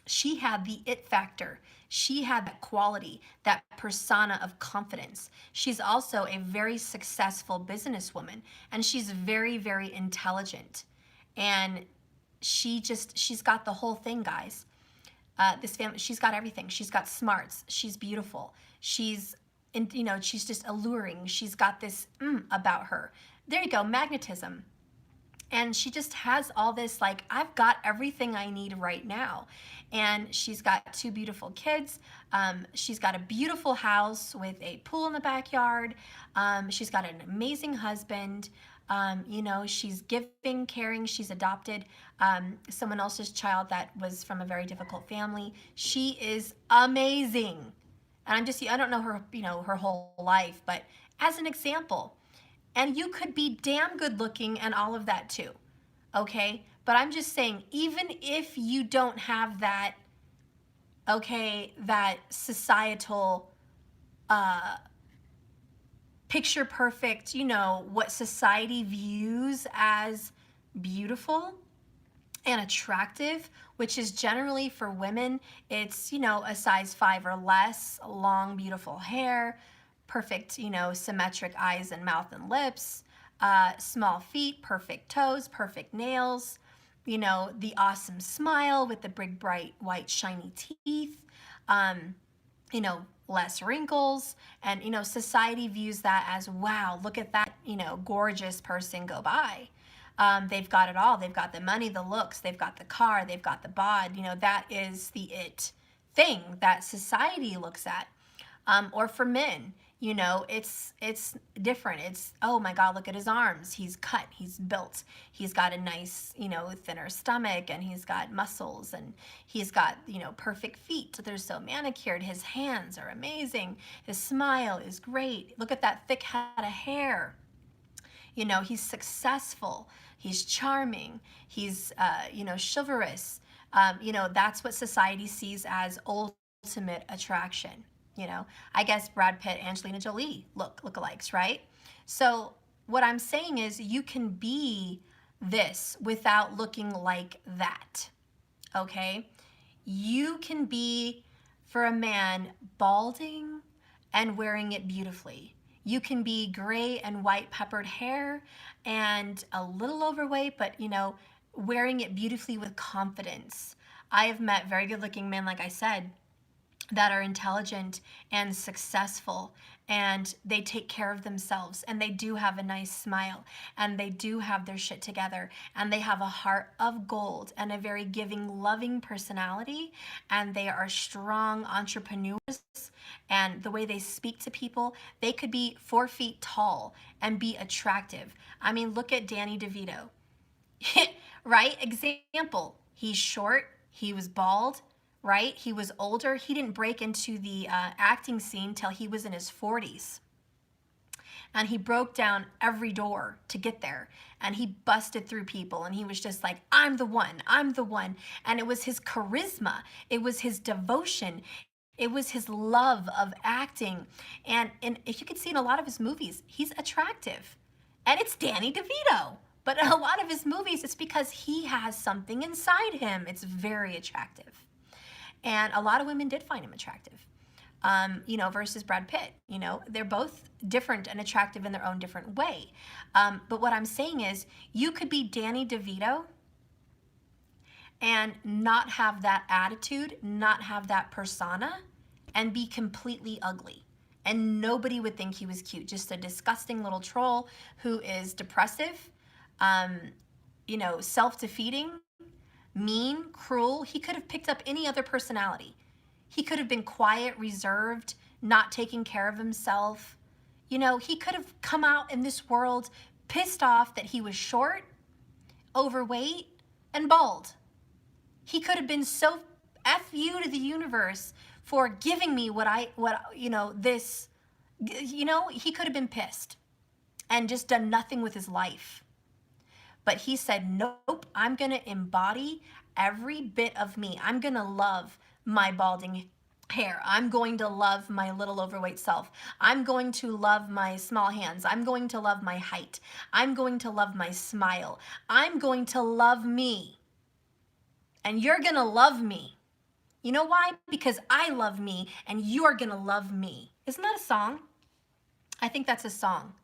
She had the it factor. She had that quality, that persona of confidence. She's also a very successful businesswoman, and she's very, very intelligent. And she's got the whole thing, guys. This family, she's got everything. She's got smarts. She's beautiful. She's just alluring. She's got this about her. There you go, magnetism. And she just has all this, like, I've got everything I need right now. And she's got 2 beautiful kids. She's got a beautiful house with a pool in the backyard. She's got an amazing husband. She's giving, caring. She's adopted someone else's child that was from a very difficult family. She is amazing. And I don't know her, her whole life, but as an example. And you could be damn good looking and all of that too, okay? But I'm just saying, even if you don't have that, okay, that societal picture perfect, what society views as beautiful and attractive, which is generally for women, it's, a size 5 or less, long, beautiful hair, perfect, symmetric eyes and mouth and lips, small feet, perfect toes, perfect nails, the awesome smile with the big, bright, white, shiny teeth, less wrinkles. And, society views that as, wow, look at that, gorgeous person go by. They've got it all. They've got the money, the looks, they've got the car, they've got the bod. That is the it thing that society looks at. Or for men, it's different. It's, oh my God, look at his arms. He's cut, he's built. He's got a nice, thinner stomach, and he's got muscles, and he's got, perfect feet. They're so manicured. His hands are amazing. His smile is great. Look at that thick head of hair. He's successful. He's charming. He's, chivalrous. That's what society sees as ultimate attraction. I guess Brad Pitt, Angelina Jolie lookalikes, right? So what I'm saying is you can be this without looking like that, okay? You can be, for a man, balding and wearing it beautifully. You can be gray and white peppered hair and a little overweight, but, wearing it beautifully with confidence. I have met very good looking men, like I said, that are intelligent and successful, and they take care of themselves, and they do have a nice smile, and they do have their shit together, and they have a heart of gold and a very giving, loving personality, and they are strong entrepreneurs. And the way they speak to people, they could be 4 feet tall and be attractive. I mean, look at Danny DeVito. Right? Example, he's short, he was bald, right? He was older. He didn't break into the acting scene till he was in his 40s. And he broke down every door to get there. And he busted through people. And he was just like, I'm the one. I'm the one. And it was his charisma. It was his devotion. It was his love of acting. And if you can see in a lot of his movies, he's attractive. And it's Danny DeVito. But in a lot of his movies, it's because he has something inside him. It's very attractive. And a lot of women did find him attractive, versus Brad Pitt. They're both different and attractive in their own different way. But what I'm saying is you could be Danny DeVito and not have that attitude, not have that persona, and be completely ugly. And nobody would think he was cute. Just a disgusting little troll who is depressive, self-defeating, mean, cruel. He could have picked up any other personality. He could have been quiet, reserved, not taking care of himself, You know, he could have come out in this world pissed off that he was short, overweight, and bald. He could have been so F you to the universe for giving me he could have been pissed and just done nothing with his life. But he said, nope, I'm going to embody every bit of me. I'm going to love my balding hair. I'm going to love my little overweight self. I'm going to love my small hands. I'm going to love my height. I'm going to love my smile. I'm going to love me. And you're going to love me. You know why? Because I love me and you're going to love me. Isn't that a song? I think that's a song.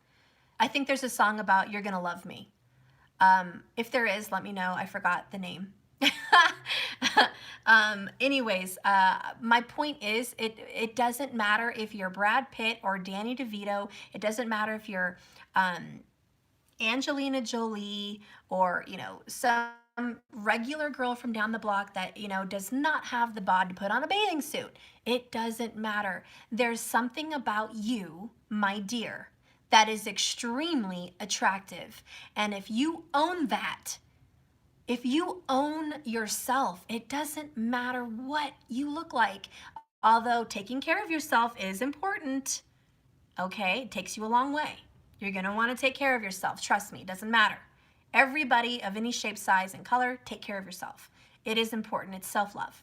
I think there's a song about you're going to love me. If there is, let me know. I forgot the name. Anyways, my point is, it doesn't matter if you're Brad Pitt or Danny DeVito. It doesn't matter if you're Angelina Jolie or, some regular girl from down the block that, does not have the bod to put on a bathing suit. It doesn't matter. There's something about you, my dear, that is extremely attractive. And if you own that, if you own yourself, it doesn't matter what you look like. Although taking care of yourself is important, okay? It takes you a long way. You're gonna wanna take care of yourself. Trust me, it doesn't matter. Everybody of any shape, size, and color, take care of yourself. It is important, it's self-love.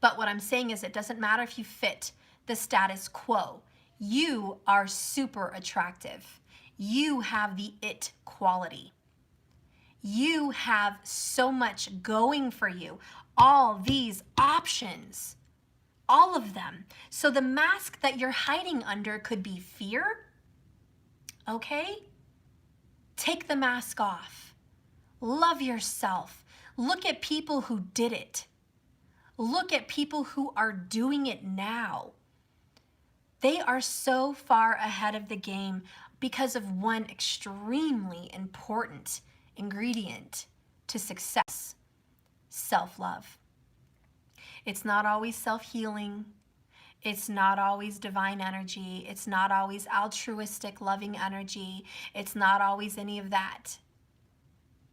But what I'm saying is it doesn't matter if you fit the status quo. You are super attractive. You have the it quality. You have so much going for you. All these options, all of them. So the mask that you're hiding under could be fear, okay? Take the mask off. Love yourself. Look at people who did it. Look at people who are doing it now. They are so far ahead of the game because of one extremely important ingredient to success: self-love. It's not always self-healing. It's not always divine energy. It's not always altruistic, loving energy. It's not always any of that.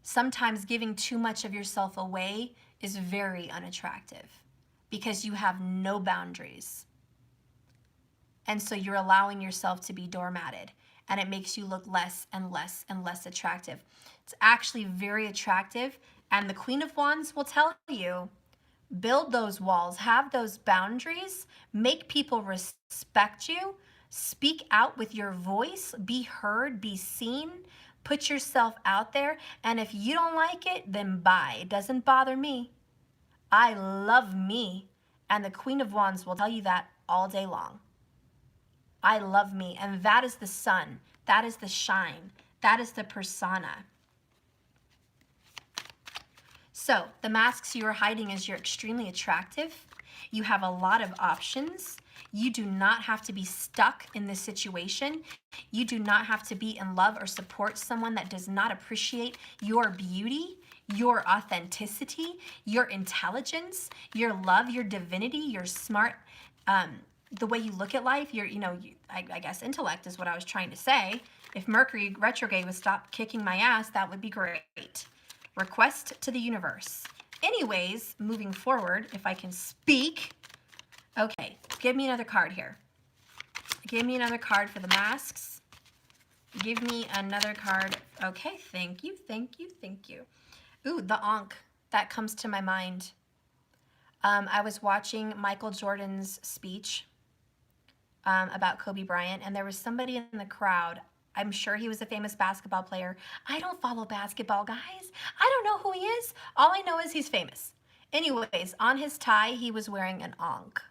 Sometimes giving too much of yourself away is very unattractive because you have no boundaries. And so you're allowing yourself to be doormatted, and it makes you look less and less and less attractive. It's actually very attractive, and the Queen of Wands will tell you, build those walls, have those boundaries, make people respect you, speak out with your voice, be heard, be seen, put yourself out there, and if you don't like it, then bye. It doesn't bother me. I love me, and the Queen of Wands will tell you that all day long. I love me, and that is the sun. That is the shine. That is the persona. So the masks you are hiding is you're extremely attractive. You have a lot of options. You do not have to be stuck in this situation. You do not have to be in love or support someone that does not appreciate your beauty, your authenticity, your intelligence, your love, your divinity, your smart, the way you look at life, I guess intellect is what I was trying to say. If Mercury retrograde would stop kicking my ass, that would be great. Request to the universe. Anyways, moving forward, if I can speak. Okay, give me another card here. Give me another card for the masks. Give me another card. Okay, thank you, thank you, thank you. Ooh, the Ankh. That comes to my mind. I was watching Michael Jordan's speech about Kobe Bryant, and there was somebody in the crowd. I'm sure he was a famous basketball player. I don't follow basketball, guys. I don't know who he is. All I know is he's famous. Anyways, on his tie, he was wearing an Ankh.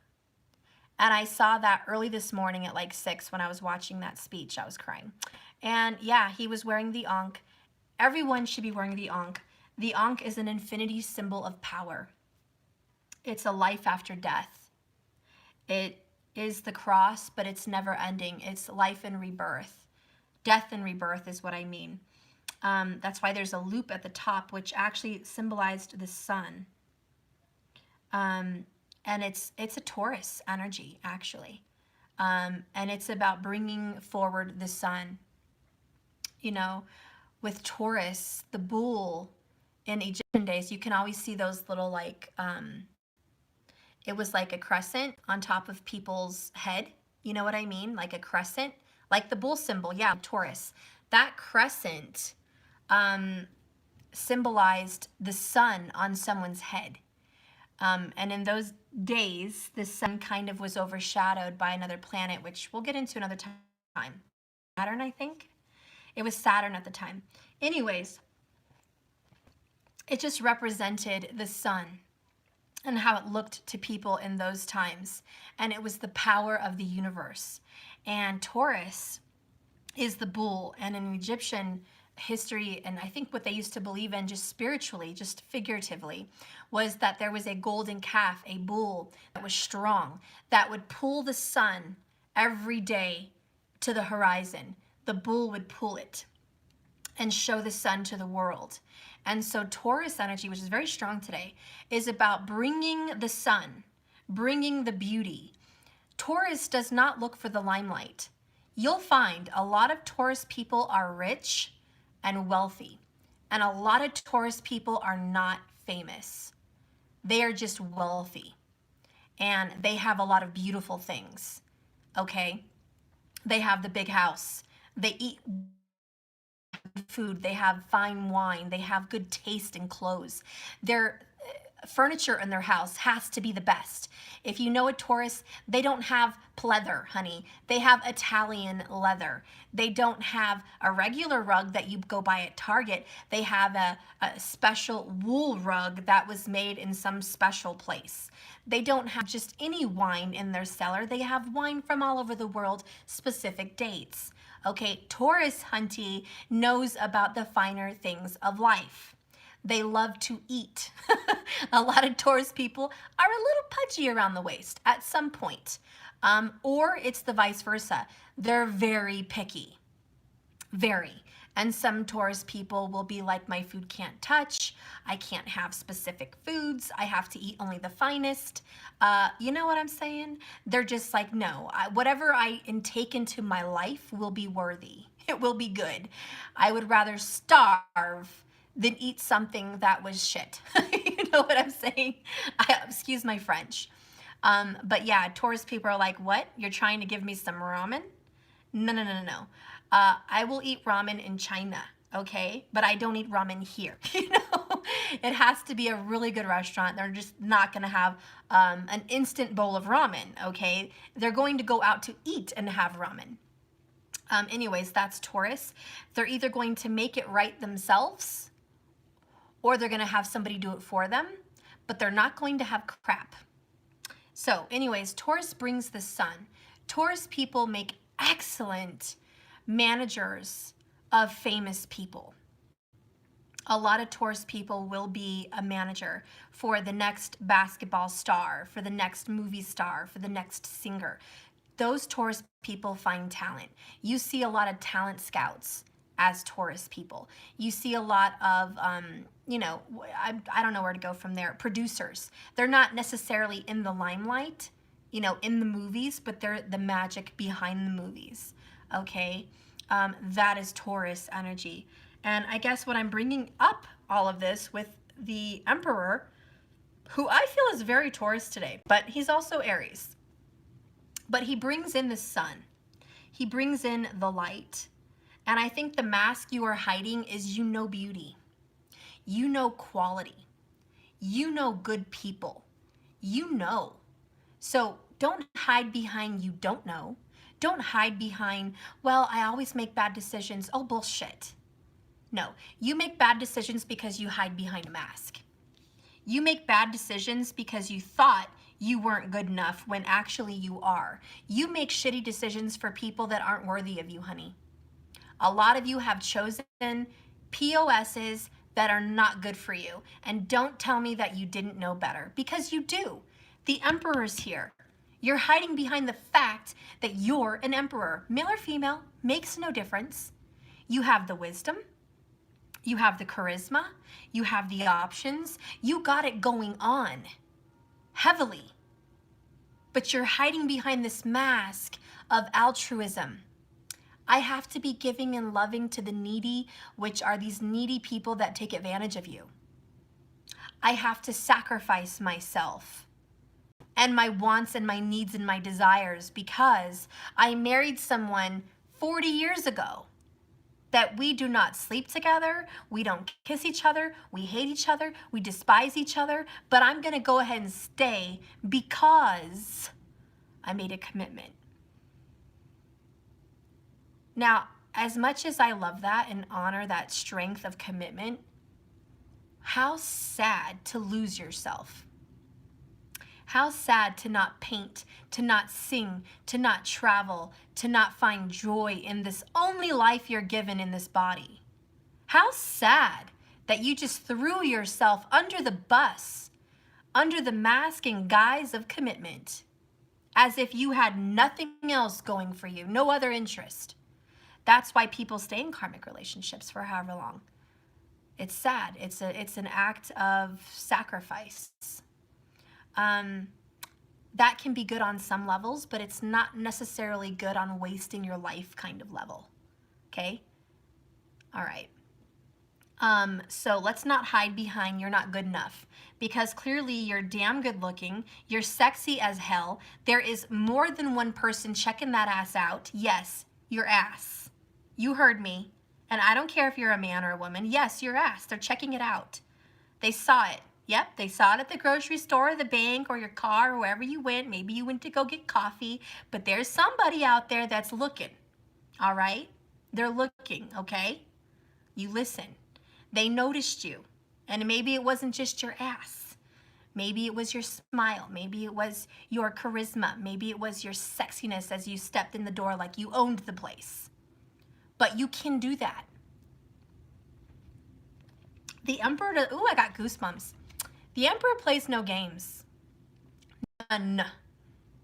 And I saw that early this morning at like 6 when I was watching that speech. I was crying. And yeah, he was wearing the Ankh. Everyone should be wearing the Ankh. The Ankh is an infinity symbol of power. It's a life after death. It is the cross, but it's never ending. It's life and rebirth. Death and rebirth is what I mean. That's why there's a loop at the top, which actually symbolized the sun. And it's a Taurus energy, actually. And it's about bringing forward the sun. You know, with Taurus, the bull in Egyptian days, you can always see those little like, it was like a crescent on top of people's head. You know what I mean? Like a crescent, like the bull symbol. Yeah, Taurus. That crescent symbolized the sun on someone's head. And in those days, the sun kind of was overshadowed by another planet, which we'll get into another time. Saturn, I think. It was Saturn at the time. Anyways, it just represented the sun and how it looked to people in those times. And it was the power of the universe. And Taurus is the bull. And in Egyptian history, and I think what they used to believe in just spiritually, just figuratively, was that there was a golden calf, a bull that was strong, that would pull the sun every day to the horizon. The bull would pull it and show the sun to the world. And so Taurus energy, which is very strong today, is about bringing the sun, bringing the beauty. Taurus does not look for the limelight. You'll find a lot of Taurus people are rich and wealthy, and a lot of Taurus people are not famous. They are just wealthy, and they have a lot of beautiful things, okay? They have the big house. They eat food, they have fine wine, they have good taste in clothes. Their furniture in their house has to be the best. If you know a Taurus, they don't have pleather, honey. They have Italian leather. They don't have a regular rug that you go buy at Target. They have a special wool rug that was made in some special place. They don't have just any wine in their cellar. They have wine from all over the world, specific dates. Okay, Taurus hunty knows about the finer things of life. They love to eat. A lot of Taurus people are a little pudgy around the waist at some point. Or it's the vice versa. They're very picky. Very. And some Taurus people will be like, my food can't touch. I can't have specific foods. I have to eat only the finest. You know what I'm saying? They're just like, no, whatever I intake into my life will be worthy. It will be good. I would rather starve than eat something that was shit. You know what I'm saying? Excuse my French. But yeah, Taurus people are like, what? You're trying to give me some ramen? No, no, no, no, no. I will eat ramen in China, okay? But I don't eat ramen here, you know? It has to be a really good restaurant. They're just not gonna have an instant bowl of ramen, okay? They're going to go out to eat and have ramen. Anyways, that's Taurus. They're either going to make it right themselves or they're gonna have somebody do it for them, but they're not going to have crap. So anyways, Taurus brings the sun. Taurus people make excellent managers of famous people. A lot of Taurus people will be a manager for the next basketball star, for the next movie star, for the next singer. Those Taurus people find talent. You see a lot of talent scouts as Taurus people. You see a lot of, you know, I don't know where to go from there, producers. They're not necessarily in the limelight, you know, in the movies, but they're the magic behind the movies, okay? That is Taurus energy. And I guess what I'm bringing up all of this with the Emperor, who I feel is very Taurus today, but he's also Aries. But he brings in the sun. He brings in the light. And I think the mask you are hiding is you know beauty. You know quality. You know good people. You know. So don't hide behind you don't know. Don't hide behind, well, I always make bad decisions. Oh, bullshit. No, you make bad decisions because you hide behind a mask. You make bad decisions because you thought you weren't good enough when actually you are. You make shitty decisions for people that aren't worthy of you, honey. A lot of you have chosen POSs that are not good for you. And don't tell me that you didn't know better, because you do. The Emperor's here. You're hiding behind the fact that you're an emperor. Male or female, makes no difference. You have the wisdom. You have the charisma. You have the options. You got it going on heavily. but you're hiding behind this mask of altruism. I have to be giving and loving to the needy, which are these needy people that take advantage of you. I have to sacrifice myself and my wants and my needs and my desires because I married someone 40 years ago that we do not sleep together, we don't kiss each other, we hate each other, we despise each other, but I'm gonna go ahead and stay because I made a commitment. Now, as much as I love that and honor that strength of commitment, how sad to lose yourself. How sad to not paint, to not sing, to not travel, to not find joy in this only life you're given in this body. How sad that you just threw yourself under the bus, under the mask and guise of commitment, as if you had nothing else going for you, no other interest. That's why people stay in karmic relationships for however long. It's sad. It's an act of sacrifice. That can be good on some levels, but it's not necessarily good on wasting your life kind of level. Okay? All right. So let's not hide behind you're not good enough, because clearly you're damn good looking. You're sexy as hell. There is more than one person checking that ass out. Yes, your ass. You heard me. And I don't care if you're a man or a woman. Yes, your ass. They're checking it out. They saw it. Yep, they saw it at the grocery store, the bank, or your car, or wherever you went. Maybe you went to go get coffee, but there's somebody out there that's looking, all right? They're looking, okay? You listen. They noticed you, and maybe it wasn't just your ass. Maybe it was your smile. Maybe it was your charisma. Maybe it was your sexiness as you stepped in the door like you owned the place. But you can do that. The Emperor, ooh, I got goosebumps. The Emperor plays no games. None.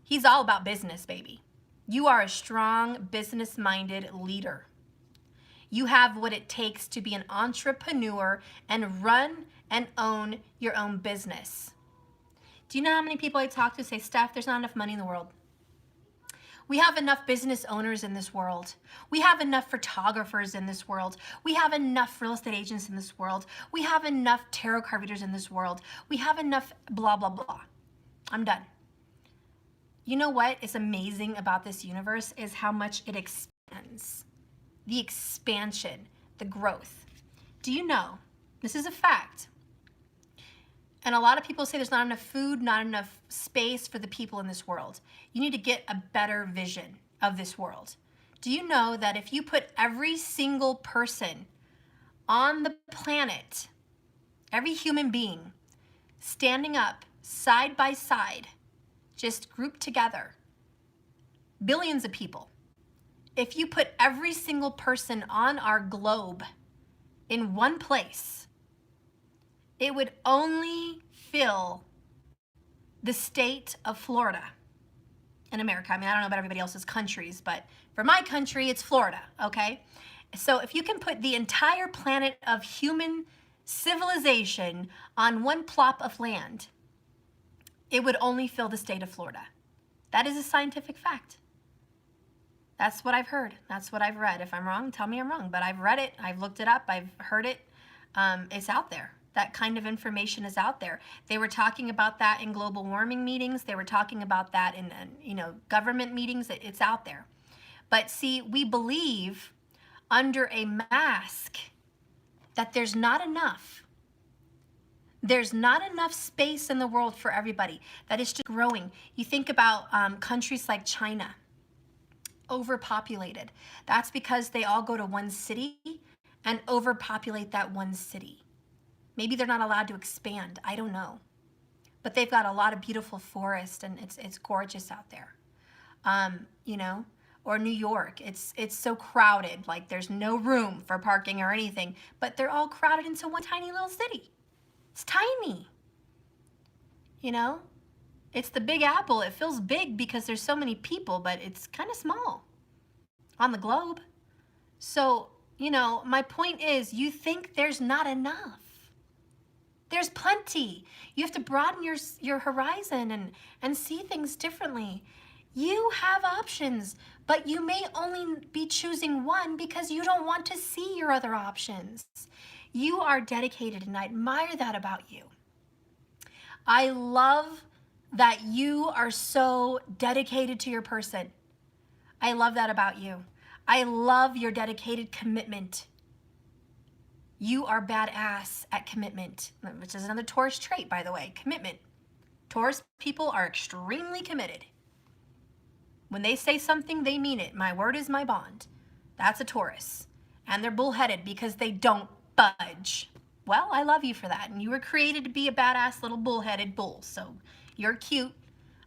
He's all about business, baby. You are a strong, business-minded leader. You have what it takes to be an entrepreneur and run and own your own business. Do you know how many people I talk to say, Steph, there's not enough money in the world? We have enough business owners in this world. We have enough photographers in this world. We have enough real estate agents in this world. We have enough tarot card readers in this world. We have enough blah, blah, blah. I'm done. You know what is amazing about this universe is how much it expands. The expansion, the growth. Do you know, this is a fact, and a lot of people say there's not enough food, not enough space for the people in this world. You need to get a better vision of this world. Do you know that if you put every single person on the planet, every human being, standing up side by side, just grouped together, billions of people, if you put every single person on our globe in one place, it would only fill the state of Florida in America. I mean, I don't know about everybody else's countries, but for my country, it's Florida, okay? So if you can put the entire planet of human civilization on one plot of land, it would only fill the state of Florida. That is a scientific fact. That's what I've heard. That's what I've read. If I'm wrong, tell me I'm wrong. But I've read it. I've looked it up. I've heard it. It's out there. That kind of information is out there. They were talking about that in global warming meetings. They were talking about that in government meetings. It's out there. But see, we believe under a mask that there's not enough. There's not enough space in the world for everybody. That is just growing. You think about countries like China, overpopulated. That's because they all go to one city and overpopulate that one city. Maybe they're not allowed to expand. I don't know. But they've got a lot of beautiful forest and it's gorgeous out there. Or New York, it's so crowded, like there's no room for parking or anything, but they're all crowded into one tiny little city. It's tiny. It's the Big Apple. It feels big because there's so many people, but it's kind of small on the globe. So, my point is, you think there's not enough. There's plenty. You have to broaden your horizon and see things differently. You have options, but you may only be choosing one because you don't want to see your other options. You are dedicated, and I admire that about you. I love that you are so dedicated to your person. I love that about you. I love your dedicated commitment. You are badass at commitment, which is another Taurus trait, by the way, commitment. Taurus people are extremely committed. When they say something, they mean it. My word is my bond. That's a Taurus. And they're bullheaded because they don't budge. Well, I love you for that. And you were created to be a badass little bullheaded bull. So you're cute.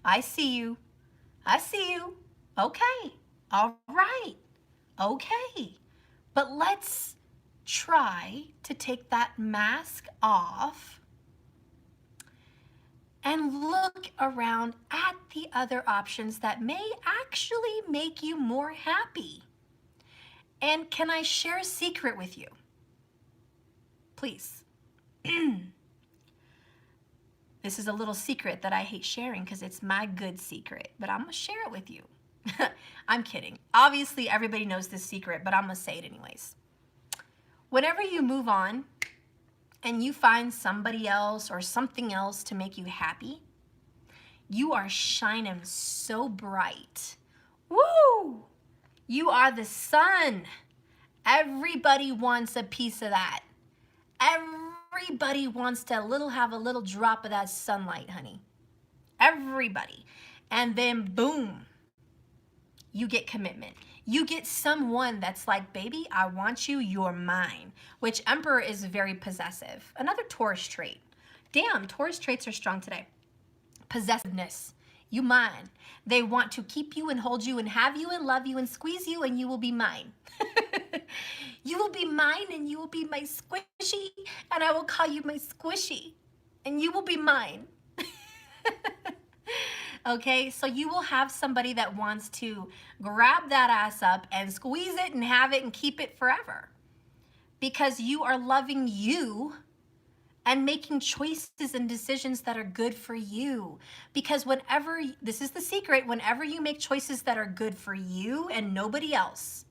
I see you. I see you. Okay. All right. Okay. But let's try to take that mask off and look around at the other options that may actually make you more happy. And can I share a secret with you? Please. This is a little secret that I hate sharing because it's my good secret, but I'm going to share it with you. I'm kidding. Obviously, everybody knows this secret, but I'm going to say it anyways. Whenever you move on and you find somebody else or something else to make you happy, you are shining so bright. Woo! You are the sun. Everybody wants a piece of that. Everybody wants to have a little drop of that sunlight, honey. Everybody. And then boom, you get commitment. You get someone that's like, baby, I want you, you're mine. Which Emperor is very possessive. Another Taurus trait. Damn, Taurus traits are strong today. Possessiveness. You mine. They want to keep you and hold you and have you and love you and squeeze you, and you will be mine. You will be mine and you will be my squishy, and I will call you my squishy, and you will be mine. Okay, so you will have somebody that wants to grab that ass up and squeeze it and have it and keep it forever, because you are loving you and making choices and decisions that are good for you. Because whenever, this is the secret, whenever you make choices that are good for you and nobody else,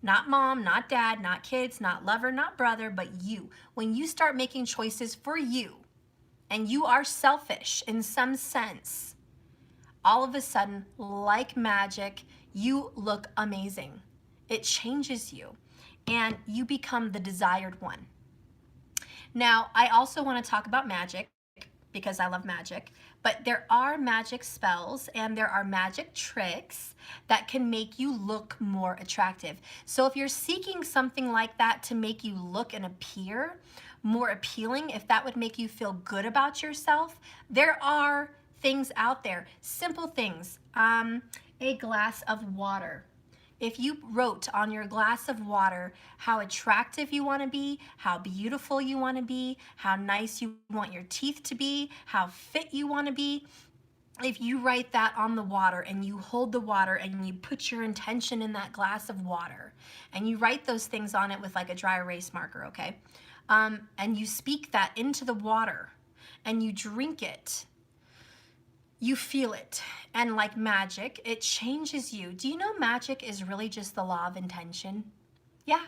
not mom, not dad, not kids, not lover, not brother, but you, when you start making choices for you and you are selfish in some sense, all of a sudden, like magic, you look amazing. It changes you and you become the desired one. Now, I also want to talk about magic because I love magic, but there are magic spells and there are magic tricks that can make you look more attractive. So if you're seeking something like that to make you look and appear more appealing, if that would make you feel good about yourself, there are things out there, simple things. A glass of water. If you wrote on your glass of water how attractive you want to be, how beautiful you want to be, how nice you want your teeth to be, how fit you want to be, if you write that on the water and you hold the water and you put your intention in that glass of water and you write those things on it with like a dry erase marker, okay? And you speak that into the water and you drink it, you feel it, and like magic, it changes you. Do you know magic is really just the law of intention? Yeah.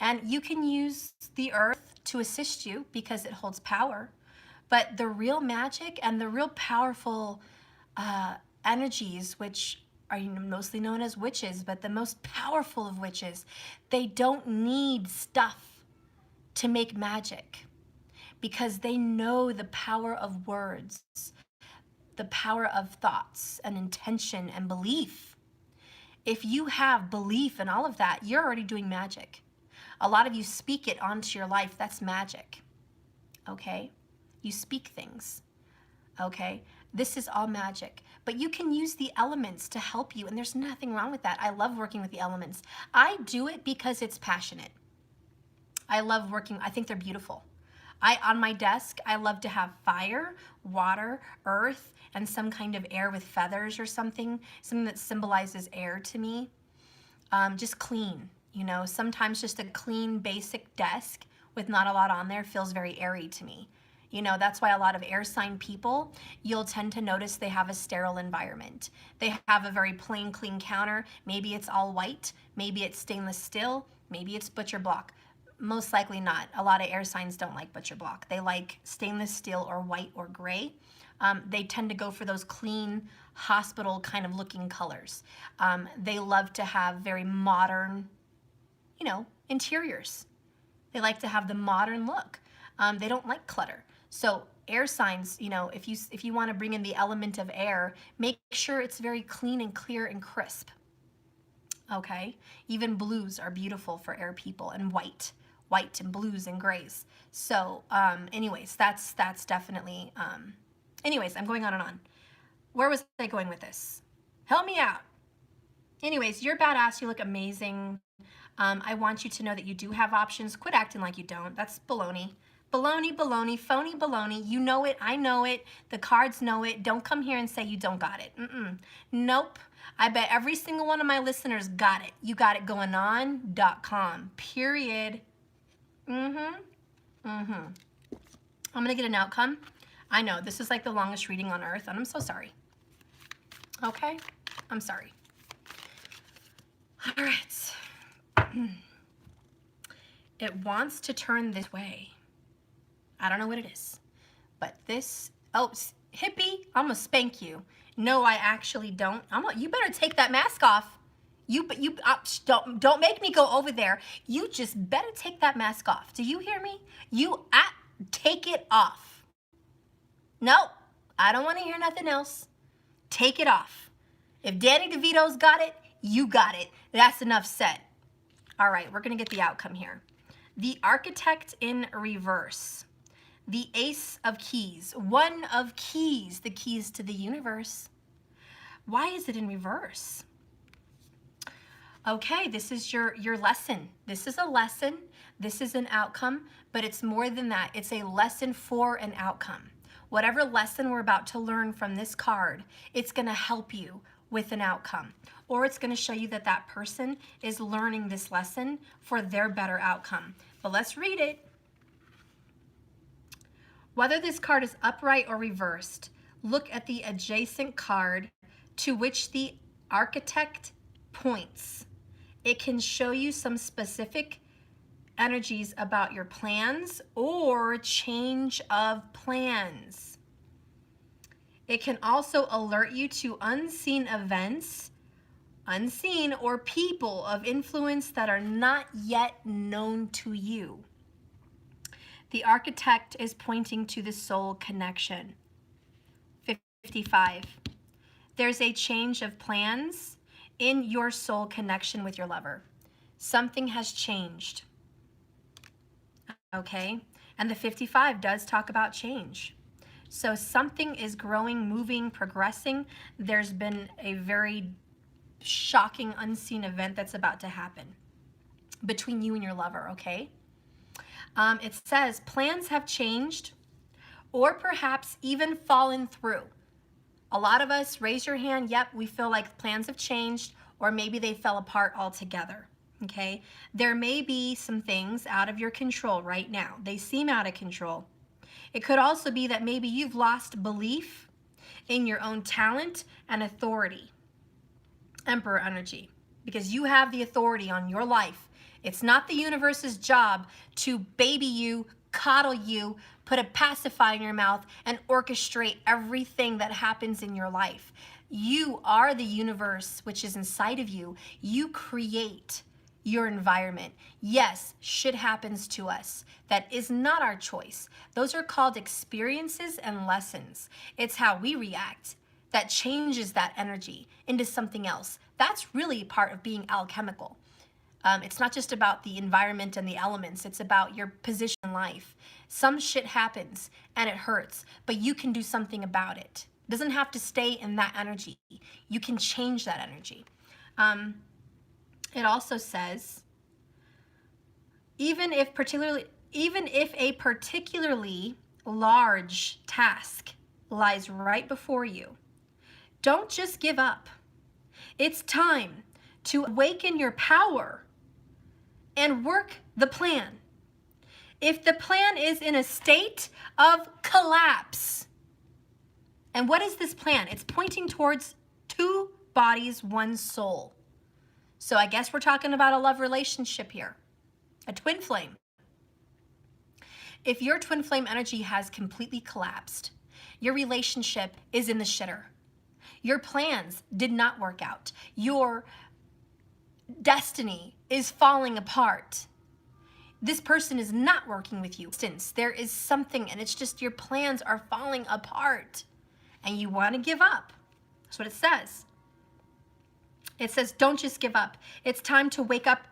And you can use the earth to assist you because it holds power. But the real magic and the real powerful energies, which are mostly known as witches, but the most powerful of witches, they don't need stuff to make magic because they know the power of words, the power of thoughts and intention and belief. If you have belief in all of that, you're already doing magic. A lot of you speak it onto your life. That's magic. Okay? You speak things. Okay? This is all magic. But you can use the elements to help you, and there's nothing wrong with that. I love working with the elements. I do it because it's passionate. I love working, I think they're beautiful. On my desk, I love to have fire, water, earth, and some kind of air with feathers or something that symbolizes air to me. Just clean, you know, sometimes just a clean, basic desk with not a lot on there feels very airy to me. You know, that's why a lot of air sign people, you'll tend to notice they have a sterile environment. They have a very plain, clean counter. Maybe it's all white, maybe it's stainless steel, maybe it's butcher block. Most likely not. A lot of air signs don't like butcher block. They like stainless steel or white or gray. They tend to go for those clean, hospital kind of looking colors. They love to have very modern, you know, interiors. They like to have the modern look. They don't like clutter. So air signs, you know, if you want to bring in the element of air, make sure it's very clean and clear and crisp. Okay? Even blues are beautiful for air people, and white and blues and grays. So anyways, that's definitely, anyways, I'm going on and on. Where was I going with this? Help me out. Anyways, you're badass. You look amazing. I want you to know that you do have options. Quit acting like you don't. That's baloney. Baloney, baloney, phony baloney. You know it. I know it. The cards know it. Don't come here and say you don't got it. Nope. I bet every single one of my listeners got it. You got it going on.com. Period. I'm going to get an outcome. I know this is like the longest reading on earth, and I'm so sorry. Okay? I'm sorry. All right. It wants to turn this way. I don't know what it is, but this, oh, hippie, I'm gonna spank you. No, I actually don't. You better take that mask off. Don't make me go over there. You just better take that mask off. Do you hear me? Take it off. Nope, I don't want to hear nothing else. Take it off. If Danny DeVito's got it, you got it. That's enough said. All right, we're gonna get the outcome here. The Architect in reverse. The Ace of Keys. One of keys, the keys to the universe. Why is it in reverse? Okay, this is your lesson. This is a lesson. This is an outcome, but it's more than that. It's a lesson for an outcome. Whatever lesson we're about to learn from this card, it's going to help you with an outcome. Or it's going to show you that that person is learning this lesson for their better outcome. But let's read it. Whether this card is upright or reversed, look at the adjacent card to which the Architect points. It can show you some specific energies about your plans or change of plans. It can also alert you to unseen events, unseen or people of influence that are not yet known to you. The Architect is pointing to the soul connection. 55. There's a change of plans in your soul connection with your lover. Something has changed. Okay? And the 55 does talk about change. So something is growing, moving, progressing. There's been a very shocking, unseen event that's about to happen between you and your lover, okay? It says plans have changed or perhaps even fallen through. A lot of us, raise your hand, yep, we feel like plans have changed, or maybe they fell apart altogether, okay? There may be some things out of your control right now. They seem out of control. It could also be that maybe you've lost belief in your own talent and authority. Emperor energy, because you have the authority on your life. It's not the universe's job to baby you, coddle you, put a pacifier in your mouth, and orchestrate everything that happens in your life. You are the universe which is inside of you. You create your environment. Yes, shit happens to us. That is not our choice. Those are called experiences and lessons. It's how we react that changes that energy into something else. That's really part of being alchemical. It's not just about the environment and the elements. It's about your position in life. Some shit happens and it hurts, but you can do something about it. It doesn't have to stay in that energy. You can change that energy. It also says, even if a particularly large task lies right before you, don't just give up. It's time to awaken your power and work the plan. If the plan is in a state of collapse. And what is this plan? It's pointing towards two bodies, one soul. So I guess we're talking about a love relationship here, a twin flame. If your twin flame energy has completely collapsed, your relationship is in the shitter. Your plans did not work out. Your destiny is falling apart. This person is not working with you. There is something, and it's just your plans are falling apart and you want to give up. That's what it says. It says, don't just give up. It's time to wake up.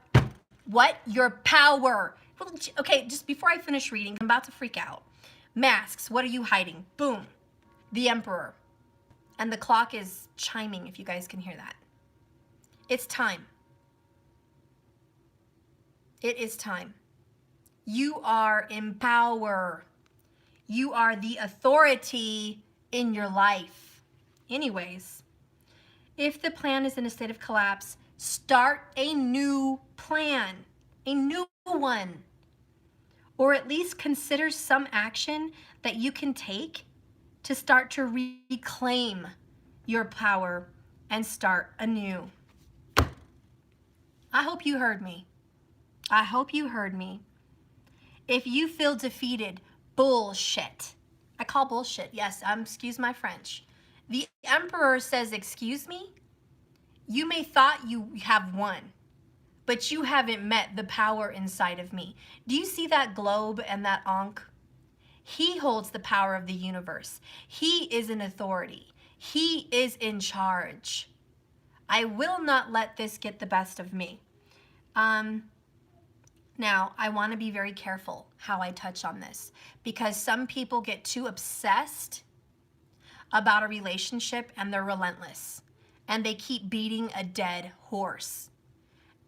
What? Your power. Okay, just before I finish reading, I'm about to freak out. Masks, what are you hiding? Boom. The Emperor. And the clock is chiming, if you guys can hear that. It's time. It is time. You are in power. You are the authority in your life. Anyways, if the plan is in a state of collapse, start a new plan, a new one. Or at least consider some action that you can take to start to reclaim your power and start anew. I hope you heard me. I hope you heard me. If you feel defeated, bullshit. I call bullshit, yes, excuse my French. The Emperor says, excuse me? You may thought you have won, but you haven't met the power inside of me. Do you see that globe and that Ankh? He holds the power of the universe. He is an authority. He is in charge. I will not let this get the best of me. Now, I want to be very careful how I touch on this because some people get too obsessed about a relationship and they're relentless and they keep beating a dead horse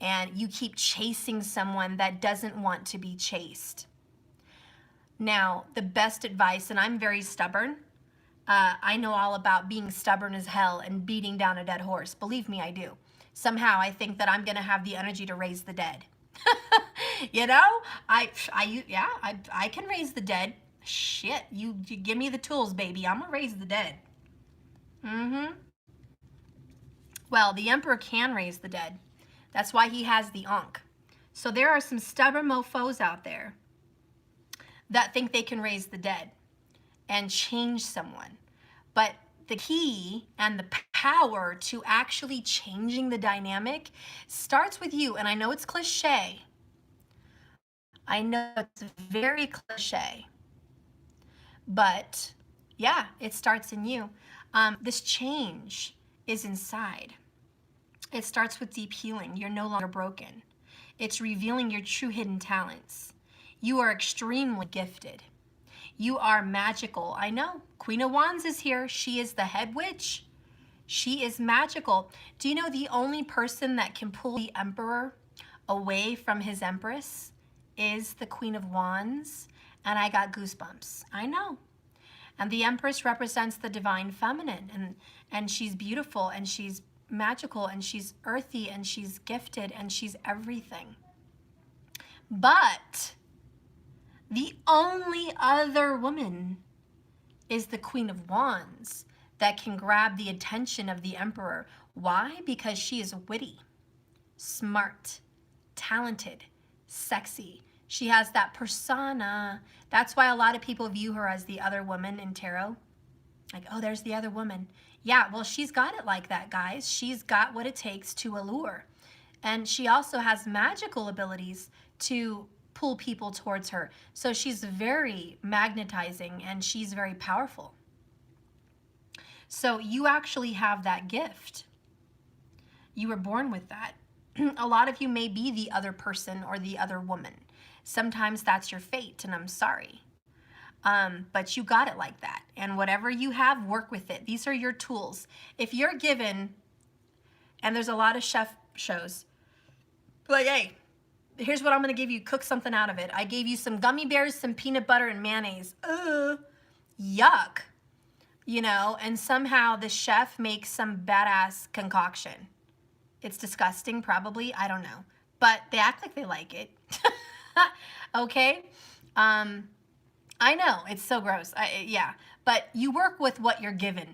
and you keep chasing someone that doesn't want to be chased. Now, the best advice, and I'm very stubborn, I know all about being stubborn as hell and beating down a dead horse. Believe me, I do. Somehow I think that I'm going to have the energy to raise the dead. You know, I can raise the dead. Shit, you give me the tools, baby. I'm gonna raise the dead. Well, the Emperor can raise the dead. That's why he has the Ankh. So there are some stubborn mofos out there that think they can raise the dead and change someone. But the key and the power to actually changing the dynamic starts with you. And I know it's cliche. I know it's very cliche. But yeah, it starts in you. This change is inside. It starts with deep healing. You're no longer broken. It's revealing your true hidden talents. You are extremely gifted. You are magical. I know. Queen of Wands is here. She is the head witch. She is magical. Do you know the only person that can pull the Emperor away from his Empress is the Queen of Wands? And I got goosebumps. I know. And the Empress represents the divine feminine. And she's beautiful and she's magical and she's earthy and she's gifted and she's everything. But the only other woman is the Queen of Wands that can grab the attention of the Emperor. Why? Because she is witty, smart, talented, sexy. She has that persona. That's why a lot of people view her as the other woman in tarot. Like, oh, there's the other woman. Yeah, well, she's got it like that, guys. She's got what it takes to allure. And she also has magical abilities to pull people towards her. So she's very magnetizing and she's very powerful. So you actually have that gift. You were born with that. A lot of you may be the other person or the other woman. Sometimes that's your fate, and I'm sorry. But you got it like that. And whatever you have, work with it. These are your tools. If you're given, and there's a lot of chef shows, like, hey, here's what I'm going to give you. Cook something out of it. I gave you some gummy bears, some peanut butter, and mayonnaise. Yuck. You know, and somehow the chef makes some badass concoction. It's disgusting, probably. I don't know. But they act like they like it. Okay? I know, it's so gross. Yeah, but you work with what you're given,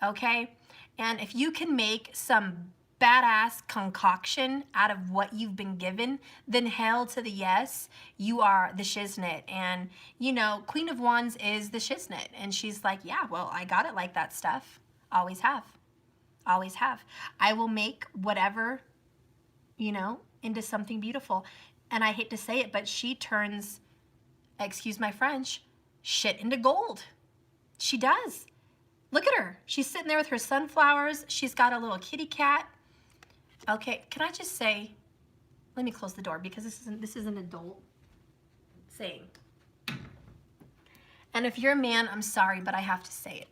okay? And if you can make some badass concoction out of what you've been given, then hell to the yes, you are the shiznit. And, you know, Queen of Wands is the shiznit. And she's like, yeah, well, I got it like that stuff. Always have. Always have. I will make whatever, you know, into something beautiful. And I hate to say it, but she turns, excuse my French, shit into gold. She does. Look at her. She's sitting there with her sunflowers. She's got a little kitty cat. Okay, can I just say, let me close the door because this is an adult saying. And if you're a man, I'm sorry, but I have to say it.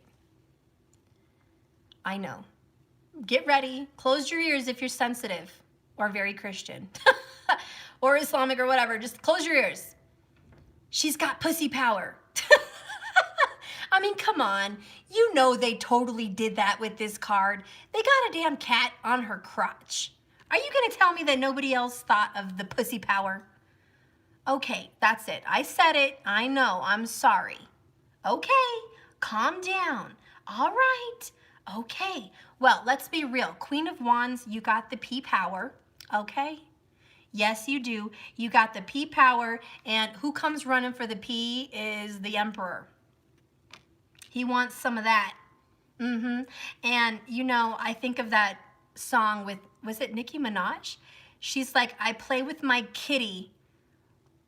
I know. Get ready. Close your ears if you're sensitive or very Christian or Islamic or whatever. Just close your ears. She's got pussy power. I mean, come on. You know they totally did that with this card. They got a damn cat on her crotch. Are you going to tell me that nobody else thought of the pussy power? Okay, that's it. I said it. I know. I'm sorry. Okay, calm down. All right. Okay. Well, let's be real. Queen of Wands, you got the P power. Okay? Yes, you do. You got the P power, and who comes running for the P is the Emperor. He wants some of that. And, you know, I think of that song with, was it Nicki Minaj? She's like, I play with my kitty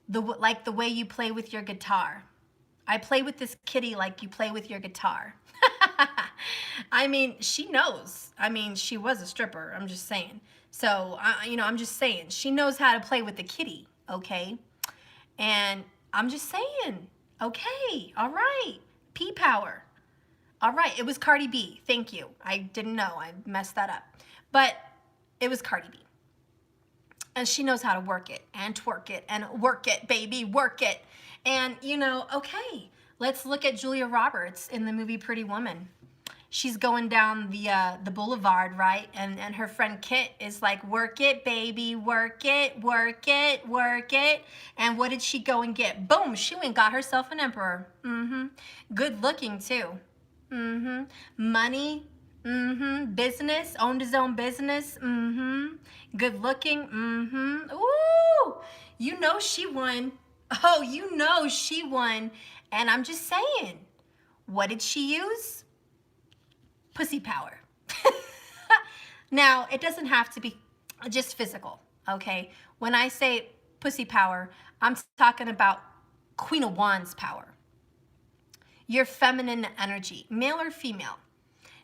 like the way you play with your guitar. I play with this kitty like you play with your guitar. I mean, she knows. I mean, she was a stripper. I'm just saying. So, you know, I'm just saying. She knows how to play with the kitty, okay? And I'm just saying, okay, all right. P power. All right, it was Cardi B. Thank you. I didn't know. I messed that up. But it was Cardi B. And she knows how to work it and twerk it and work it, baby, work it. And, you know, okay, let's look at Julia Roberts in the movie Pretty Woman. She's going down the boulevard, right? And her friend Kit is like, work it, baby, work it, work it, work it. And what did she go and get? Boom, she went and got herself an emperor. Good looking, too. Money. Business, owned his own business. Good looking. Ooh, you know she won. Oh, you know she won. And I'm just saying, what did she use? Pussy power. Now, it doesn't have to be just physical, okay? When I say pussy power, I'm talking about Queen of Wands power. Your feminine energy, male or female.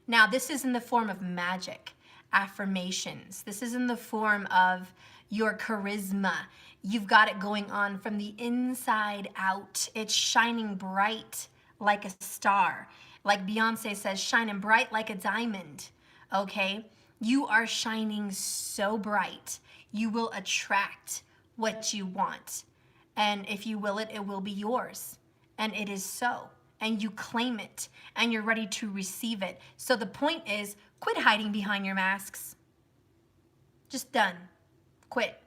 Now, this is in the form of magic, affirmations. This is in the form of your charisma. You've got it going on from the inside out. It's shining bright like a star. Like Beyonce says, shining bright like a diamond, okay? You are shining so bright. You will attract what you want. And if you will it, it will be yours. And it is so. And you claim it. And you're ready to receive it. So the point is, quit hiding behind your masks. Just done. Quit.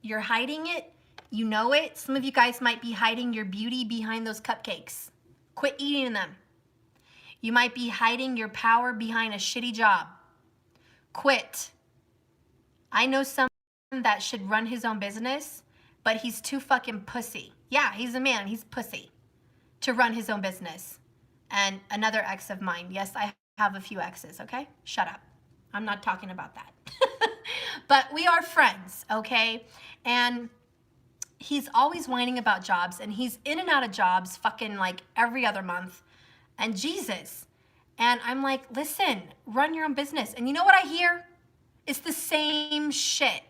You're hiding it. You know it. Some of you guys might be hiding your beauty behind those cupcakes. Quit eating them. You might be hiding your power behind a shitty job. Quit. I know someone that should run his own business, but he's too fucking pussy. Yeah, he's a man. He's pussy to run his own business. And another ex of mine. Yes, I have a few exes, okay? Shut up. I'm not talking about that. But we are friends, okay? And he's always whining about jobs, and he's in and out of jobs fucking like every other month. And Jesus. And I'm like, listen, run your own business. And you know what I hear? It's the same shit.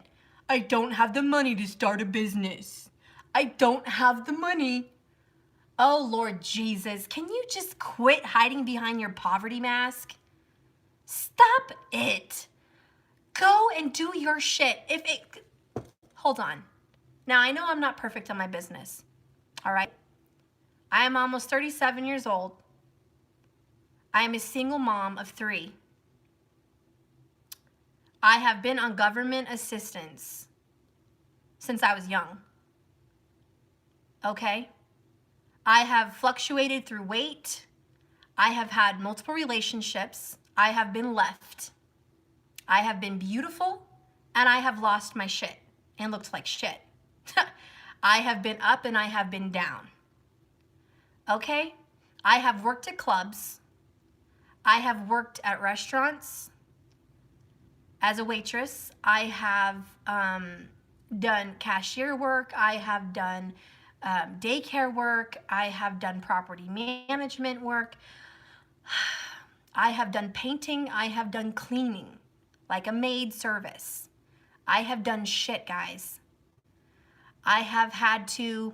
I don't have the money to start a business. I don't have the money. Oh, Lord Jesus, can you just quit hiding behind your poverty mask? Stop it. Go and do your shit. Hold on. Now, I know I'm not perfect on my business, all right? I am almost 37 years old. I am a single mom of 3. I have been on government assistance since I was young, okay? I have fluctuated through weight. I have had multiple relationships. I have been left. I have been beautiful, and I have lost my shit and looked like shit. I have been up and I have been down. Okay? I have worked at clubs. I have worked at restaurants as a waitress. I have done cashier work. I have done daycare work. I have done property management work. I have done painting. I have done cleaning, like a maid service. I have done shit, guys. I have had to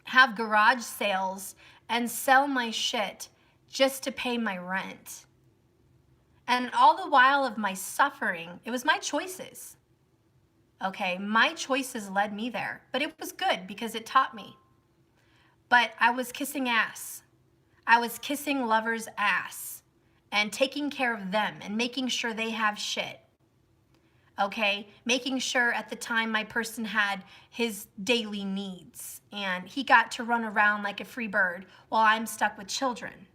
have garage sales and sell my shit just to pay my rent. And all the while of my suffering, it was my choices. Okay, my choices led me there, but it was good because it taught me. But I was kissing ass. I was kissing lovers' ass and taking care of them and making sure they have shit. Okay, making sure at the time my person had his daily needs and he got to run around like a free bird while I'm stuck with children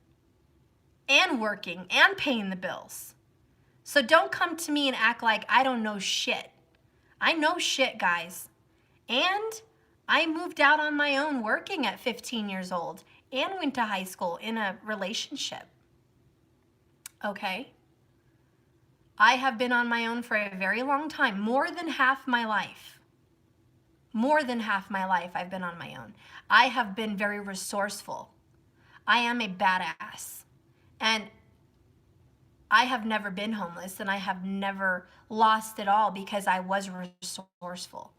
and working and paying the bills. So don't come to me and act like I don't know shit. I know shit, guys. And I moved out on my own working at 15 years old and went to high school in a relationship. Okay? I have been on my own for a very long time, more than half my life. More than half my life I've been on my own. I have been very resourceful. I am a badass. And I have never been homeless and I have never lost it all because I was resourceful.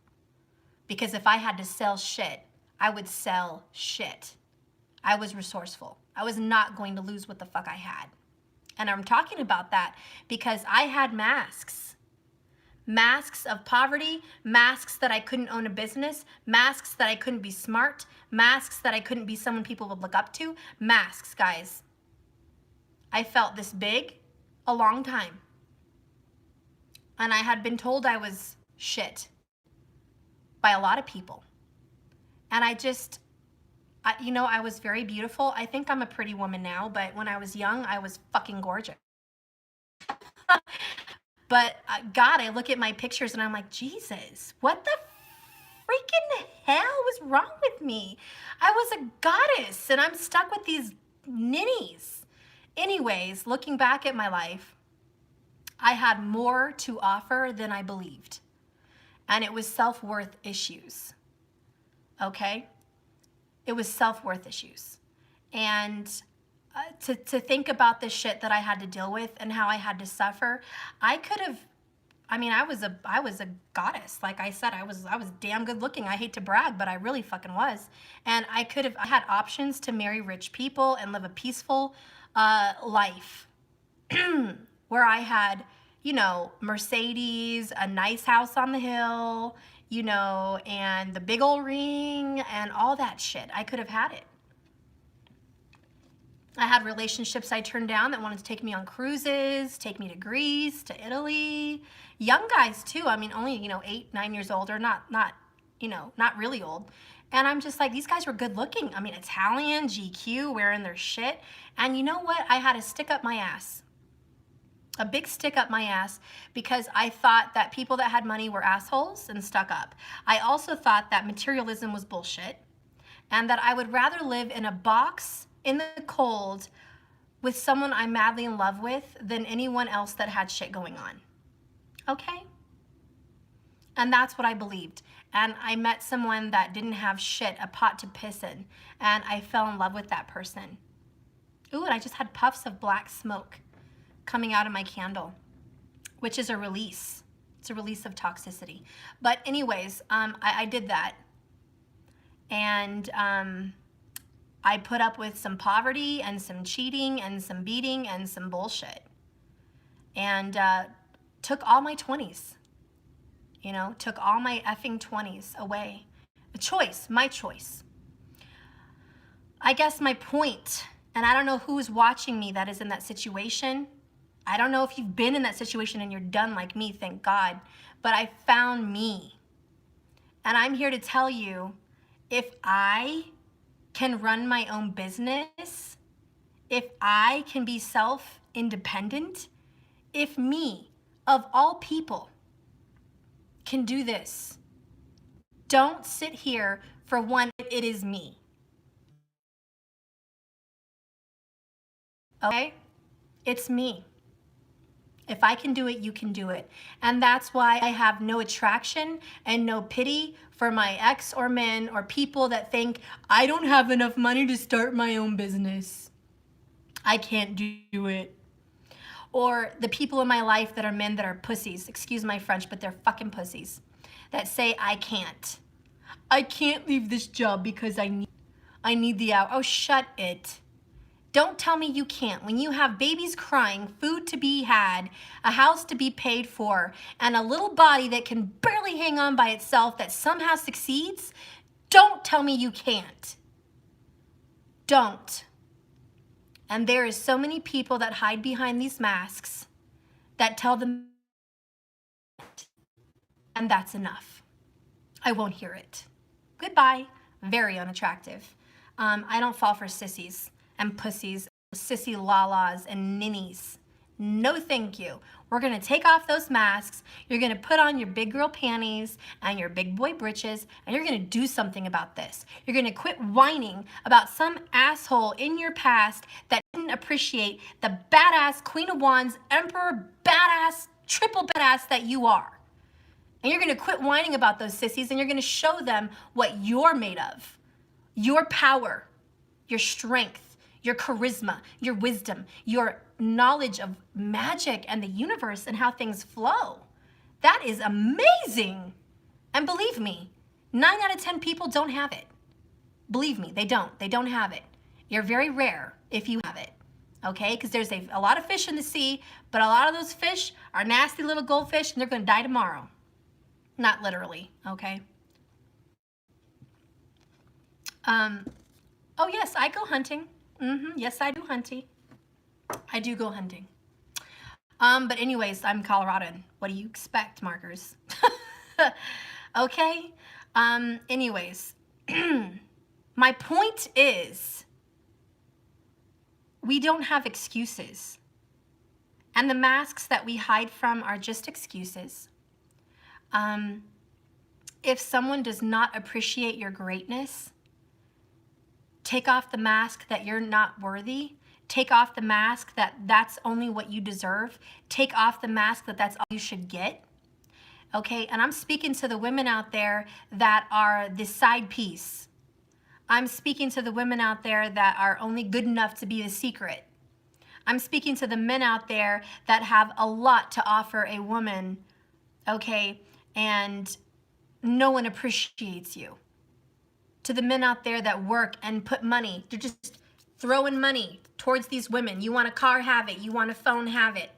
Because if I had to sell shit, I would sell shit. I was resourceful. I was not going to lose what the fuck I had. And I'm talking about that because I had masks. Masks of poverty, masks that I couldn't own a business, masks that I couldn't be smart, masks that I couldn't be someone people would look up to. Masks, guys. I felt this big a long time. And I had been told I was shit by a lot of people. And I was very beautiful. I think I'm a pretty woman now, but when I was young, I was fucking gorgeous. But God, I look at my pictures and I'm like, Jesus, what the freaking hell was wrong with me? I was a goddess and I'm stuck with these ninnies. Anyways, looking back at my life, I had more to offer than I believed. And it was self-worth issues. Okay? It was self-worth issues. And to think about the shit that I had to deal with and how I had to suffer, I was a goddess. Like I said, I was damn good looking. I hate to brag, but I really fucking was. And I had options to marry rich people and live a peaceful life where I had, Mercedes, a nice house on the hill, and the big old ring and all that shit. I could have had it. I had relationships I turned down that wanted to take me on cruises, take me to Greece, to Italy. Young guys too. I mean, only, 8, 9 years old, or not really old. And I'm just like, these guys were good looking. I mean, Italian, GQ, wearing their shit. And you know what? I had a stick up my ass. A big stick up my ass because I thought that people that had money were assholes and stuck up. I also thought that materialism was bullshit and that I would rather live in a box in the cold with someone I'm madly in love with than anyone else that had shit going on. Okay? And that's what I believed. And I met someone that didn't have shit, a pot to piss in, and I fell in love with that person. Ooh, and I just had puffs of black smoke coming out of my candle, which is a release. It's a release of toxicity. But anyways, I did that. And I put up with some poverty and some cheating and some beating and some bullshit. And took all my 20s. Took all my effing 20s away. My choice. I guess my point, and I don't know who's watching me that is in that situation. I don't know if you've been in that situation and you're done like me, thank God. But I found me. And I'm here to tell you, if I can run my own business, if I can be self-independent, if me, of all people, can do this, don't sit here for one, it is me. Okay? It's me. If I can do it, you can do it. And that's why I have no attraction and no pity for my ex or men or people that think I don't have enough money to start my own business. I can't do it. Or the people in my life that are men that are pussies, excuse my French, but they're fucking pussies, that say I can't. I can't leave this job because I need the hour. Oh, shut it. Don't tell me you can't. When you have babies crying, food to be had, a house to be paid for, and a little body that can barely hang on by itself that somehow succeeds, don't tell me you can't. Don't. And there is so many people that hide behind these masks that tell them, and that's enough. I won't hear it. Goodbye. Very unattractive. I don't fall for sissies and pussies, sissy lalas and ninnies. No thank you. We're gonna take off those masks. You're gonna put on your big girl panties and your big boy britches, and you're gonna do something about this. You're gonna quit whining about some asshole in your past that didn't appreciate the badass Queen of Wands, Emperor badass, triple badass that you are. And you're gonna quit whining about those sissies, and you're gonna show them what you're made of. Your power, your strength, your charisma, your wisdom, your knowledge of magic and the universe and how things flow. That is amazing. And believe me, 9 out of 10 people don't have it. Believe me, they don't. They don't have it. You're very rare if you have it, okay? Because there's a lot of fish in the sea, but a lot of those fish are nasty little goldfish, and they're going to die tomorrow. Not literally, okay? Oh yes, I go hunting. Yes, I do hunting. I do go hunting. But anyways, I'm Coloradan. What do you expect, markers? Okay? Anyways, my point is, we don't have excuses. And the masks that we hide from are just excuses. If someone does not appreciate your greatness, take off the mask that you're not worthy. Take off the mask that that's only what you deserve. Take off the mask that that's all you should get. Okay, and I'm speaking to the women out there that are the side piece. I'm speaking to the women out there that are only good enough to be the secret. I'm speaking to the men out there that have a lot to offer a woman, okay, and no one appreciates you. To the men out there that work and put money, they're just throwing money towards these women. You want a car, have it. You want a phone, have it.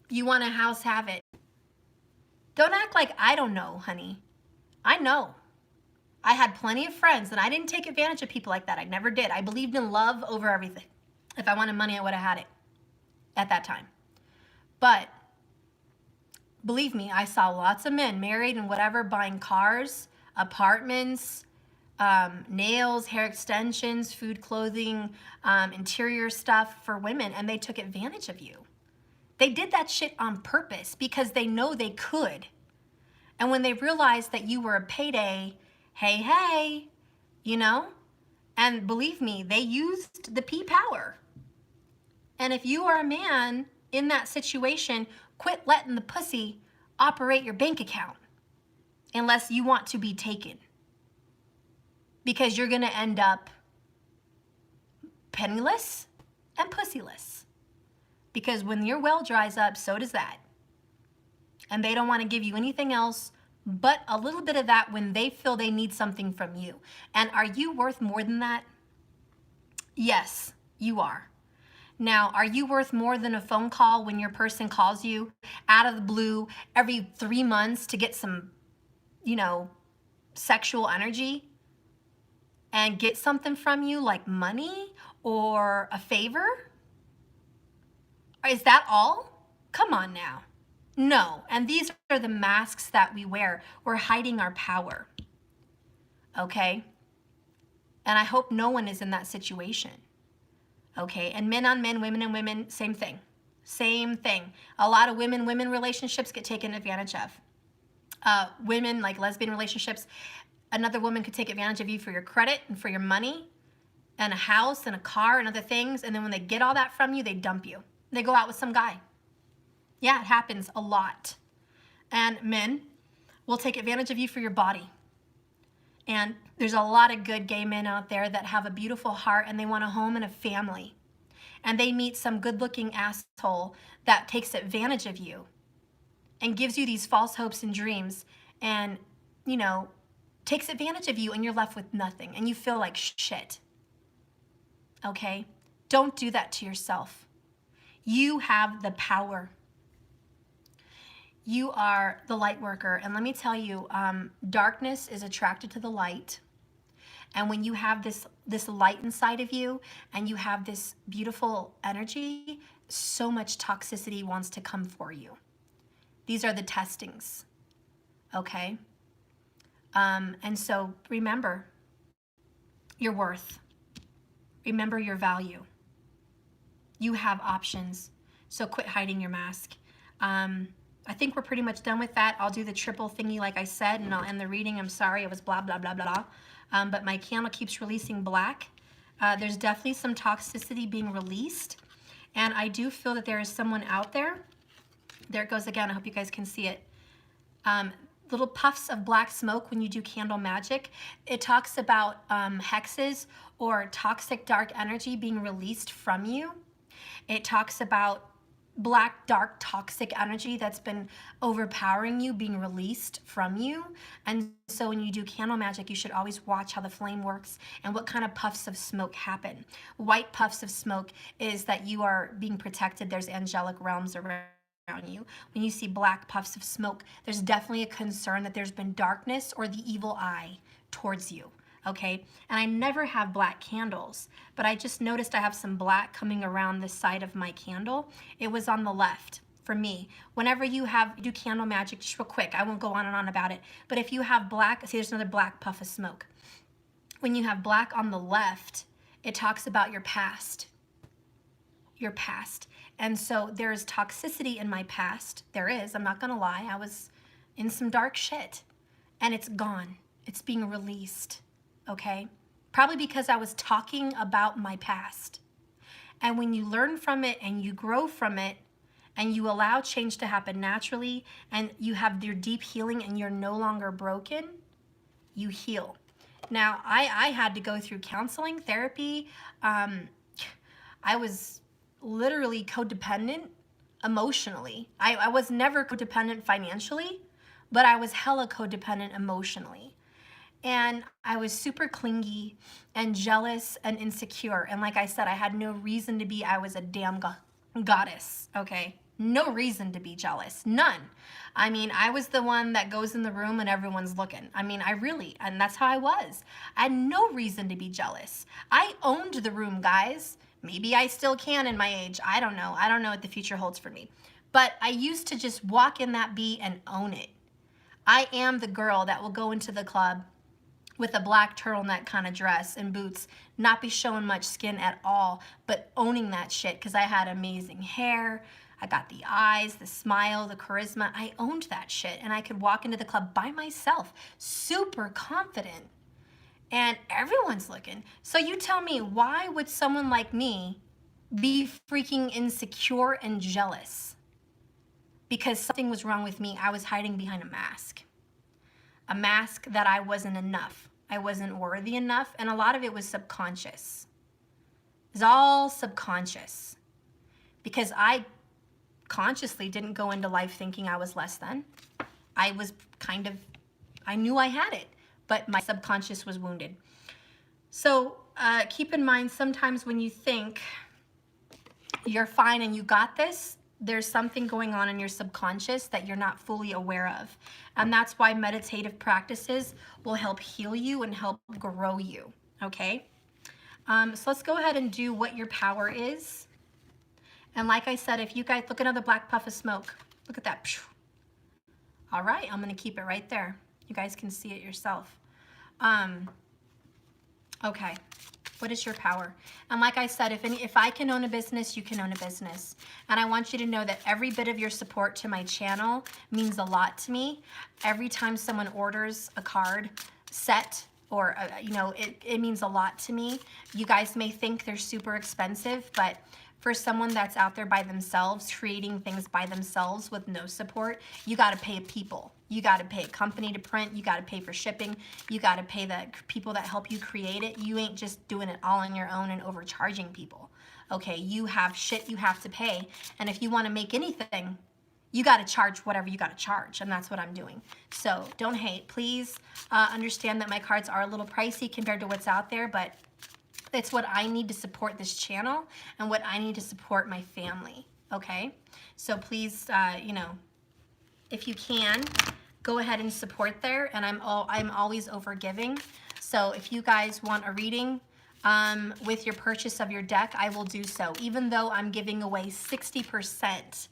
You want a house, have it. Don't act like I don't know, honey. I know. I had plenty of friends, and I didn't take advantage of people like that. I never did. I believed in love over everything. If I wanted money, I would have had it at that time. But believe me, I saw lots of men married and whatever, buying cars, apartments, nails, hair extensions, food, clothing, interior stuff for women, and they took advantage of you. They did that shit on purpose because they know they could. And when they realized that you were a payday, hey, you know, and believe me, they used the P power. And if you are a man in that situation, quit letting the pussy operate your bank account unless you want to be taken. Because you're gonna end up penniless and pussyless. Because when your well dries up, so does that. And they don't wanna give you anything else but a little bit of that when they feel they need something from you. And are you worth more than that? Yes, you are. Now, are you worth more than a phone call when your person calls you out of the blue every 3 months to get some, you know, sexual energy? And get something from you like money or a favor? Is that all? Come on now. No, and these are the masks that we wear. We're hiding our power, okay? And I hope no one is in that situation. Okay, and men on men, women and women, same thing. Same thing. A lot of women relationships get taken advantage of. Women, like lesbian relationships, another woman could take advantage of you for your credit and for your money and a house and a car and other things. And then when they get all that from you, they dump you. They go out with some guy. Yeah, it happens a lot. And men will take advantage of you for your body. And there's a lot of good gay men out there that have a beautiful heart and they want a home and a family. And they meet some good-looking asshole that takes advantage of you and gives you these false hopes and dreams and, you know, takes advantage of you, and you're left with nothing and you feel like shit. Okay? Don't do that to yourself. You have the power. You are the light worker. And let me tell you, darkness is attracted to the light. And when you have this light inside of you and you have this beautiful energy, so much toxicity wants to come for you. These are the testings, okay? And so remember your worth. Remember your value. You have options, so quit hiding your mask. I think we're pretty much done with that. I'll do the triple thingy like I said, and I'll end the reading. I'm sorry, it was blah, blah, blah, blah. But my candle keeps releasing black. There's definitely some toxicity being released. And I do feel that there is someone out there. There it goes again. I hope you guys can see it. Little puffs of black smoke when you do candle magic. It talks about hexes or toxic dark energy being released from you. It talks about black, dark, toxic energy that's been overpowering you being released from you. And so when you do candle magic, you should always watch how the flame works and what kind of puffs of smoke happen. White puffs of smoke is that you are being protected. There's angelic realms around you. When you see black puffs of smoke, there's definitely a concern that there's been darkness or the evil eye towards you. Okay, and I never have black candles, but I just noticed I have some black coming around the side of my candle. It was on the left for me. Whenever you do candle magic, just real quick, I won't go on and on about it, but if you have black, see there's another black puff of smoke. When you have black on the left, it talks about your past. Your past. And so there is toxicity in my past. There is, I'm not gonna lie, I was in some dark shit and it's gone. It's being released. Okay? Probably because I was talking about my past. And when you learn from it and you grow from it and you allow change to happen naturally and you have your deep healing and you're no longer broken, you heal. Now, I had to go through counseling, therapy. I was literally codependent emotionally. I was never codependent financially, but I was hella codependent emotionally. And I was super clingy and jealous and insecure. And like I said, I had no reason to be. I was a damn goddess, okay? No reason to be jealous, none. I mean, I was the one that goes in the room and everyone's looking. I mean, and that's how I was. I had no reason to be jealous. I owned the room, guys. Maybe I still can in my age. I don't know. I don't know what the future holds for me. But I used to just walk in that beat and own it. I am the girl that will go into the club with a black turtleneck kind of dress and boots, not be showing much skin at all, but owning that shit because I had amazing hair, I got the eyes, the smile, the charisma. I owned that shit and I could walk into the club by myself, super confident. And everyone's looking. So you tell me, why would someone like me be freaking insecure and jealous? Because something was wrong with me. I was hiding behind a mask. A mask that I wasn't enough. I wasn't worthy enough, and a lot of it was subconscious. It's all subconscious. Because I consciously didn't go into life thinking I was less than. I knew I had it, but my subconscious was wounded. So keep in mind, sometimes when you think you're fine and you got this, there's something going on in your subconscious that you're not fully aware of. And that's why meditative practices will help heal you and help grow you, okay? So let's go ahead and do what your power is. And like I said, if you guys, look at another black puff of smoke. Look at that. All right, I'm gonna keep it right there. You guys can see it yourself. Okay. What is your power? And like I said, if I can own a business, you can own a business. And I want you to know that every bit of your support to my channel means a lot to me. Every time someone orders a card set, or it means a lot to me. You guys may think they're super expensive, but for someone that's out there by themselves, creating things by themselves with no support, you got to pay people. You got to pay a company to print. You got to pay for shipping. You got to pay the people that help you create it. You ain't just doing it all on your own and overcharging people. Okay, you have shit you have to pay. And if you want to make anything, you got to charge whatever you got to charge, and that's what I'm doing. So don't hate. Please understand that my cards are a little pricey compared to what's out there, but it's what I need to support this channel and what I need to support my family, okay? So please, if you can, go ahead and support there, and I'm always over giving. So if you guys want a reading with your purchase of your deck, I will do so, even though I'm giving away 60%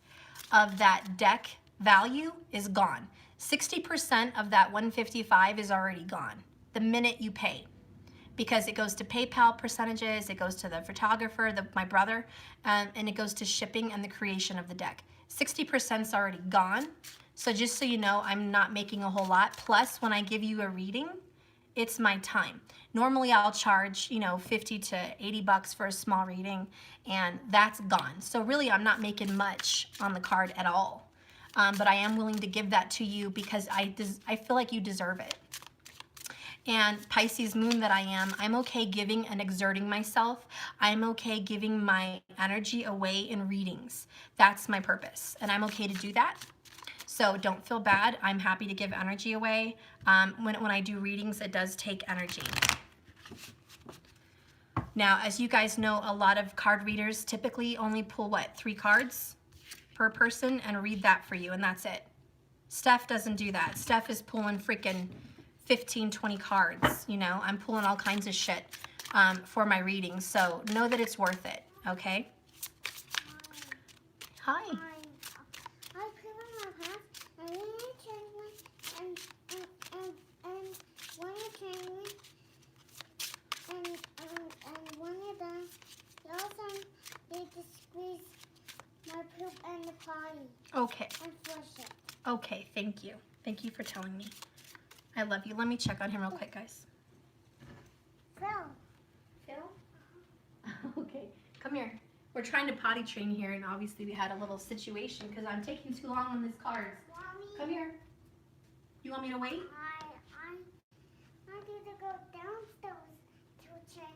of that deck value is gone. 60% of that 155 is already gone the minute you pay, because it goes to PayPal percentages, it goes to the photographer, my brother, and it goes to shipping and the creation of the deck. 60% is already gone. So just so you know, I'm not making a whole lot. Plus, when I give you a reading, it's my time. Normally I'll charge, 50 to 80 bucks for a small reading, and that's gone. So really I'm not making much on the card at all. But I am willing to give that to you because I feel like you deserve it. And Pisces moon that I am, I'm okay giving and exerting myself. I'm okay giving my energy away in readings. That's my purpose, and I'm okay to do that. So don't feel bad. I'm happy to give energy away. When I do readings, it does take energy. Now, as you guys know, a lot of card readers typically only pull, 3 cards per person and read that for you, and that's it. Steph doesn't do that. Steph is pulling freaking 15, 20 cards, I'm pulling all kinds of shit for my readings. So know that it's worth it, okay? Hi. I put on my pants and when you change me and when you change me and when you're done, you also need to squeeze my poop in the potty. Okay. And flush it. Okay, thank you. Thank you for telling me. I love you. Let me check on him real quick, guys. Phil. Phil? Okay, come here. We're trying to potty train here, and obviously we had a little situation because I'm taking too long on these cards. Mommy. Come here. You want me to wait? I need to go downstairs to change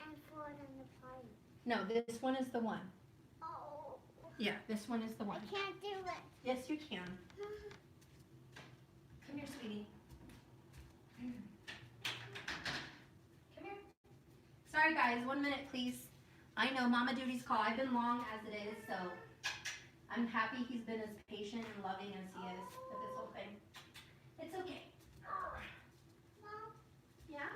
and throw it in the potty. No, this one is the one. Oh. Yeah, this one is the one. I can't do it. Yes, you can. Come here, sweetie. Come here. Sorry, guys. 1 minute, please. I know Mama Duty's call. I've been long as it is, so I'm happy he's been as patient and loving as he is with this whole thing. It's okay. Mom, Yeah?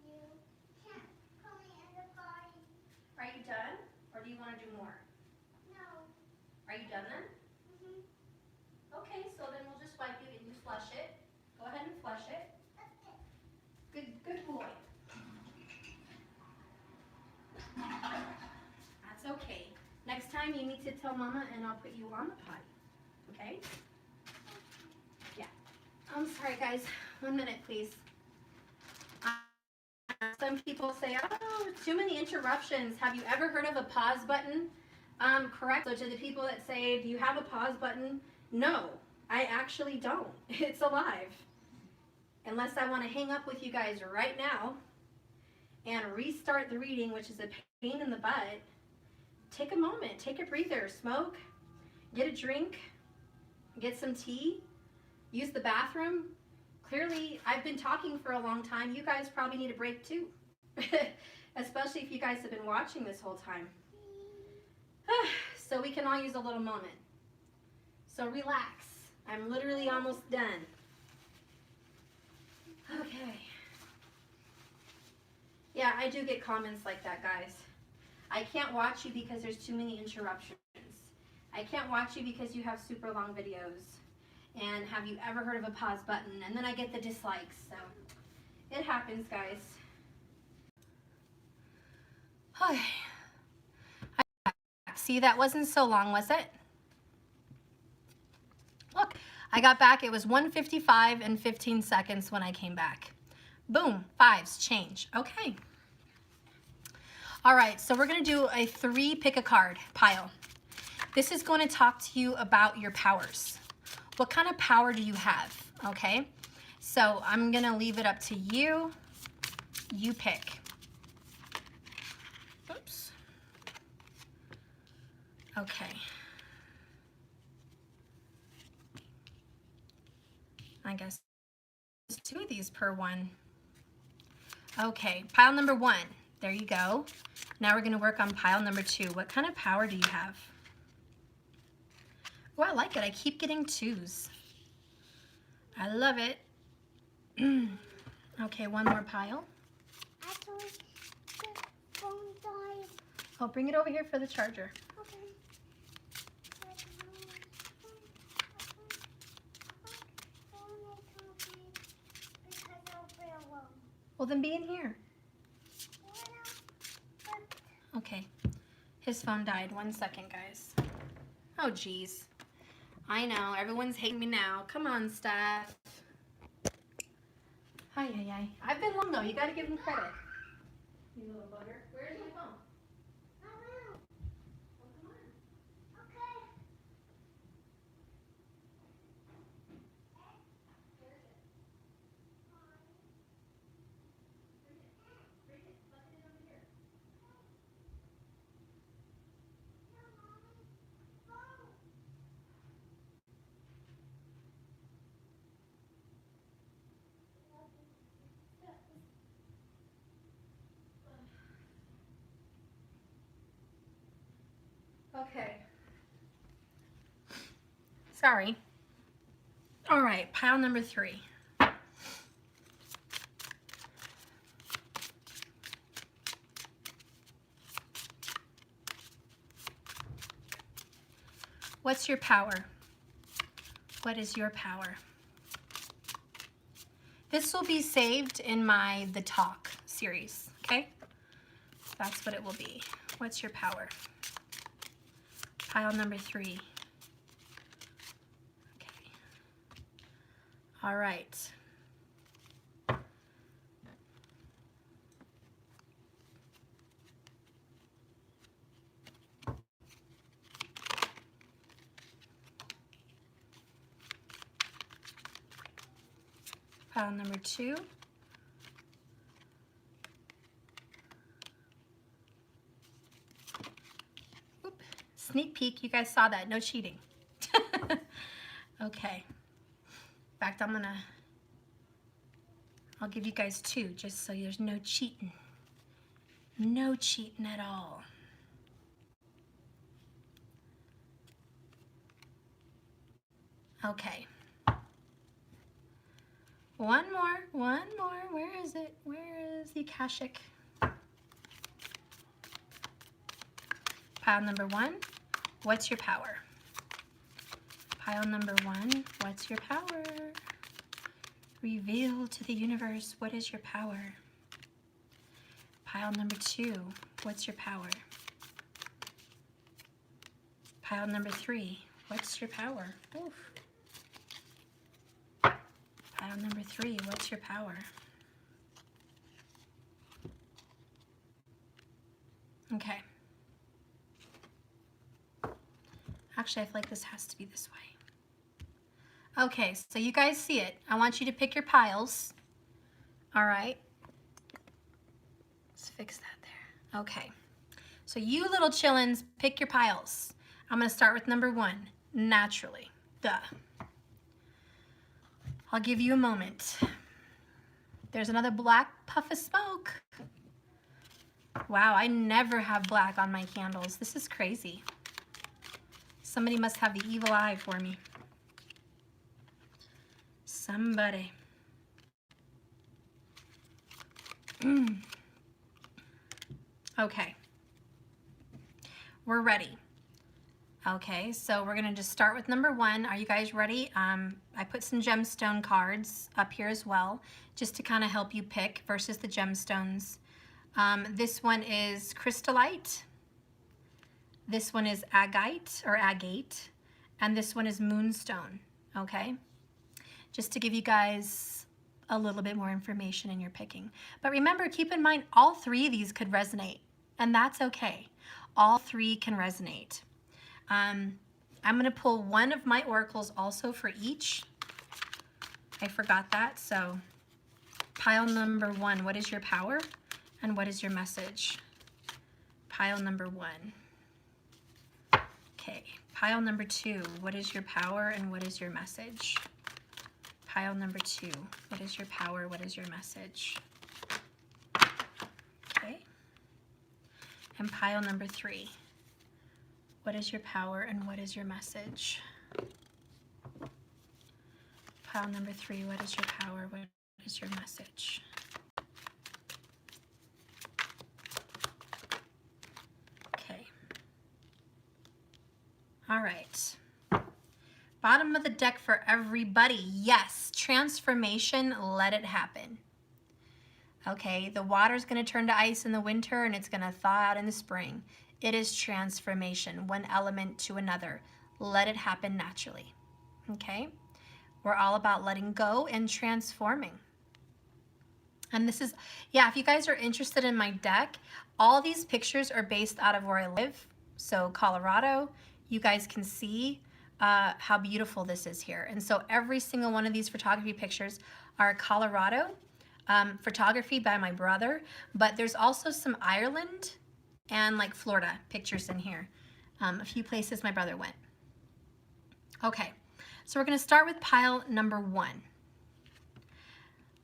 you can't put me in the potty. Are you done? Or do you want to do more? No. Are you done then? Mhm. Okay, so then we'll just wipe you and you flush it. Go ahead and flush it. Okay. Good boy. That's okay. Next time you need to tell Mama and I'll put you on the potty. Okay? Yeah. I'm sorry, guys. 1 minute, please. Some people say, oh, too many interruptions. Have you ever heard of a pause button? Correct. So to the people that say, do you have a pause button? No, I actually don't. It's alive. Unless I want to hang up with you guys right now and restart the reading, which is a pain in the butt, take a moment, take a breather, smoke, get a drink, get some tea, use the bathroom. Clearly, I've been talking for a long time. You guys probably need a break too, especially if you guys have been watching this whole time. So we can all use a little moment. So relax. I'm literally almost done. Okay. Yeah, I do get comments like that, guys. I can't watch you because there's too many interruptions. I can't watch you because you have super long videos. And have you ever heard of a pause button? And then I get the dislikes, so it happens, guys. Okay. See, that wasn't so long, was it? Look, I got back. It was 1:55 and 15 seconds when I came back. Boom, 5s change. Okay. All right, so we're going to do a 3 pick a card pile. This is going to talk to you about your powers. What kind of power do you have? Okay, so I'm going to leave it up to you. You pick. Oops. Okay. I guess there's 2 of these per one. Okay, pile number 1. There you go. Now we're going to work on pile number 2. What kind of power do you have? Oh, I like it. I keep getting 2s. I love it. Okay, one more pile. Actually, the phone died. Oh, bring it over here for the charger. Okay. Well, then be in here. Okay. His phone died. 1 second, guys. Oh, geez. I know. Everyone's hating me now. Come on, Steph. Hi, hi, hi. I've been long, though. You got to give him credit. You little bugger. Where's my phone? Oh, come on. Okay. Where is it? Bring it. Plug it in over here. Okay. Sorry. All right, pile number 3. What's your power? What is your power? This will be saved in my The Talk series, okay? That's what it will be. What's your power? Pile number 3. Okay. All right. Pile number 2. Oop. Sneak peek, you guys saw that, no cheating. Okay. In fact, I'll give you guys 2 just so there's no cheating. No cheating at all. Okay. One more. Where is it? Where is the Akashic? Pile number 1, what's your power? Pile number 1, what's your power? Reveal to the universe, what is your power? Pile number 2, what's your power? Pile number 3, what's your power? Oof. Pile number 3, what's your power? Okay. Actually, I feel like this has to be this way. Okay, so you guys see it. I want you to pick your piles. All right. Let's fix that there. Okay. So you little chillins, pick your piles. I'm going to start with number 1, naturally. Duh. I'll give you a moment. There's another black puff of smoke. Wow, I never have black on my candles. This is crazy. Somebody must have the evil eye for me. Somebody. Okay. We're ready. Okay, so we're gonna just start with number 1. Are you guys ready? I put some gemstone cards up here as well, just to kind of help you pick versus the gemstones. This one is crystallite. This one is agate or agate, and this one is moonstone. Okay, just to give you guys a little bit more information in your picking. But remember, keep in mind, all 3 of these could resonate, and that's okay. All 3 can resonate. I'm going to pull one of my oracles also for each. I forgot that. So pile number 1, what is your power and what is your message? Pile number 1. Okay, pile number 2, what is your power and what is your message? Pile number 2, what is your power, what is your message? Okay. And pile number 3, what is your power and what is your message? Pile number 3, what is your power, what is your message? Okay. All right. Bottom of the deck for everybody. Yes, transformation, let it happen. Okay, the water's going to turn to ice in the winter and it's going to thaw out in the spring. It is transformation, one element to another. Let it happen naturally. Okay, we're all about letting go and transforming. And this is, yeah, if you guys are interested in my deck, all these pictures are based out of where I live. So Colorado, you guys can see how beautiful this is here. And so every single one of these photography pictures are Colorado photography by my brother, but there's also some Ireland and like Florida pictures in here. A few places my brother went. Okay, so we're gonna start with pile number 1.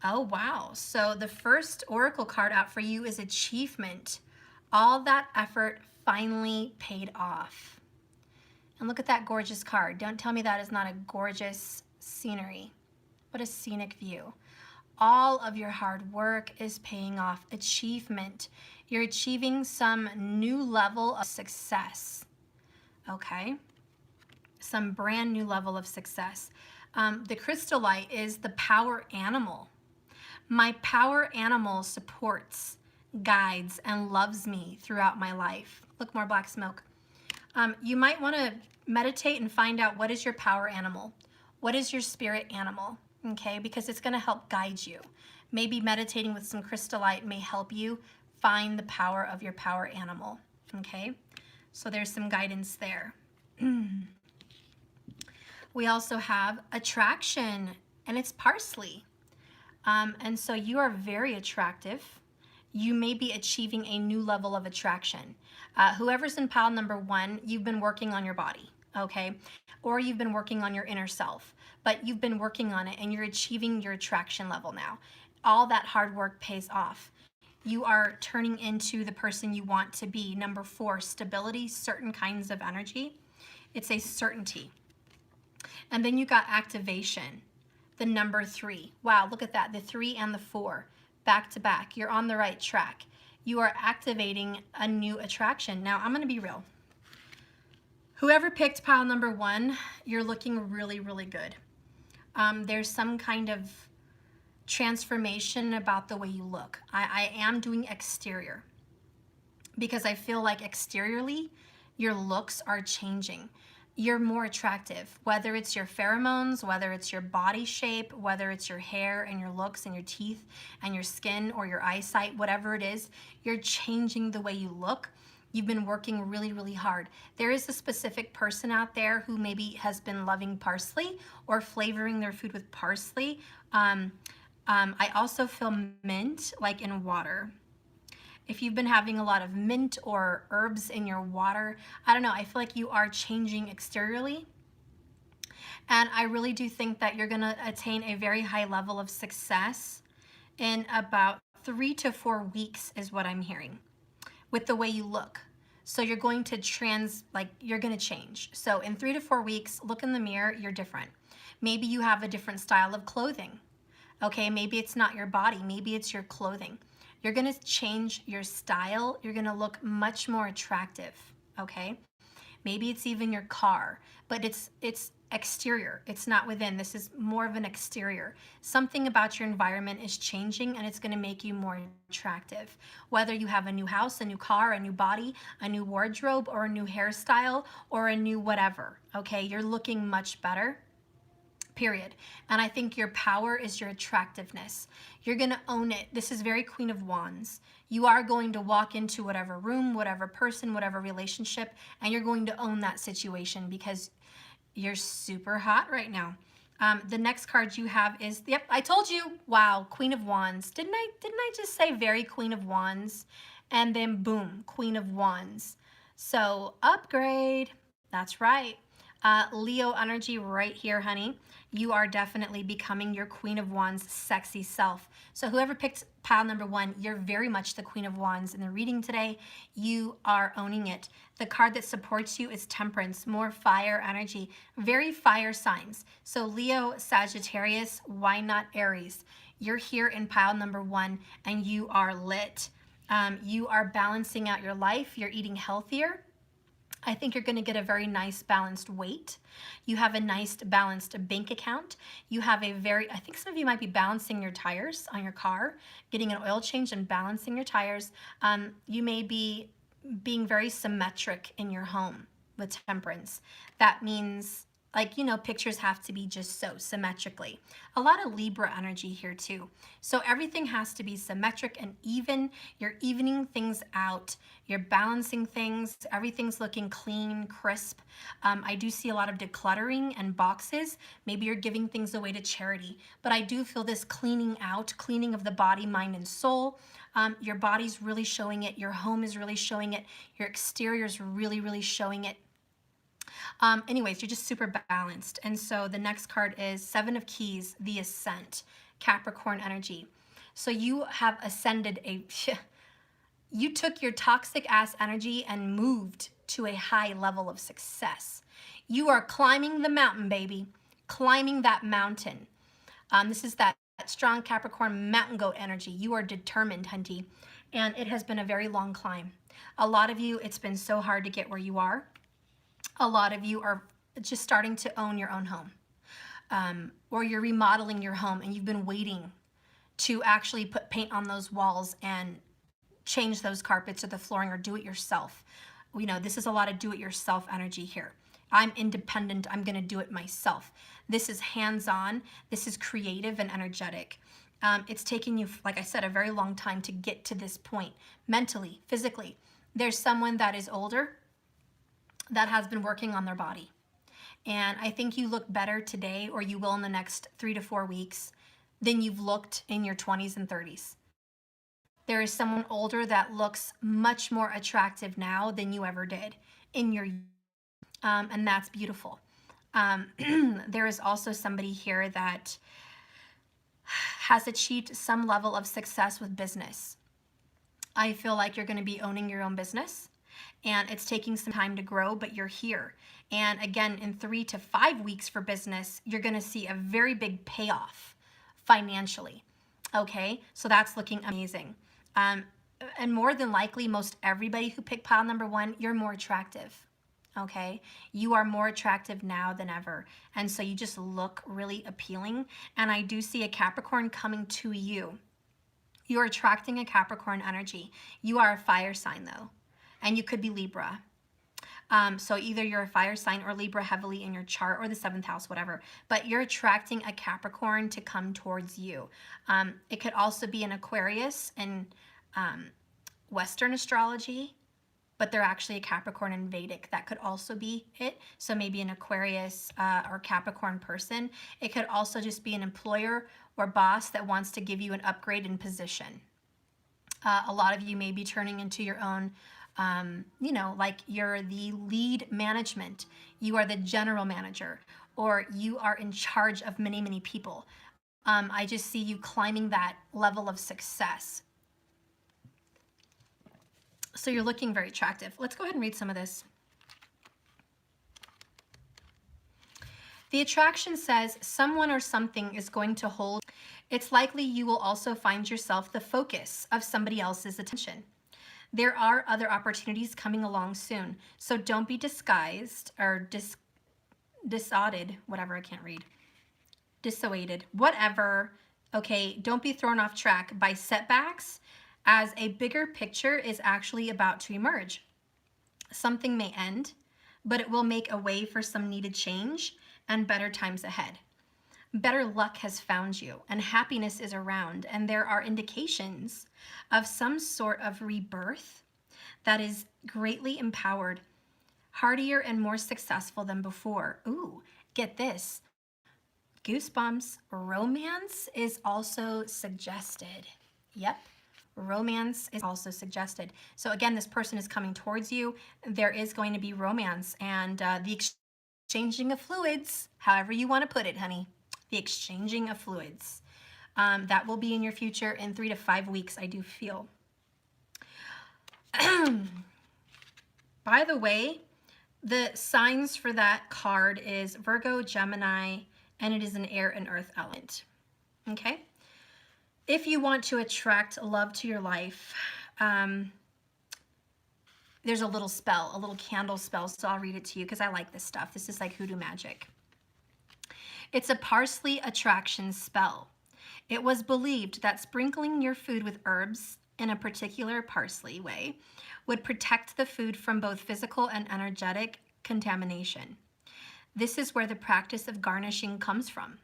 Oh, wow. So the first oracle card out for you is achievement. All that effort finally paid off. And look at that gorgeous card. Don't tell me that is not a gorgeous scenery. What a scenic view. All of your hard work is paying off. Achievement. You're achieving some new level of success. Okay? Some brand new level of success. The crystallite is the power animal. My power animal supports, guides, and loves me throughout my life. Look, more black smoke. You might want to meditate and find out what is your power animal. What is your spirit animal? Okay, because it's going to help guide you. Maybe meditating with some crystallite may help you find the power of your power animal. Okay, so there's some guidance there. We also have attraction, and it's parsley. And so you are very attractive. You may be achieving a new level of attraction. Whoever's in pile number 1, you've been working on your body, okay? Or you've been working on your inner self, but you've been working on it and you're achieving your attraction level now. All that hard work pays off. You are turning into the person you want to be. Number 4, stability, certain kinds of energy. It's a certainty. And then you got activation, the number 3. Wow, look at that, the 3 and the 4, back to back. You're on the right track. You are activating a new attraction. Now, I'm gonna be real. Whoever picked pile number 1, you're looking really, really good. There's some kind of transformation about the way you look. I am doing exterior because I feel like exteriorly, your looks are changing. You're more attractive, whether it's your pheromones, whether it's your body shape, whether it's your hair and your looks and your teeth and your skin or your eyesight, whatever it is, you're changing the way you look. You've been working really, really hard. There is a specific person out there who maybe has been loving parsley or flavoring their food with parsley. I also feel mint, like in water. If you've been having a lot of mint or herbs in your water, I don't know, I feel like you are changing exteriorly. And I really do think that you're gonna attain a very high level of success in about 3 to 4 weeks is what I'm hearing with the way you look. So you're going to you're gonna change. So in 3 to 4 weeks, look in the mirror, you're different. Maybe you have a different style of clothing. Okay, maybe it's not your body, maybe it's your clothing. You're gonna change your style. You're gonna look much more attractive, okay? Maybe it's even your car, but it's exterior. It's not within. This is more of an exterior. Something about your environment is changing, and it's going to make you more attractive. Whether you have a new house, a new car, a new body, a new wardrobe, or a new hairstyle, or a new whatever, okay? You're looking much better. Period. And I think your power is your attractiveness. You're going to own it. This is very Queen of Wands. You are going to walk into whatever room, whatever person, whatever relationship, and you're going to own that situation because you're super hot right now. The next card you have is, yep, I told you. Wow, Queen of Wands. Didn't I just say very Queen of Wands? And then boom, Queen of Wands. So upgrade. That's right. Leo energy right here, honey. You are definitely becoming your Queen of Wands sexy self. So whoever picked pile number 1, you're very much the Queen of Wands in the reading today. You are owning it. The card that supports you is Temperance, more fire energy, very fire signs. So Leo, Sagittarius, why not Aries? You're here in pile number 1 and you are lit. You are balancing out your life. You're eating healthier. I think you're going to get a very nice balanced weight. You have a nice balanced bank account. You have a very, I think some of you might be balancing your tires on your car, getting an oil change and balancing your tires. You may be being very symmetric in your home with Temperance. That means, like, you know, pictures have to be just so symmetrically. A lot of Libra energy here too. So everything has to be symmetric and even. You're evening things out. You're balancing things. Everything's looking clean, crisp. I do see a lot of decluttering and boxes. Maybe you're giving things away to charity. But I do feel this cleaning out, cleaning of the body, mind, and soul. Your body's really showing it. Your home is really showing it. Your exterior is really, really showing it. Anyways, you're just super balanced. And so the next card is 7 of Keys, the Ascent, Capricorn energy. So you have ascended you took your toxic ass energy and moved to a high level of success. You are climbing the mountain, baby, climbing that mountain. This is that strong Capricorn mountain goat energy. You are determined, hunty. And it has been a very long climb. A lot of you, it's been so hard to get where you are. A lot of you are just starting to own your own home, or you're remodeling your home and you've been waiting to actually put paint on those walls and change those carpets or the flooring or do it yourself. You know, this is a lot of do-it-yourself energy here. I'm independent. I'm going to do it myself. This is hands-on. This is creative and energetic. It's taking you, like I said, a very long time to get to this point, mentally, physically. There's someone that is older that has been working on their body. And I think you look better today, or you will in the next 3 to 4 weeks, than you've looked in your 20s and 30s. There is someone older that looks much more attractive now than you ever did in your youth. And that's beautiful. There is also somebody here that has achieved some level of success with business. I feel like you're going to be owning your own business. And it's taking some time to grow, but you're here. And again, in 3 to 5 weeks for business, you're going to see a very big payoff financially. Okay, so that's looking amazing. And more than likely, most everybody who picked pile number 1, you're more attractive. Okay, you are more attractive now than ever. And so you just look really appealing. And I do see a Capricorn coming to you. You're attracting a Capricorn energy. You are a fire sign though. And you could be Libra. So either you're a fire sign or Libra heavily in your chart, or the 7th house, whatever. But you're attracting a Capricorn to come towards you. It could also be an Aquarius in Western astrology, but they're actually a Capricorn in Vedic. That could also be it. So maybe an Aquarius or Capricorn person. It could also just be an employer or boss that wants to give you an upgrade in position. A lot of you may be turning into your own, you know, like you're the lead management, you are the general manager, or you are in charge of many, many people. I just see you climbing that level of success. So you're looking very attractive. Let's go ahead and read some of this. The attraction says someone or something is going to hold. It's likely you will also find yourself the focus of somebody else's attention. There are other opportunities coming along soon. So don't be disguised or dissuaded, whatever, I can't read. Dissuaded, whatever. Okay, don't be thrown off track by setbacks, as a bigger picture is actually about to emerge. Something may end, but it will make a way for some needed change and better times ahead. Better luck has found you, and happiness is around, and there are indications of some sort of rebirth that is greatly empowered, hardier and more successful than before. Ooh, get this. Goosebumps. Romance is also suggested. Yep. Romance is also suggested. So again, this person is coming towards you. There is going to be romance and the exchanging of fluids, however you want to put it, honey. The exchanging of fluids. That will be in your future in 3 to 5 weeks, I do feel. By the way, the signs for that card is Virgo, Gemini, and it is an air and earth element. Okay? If you want to attract love to your life, there's a little spell, a little candle spell, so I'll read it to you because I like this stuff. This is like hoodoo magic. It's a parsley attraction spell. It was believed that sprinkling your food with herbs in a particular parsley way would protect the food from both physical and energetic contamination. This is where the practice of garnishing comes from.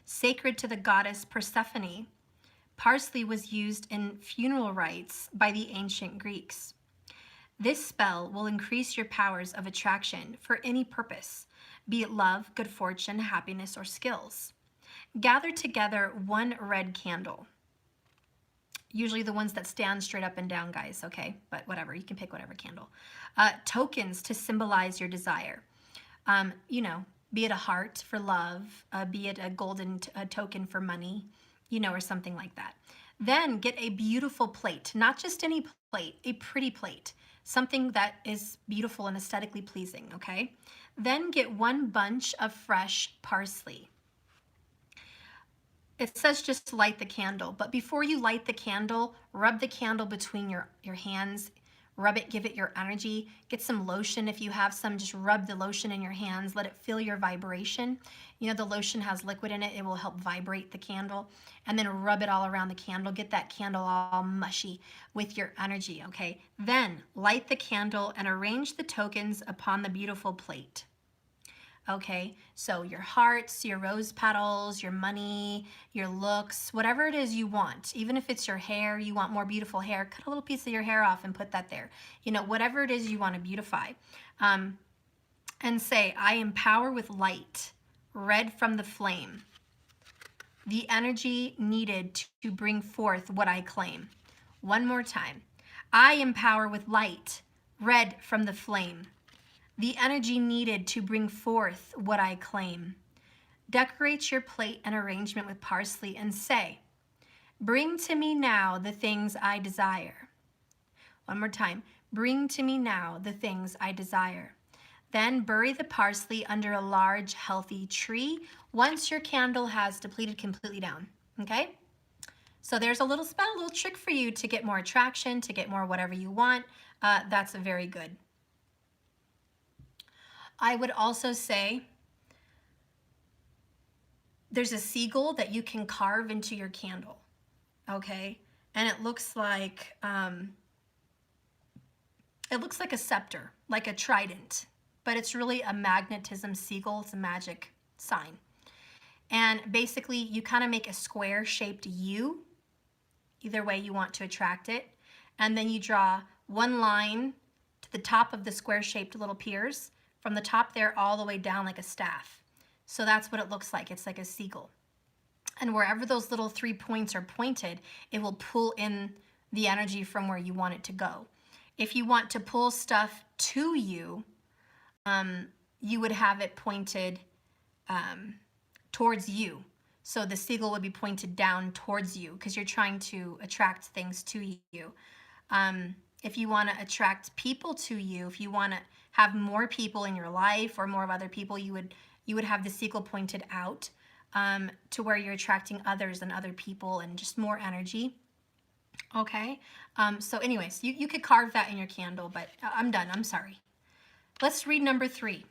Sacred to the goddess Persephone, parsley was used in funeral rites by the ancient Greeks. This spell will increase your powers of attraction for any purpose, be it love, good fortune, happiness, or skills. Gather together one red candle. Usually the ones that stand straight up and down, guys, okay? But whatever, you can pick whatever candle. Tokens to symbolize your desire. You know, be it a heart for love, be it a golden token for money, you know, or something like that. Then get a beautiful plate, not just any plate, a pretty plate, something that is beautiful and aesthetically pleasing, okay? Then get one bunch of fresh parsley. It says just light the candle, but before you light the candle, rub the candle between your hands, rub it, give it your energy, get some lotion if you have some, just rub the lotion in your hands, let it feel your vibration. You know, the lotion has liquid in it, it will help vibrate the candle, and then rub it all around the candle, get that candle all mushy with your energy, okay? Then light the candle and arrange the tokens upon the beautiful plate. Okay, so your hearts, your rose petals, your money, your looks, whatever it is you want. Even if it's your hair, you want more beautiful hair, cut a little piece of your hair off and put that there. You know, whatever it is you want to beautify. And say, I empower with light, red from the flame, the energy needed to bring forth what I claim. One more time. I empower with light, red from the flame, the energy needed to bring forth what I claim. Decorate your plate and arrangement with parsley and say, bring to me now the things I desire. One more time. Bring to me now the things I desire. Then bury the parsley under a large, healthy tree once your candle has depleted completely down. Okay? So there's a little spell, a little trick for you to get more attraction, to get more whatever you want. That's very good. I would also say there's a seagull that you can carve into your candle, okay? And it looks like a scepter, like a trident, but it's really a magnetism seagull. It's a magic sign. And basically you kind of make a square shaped U, either way you want to attract it. And then you draw one line to the top of the square shaped little piers, from the top there all the way down like a staff. So that's what it looks like. It's like a seagull. And wherever those little 3 points are pointed, it will pull in the energy from where you want it to go. If you want to pull stuff to you, you would have it pointed towards you. So the seagull would be pointed down towards you because you're trying to attract things to you. If you want to attract people to you, if you want to have more people in your life or more of other people, you would have the seagull pointed out to where you're attracting others and other people and just more energy. Okay, so anyways, you could carve that in your candle, but I'm done. I'm sorry. Let's read number 3.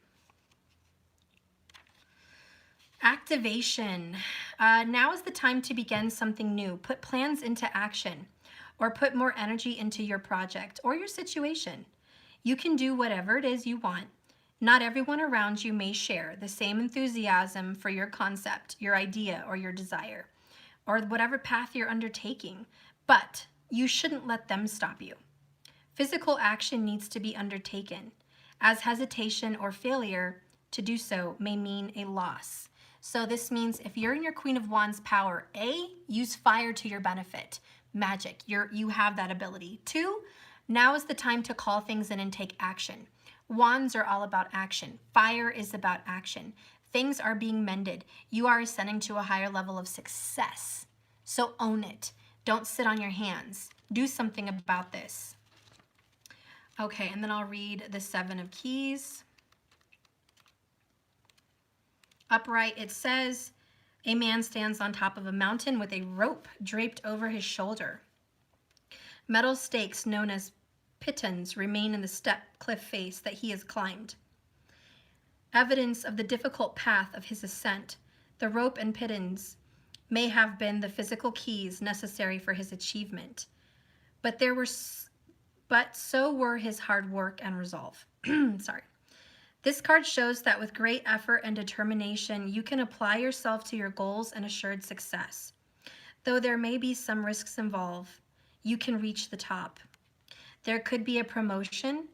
Activation. Now is the time to begin something new. Put plans into action or put more energy into your project or your situation. You can do whatever it is you want. Not everyone around you may share the same enthusiasm for your concept, your idea, or your desire, or whatever path you're undertaking, but you shouldn't let them stop you. Physical action needs to be undertaken, as hesitation or failure to do so may mean a loss. So this means if you're in your Queen of Wands power, A, use fire to your benefit. Magic, you have that ability. 2, now is the time to call things in and take action. Wands are all about action. Fire is about action. Things are being mended. You are ascending to a higher level of success. So own it. Don't sit on your hands. Do something about this. Okay, and then I'll read the 7 of Keys. Upright, it says, a man stands on top of a mountain with a rope draped over his shoulder. Metal stakes known as pitons remain in the step cliff face that he has climbed. Evidence of the difficult path of his ascent, the rope and pitons may have been the physical keys necessary for his achievement, but so were his hard work and resolve. Sorry. This card shows that with great effort and determination, you can apply yourself to your goals and assured success. Though there may be some risks involved, you can reach the top. There could be a promotion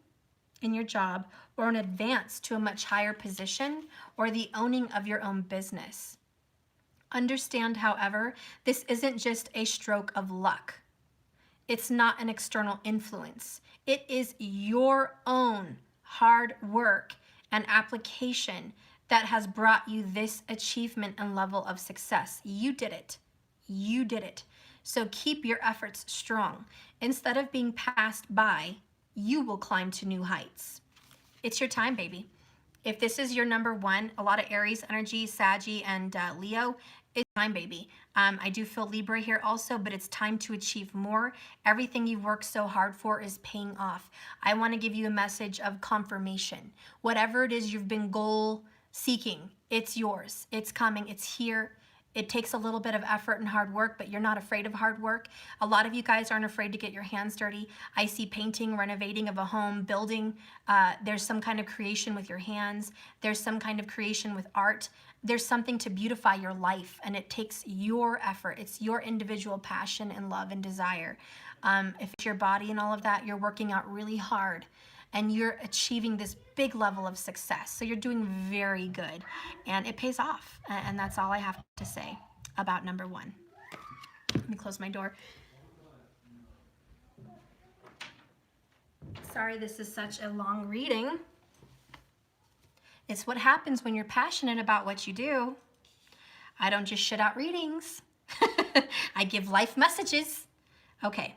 in your job or an advance to a much higher position or the owning of your own business. Understand, however, this isn't just a stroke of luck. It's not an external influence. It is your own hard work and application that has brought you this achievement and level of success. You did it. You did it. So keep your efforts strong. Instead of being passed by, you will climb to new heights. It's your time, baby. If this is your number 1, a lot of Aries energy, Saggy, and Leo, it's time, baby. I do feel Libra here also, but it's time to achieve more. Everything you've worked so hard for is paying off. I want to give you a message of confirmation. Whatever it is you've been goal seeking, it's yours. It's coming. It's here. It takes a little bit of effort and hard work, but you're not afraid of hard work. A lot of you guys aren't afraid to get your hands dirty. I see painting, renovating of a home, building. There's some kind of creation with your hands. There's some kind of creation with art. There's something to beautify your life, and it takes your effort. It's your individual passion and love and desire. If it's your body and all of that, you're working out really hard, and you're achieving this big level of success. So you're doing very good, and it pays off. And that's all I have to say about number 1. Let me close my door. Sorry, this is such a long reading. It's what happens when you're passionate about what you do. I don't just shit out readings. I give life messages. Okay.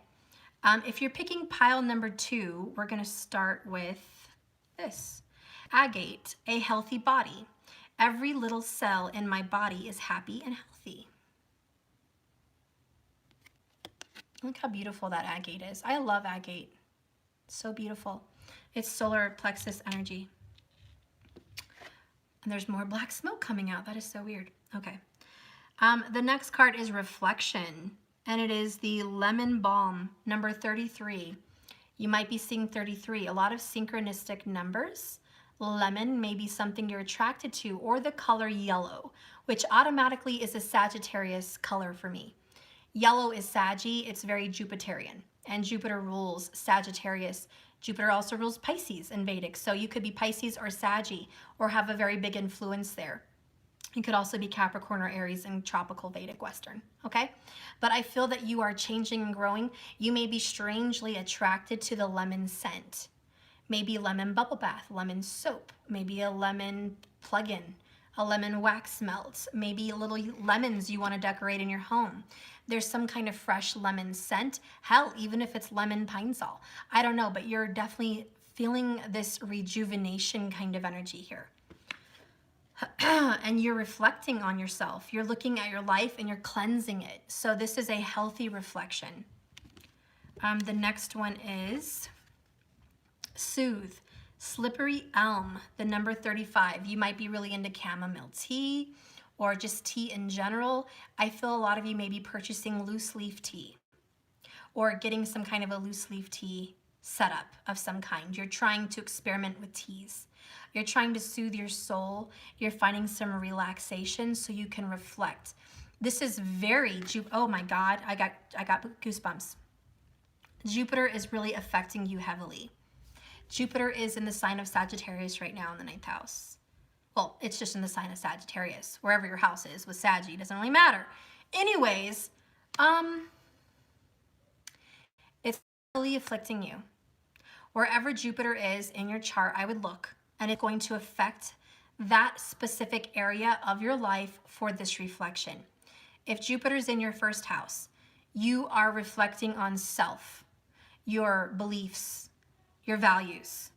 If you're picking pile number 2, we're going to start with this. Agate, a healthy body. Every little cell in my body is happy and healthy. Look how beautiful that agate is. I love agate. It's so beautiful. It's solar plexus energy. And there's more black smoke coming out. That is so weird. Okay. The next card is Reflection, and it is the Lemon Balm, number 33. You might be seeing 33, a lot of synchronistic numbers. Lemon may be something you're attracted to, or the color yellow, which automatically is a Sagittarius color for me. Yellow is Saggy, it's very Jupiterian, and Jupiter rules Sagittarius. Jupiter also rules Pisces in Vedic, so you could be Pisces or Saggy, or have a very big influence there. You could also be Capricorn or Aries in tropical Vedic Western, okay? But I feel that you are changing and growing. You may be strangely attracted to the lemon scent. Maybe lemon bubble bath, lemon soap, maybe a lemon plug-in, a lemon wax melt, maybe little lemons you want to decorate in your home. There's some kind of fresh lemon scent. Hell, even if it's lemon pine sol. I don't know, but you're definitely feeling this rejuvenation kind of energy here. And you're reflecting on yourself. You're looking at your life and you're cleansing it. So this is a healthy reflection. The next one is Soothe, Slippery Elm, the number 35. You might be really into chamomile tea or just tea in general. I feel a lot of you may be purchasing loose leaf tea or getting some kind of a loose leaf tea setup of some kind. You're trying to experiment with teas. You're trying to soothe your soul. You're finding some relaxation so you can reflect. This is very, oh my God, I got goosebumps. Jupiter is really affecting you heavily. Jupiter is in the sign of Sagittarius right now in the 9th house. Well, it's just in the sign of Sagittarius. Wherever your house is with Saggy, doesn't really matter. Anyways, it's really afflicting you. Wherever Jupiter is in your chart, I would look, and it's going to affect that specific area of your life for this reflection. If Jupiter's in your first house, you are reflecting on self, your beliefs, your values,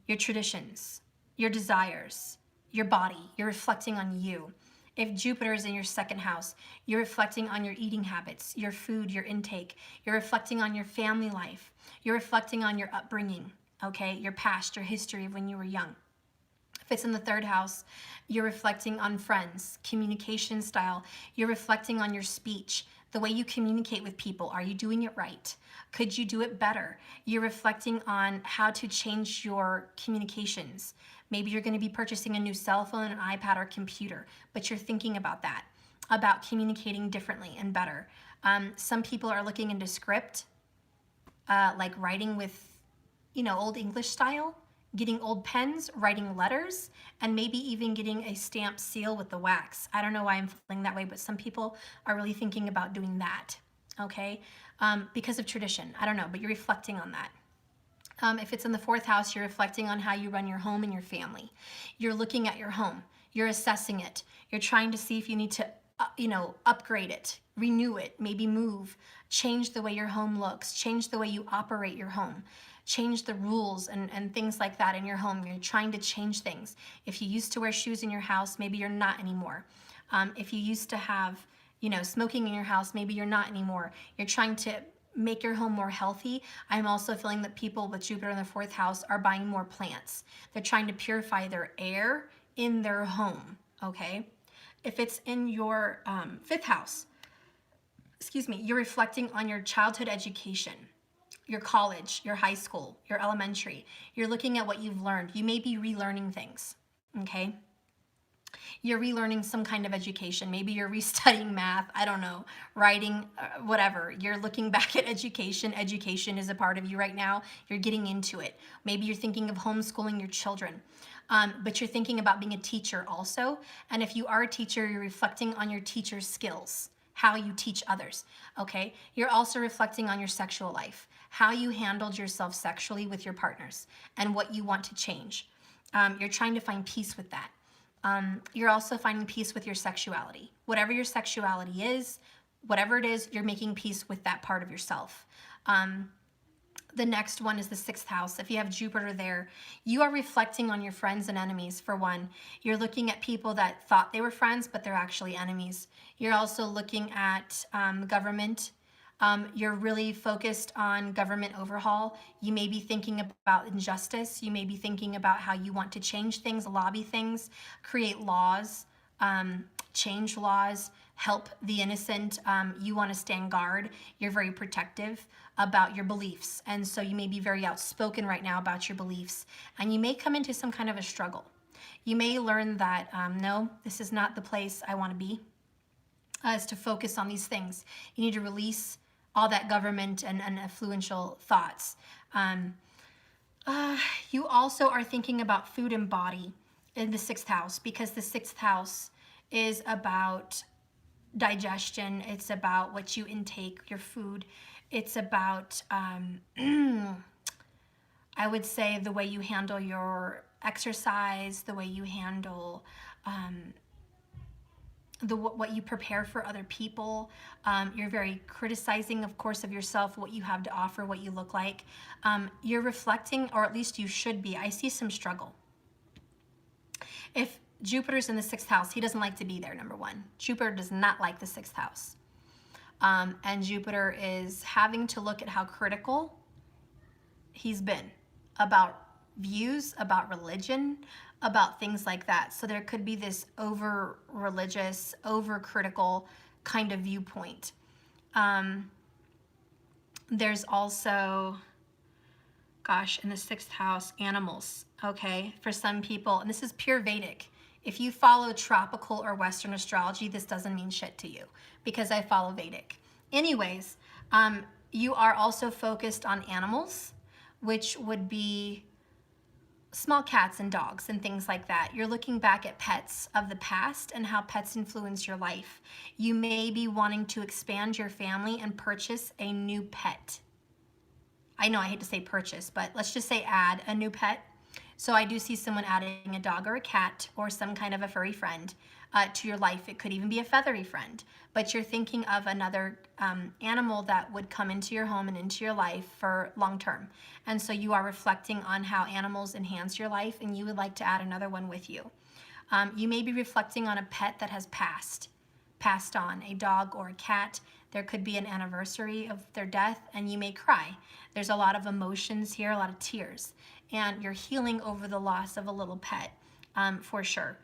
your traditions, your desires, your body. You're reflecting on you. If Jupiter is in your second house, you're reflecting on your eating habits, your food, your intake. You're reflecting on your family life. You're reflecting on your upbringing, okay? Your past, your history of when you were young. If it's in the third house, you're reflecting on friends, communication style. You're reflecting on your speech, the way you communicate with people. Are you doing it right? Could you do it better? You're reflecting on how to change your communications. Maybe you're going to be purchasing a new cell phone, an iPad, or computer, but you're thinking about that, about communicating differently and better. Some people are looking into script, like writing with, old English style, getting old pens, writing letters, and maybe even getting a stamp seal with the wax. I don't know why I'm feeling that way, but some people are really thinking about doing that, okay? Because of tradition. I don't know, but you're reflecting on that. If it's in the fourth house, you're reflecting on how you run your home and your family. You're looking at your home. You're assessing it. You're trying to see if you need to, upgrade it, renew it, maybe move, change the way your home looks, change the way you operate your home, change the rules and things like that in your home. You're trying to change things. If you used to wear shoes in your house, maybe you're not anymore. If you used to have, smoking in your house, maybe you're not anymore. You're trying to make your home more healthy. I'm also feeling that people with Jupiter in the fourth house are buying more plants. They're trying to purify their air in their home, okay? If it's in your fifth house, you're reflecting on your childhood education, your college, your high school, your elementary. You're looking at what you've learned. You may be relearning things, okay? You're relearning some kind of education. Maybe you're restudying math, I don't know, writing, whatever. You're looking back at education. Education is a part of you right now. You're getting into it. Maybe you're thinking of homeschooling your children. But you're thinking about being a teacher also. And if you are a teacher, you're reflecting on your teacher's skills, how you teach others, okay? You're also reflecting on your sexual life, how you handled yourself sexually with your partners and what you want to change. You're trying to find peace with that. You're also finding peace with your sexuality. Whatever your sexuality is, whatever it is, you're making peace with that part of yourself. The next one is the sixth house. If you have Jupiter there, you are reflecting on your friends and enemies, for one. You're looking at people that thought they were friends, but they're actually enemies. You're also looking at government. You're really focused on government overhaul. You may be thinking about injustice. You may be thinking about how you want to change things, lobby things, create laws, change laws, help the innocent. You want to stand guard. You're very protective about your beliefs. And so you may be very outspoken right now about your beliefs. And you may come into some kind of a struggle. You may learn that, no, this is not the place I want to be, is to focus on these things. You need to release all that government and influential thoughts. You also are thinking about food and body in the sixth house, because the sixth house is about digestion. It's about what you intake, your food. It's about, I would say, the way you handle your exercise, the way you handle what you prepare for other people. You're very criticizing, of course, of yourself, what you have to offer, what you look like. You're reflecting, or at least you should be. I see some struggle. If Jupiter's in the sixth house, he doesn't like to be there, number one. Jupiter does not like the sixth house. And Jupiter is having to look at how critical he's been about views, about religion, about things like that. So there could be this over religious, over critical kind of viewpoint. There's also, gosh, in the 6th house, animals, okay? For some people, and this is pure Vedic. If you follow tropical or Western astrology, this doesn't mean shit to you because I follow Vedic. Anyways, you are also focused on animals, which would be small cats and dogs and things like that. You're looking back at pets of the past and how pets influence your life. You may be wanting to expand your family and purchase a new pet. I know I hate to say purchase, but let's just say add a new pet. So I do see someone adding a dog or a cat or some kind of a furry friend to your life. It could even be a feathery friend, but you're thinking of another animal that would come into your home and into your life for long term. And so you are reflecting on how animals enhance your life and you would like to add another one with you. You may be reflecting on a pet that has passed on, a dog or a cat. There could be an anniversary of their death and you may cry. There's a lot of emotions here, a lot of tears, and you're healing over the loss of a little pet, for sure.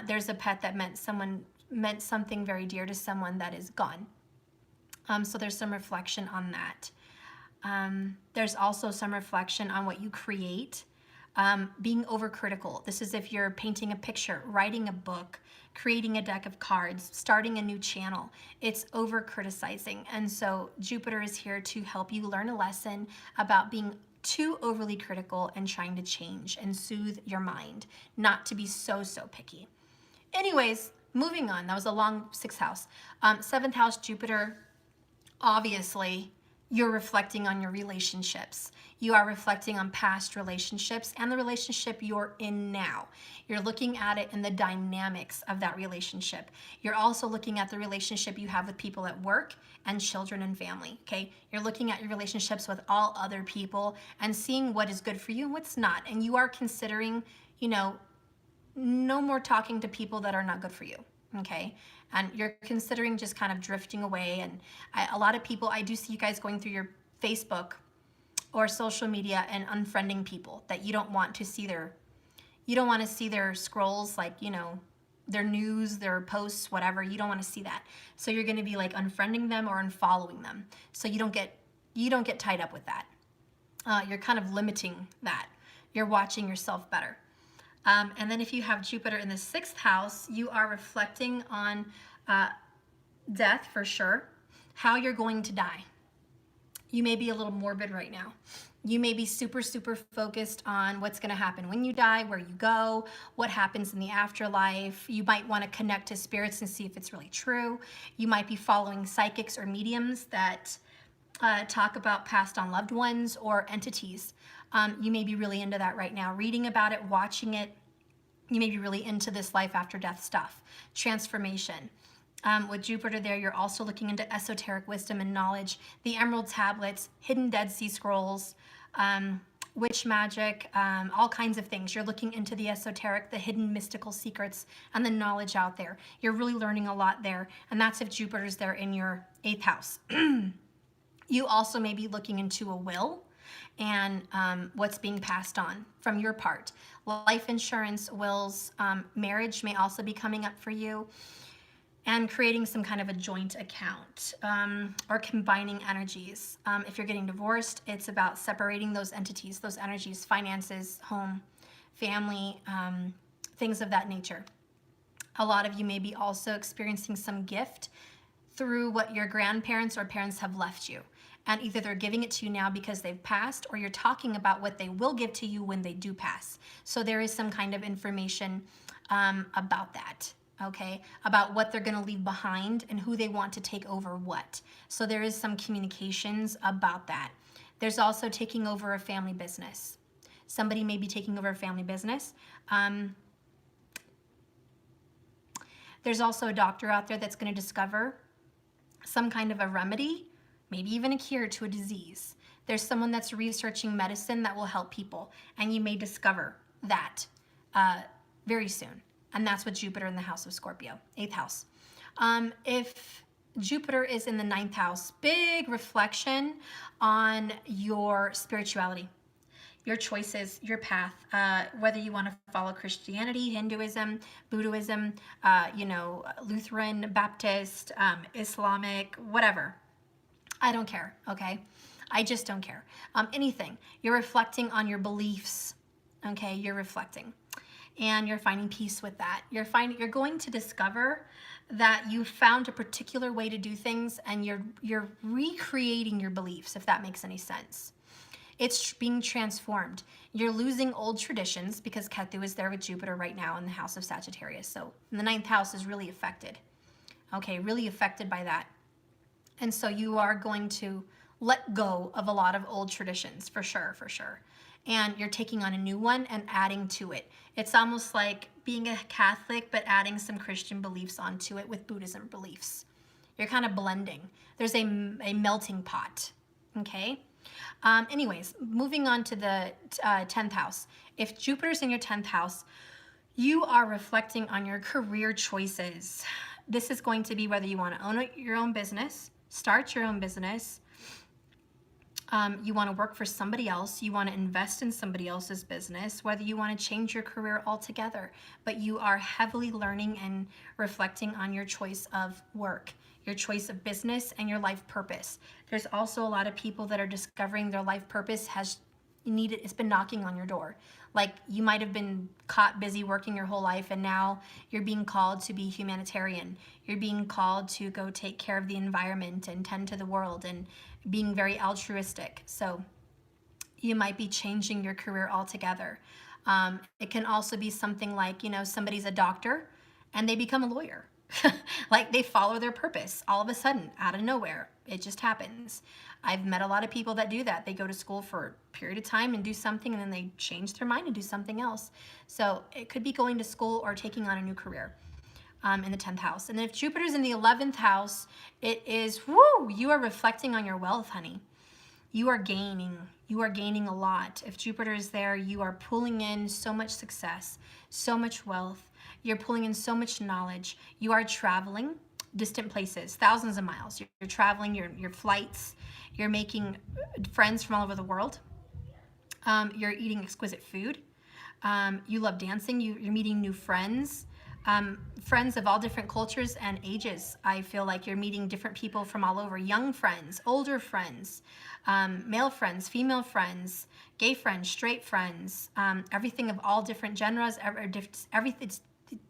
There's a pet that meant something very dear to someone that is gone. So there's some reflection on that. There's also some reflection on what you create. Being overcritical. This is if you're painting a picture, writing a book, creating a deck of cards, starting a new channel. It's over criticizing. And so Jupiter is here to help you learn a lesson about being too overly critical and trying to change and soothe your mind, not to be so picky. Anyways, moving on. That was a long 6th house. 7th house, Jupiter, obviously, you're reflecting on your relationships. You are reflecting on past relationships and the relationship you're in now. You're looking at it in the dynamics of that relationship. You're also looking at the relationship you have with people at work and children and family, okay? You're looking at your relationships with all other people and seeing what is good for you and what's not. And you are considering, no more talking to people that are not good for you, okay? And you're considering just kind of drifting away. And a lot of people, I do see you guys going through your Facebook or social media and unfriending people that you don't want to see their scrolls, like, their news, their posts, whatever. You don't want to see that. So you're going to be like unfriending them or unfollowing them. So you don't get tied up with that. You're kind of limiting that. You're watching yourself better. And then if you have Jupiter in the 6th house, you are reflecting on death for sure, how you're going to die. You may be a little morbid right now. You may be super focused on what's going to happen when you die, where you go, what happens in the afterlife. You might want to connect to spirits and see if it's really true. You might be following psychics or mediums that talk about passed on loved ones or entities. You may be really into that right now, reading about it, watching it. You may be really into this life after death stuff, transformation. With Jupiter there, you're also looking into esoteric wisdom and knowledge, the Emerald Tablets, hidden Dead Sea Scrolls, witch magic, all kinds of things. You're looking into the esoteric, the hidden mystical secrets, and the knowledge out there. You're really learning a lot there, and that's if Jupiter's there in your 8th house. You also may be looking into a will and what's being passed on from your part. Life insurance, wills, marriage may also be coming up for you, and creating some kind of a joint account or combining energies. If you're getting divorced, it's about separating those entities, those energies, finances, home, family, things of that nature. A lot of you may be also experiencing some gift through what your grandparents or parents have left you. And either they're giving it to you now because they've passed, or you're talking about what they will give to you when they do pass. So there is some kind of information about that, okay? About what they're gonna leave behind and who they want to take over what. So there is some communications about that. There's also taking over a family business. Somebody may be taking over a family business. There's also a doctor out there that's gonna discover some kind of a remedy, maybe even a cure to a disease. There's someone that's researching medicine that will help people, and you may discover that very soon. And that's with Jupiter in the house of Scorpio, 8th house. If Jupiter is in the 9th house. Big reflection on your spirituality, your choices, your path, whether you want to follow Christianity, Hinduism, Buddhism, Lutheran, Baptist, Islamic, whatever. I don't care, okay? I just don't care. Anything. You're reflecting on your beliefs, okay? You're reflecting. And you're finding peace with that. You're going to discover that you found a particular way to do things, and you're recreating your beliefs, if that makes any sense. It's being transformed. You're losing old traditions because Ketu is there with Jupiter right now in the house of Sagittarius. So the 9th house is really affected. Okay, really affected by that. And so you are going to let go of a lot of old traditions, for sure, for sure. And you're taking on a new one and adding to it. It's almost like being a Catholic, but adding some Christian beliefs onto it with Buddhism beliefs. You're kind of blending. There's a melting pot, okay? Anyways, moving on to the 10th house. If Jupiter's in your 10th house, you are reflecting on your career choices. This is going to be whether you want to own your own business, start your own business, you want to work for somebody else, you want to invest in somebody else's business, whether you want to change your career altogether, but you are heavily learning and reflecting on your choice of work, your choice of business, and your life purpose. There's also a lot of people that are discovering their life purpose it's been knocking on your door. Like, you might have been caught busy working your whole life, and now you're being called to be humanitarian. You're being called to go take care of the environment and tend to the world and being very altruistic. So you might be changing your career altogether. It can also be something like, somebody's a doctor and they become a lawyer. Like, they follow their purpose all of a sudden, out of nowhere. It just happens. I've met a lot of people that do that. They go to school for a period of time and do something, and then they change their mind and do something else. So it could be going to school or taking on a new career in the 10th house. And then if Jupiter's in the 11th house, it is, you are reflecting on your wealth, honey. You are gaining a lot. If Jupiter is there, you are pulling in so much success, so much wealth. You're pulling in so much knowledge. You are traveling distant places, thousands of miles. You're traveling, your flights. You're making friends from all over the world. You're eating exquisite food. You love dancing. You're meeting new friends. Friends of all different cultures and ages. I feel like you're meeting different people from all over. Young friends, older friends, male friends, female friends, gay friends, straight friends, everything of all different genres, everything,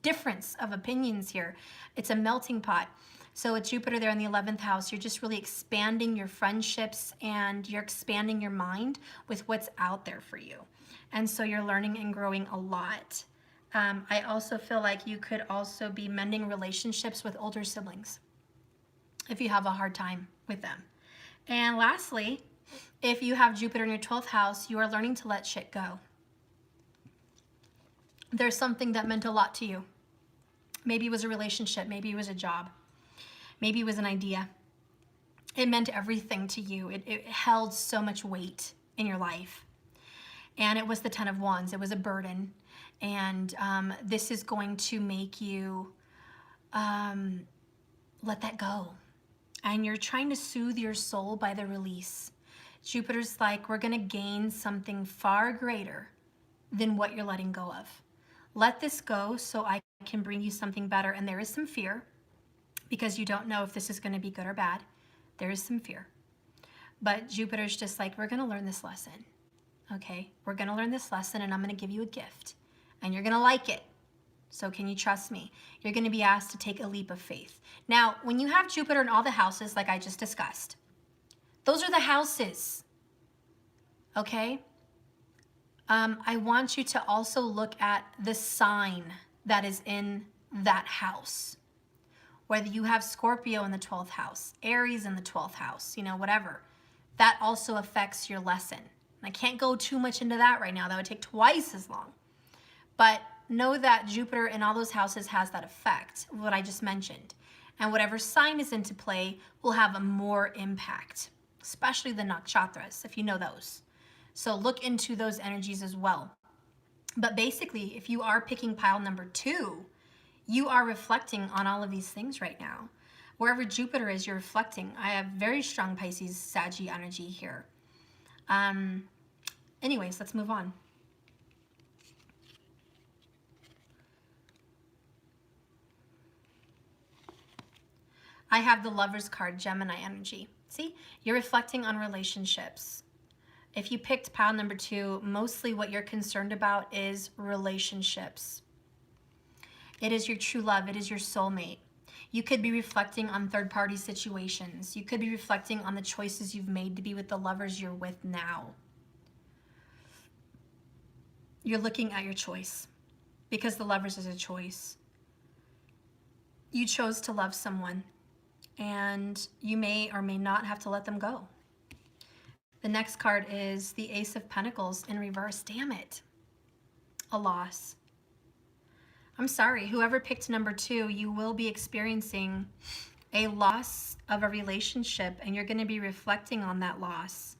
difference of opinions here. It's a melting pot. So with Jupiter there in the 11th house, you're just really expanding your friendships, and you're expanding your mind with what's out there for you. And so you're learning and growing a lot. I also feel like you could also be mending relationships with older siblings if you have a hard time with them. And lastly, if you have Jupiter in your 12th house, you are learning to let shit go. There's something that meant a lot to you. Maybe it was a relationship, maybe it was a job, maybe it was an idea. It meant everything to you. It held so much weight in your life. And it was the 10 of Wands. It was a burden. And this is going to make you let that go. And you're trying to soothe your soul by the release. Jupiter's like, we're going to gain something far greater than what you're letting go of. Let this go so I can bring you something better. And there is some fear because you don't know if this is going to be good or bad. There is some fear. But Jupiter's just like, we're going to learn this lesson. Okay, we're going to learn this lesson, and I'm going to give you a gift. And you're going to like it. So can you trust me? You're going to be asked to take a leap of faith. Now, when you have Jupiter in all the houses, like I just discussed, those are the houses. Okay? I want you to also look at the sign that is in that house. Whether you have Scorpio in the 12th house, Aries in the 12th house, whatever. That also affects your lesson. I can't go too much into that right now. That would take twice as long. But know that Jupiter in all those houses has that effect, what I just mentioned. And whatever sign is into play will have a more impact, especially the nakshatras, if you know those. So look into those energies as well. But basically, if you are picking pile number 2, you are reflecting on all of these things right now, Wherever Jupiter is, you're reflecting. I have very strong Pisces, Saggy energy here. Anyways, let's move on. I have the Lover's card, Gemini energy. See, you're reflecting on relationships. If you picked pile number 2, mostly what you're concerned about is relationships. It is your true love. It is your soulmate. You could be reflecting on third-party situations. You could be reflecting on the choices you've made to be with the lovers you're with now. You're looking at your choice because the lovers is a choice. You chose to love someone and you may or may not have to let them go. The next card is the Ace of Pentacles in reverse. Damn it. A loss. I'm sorry, whoever picked number 2, you will be experiencing a loss of a relationship and you're going to be reflecting on that loss.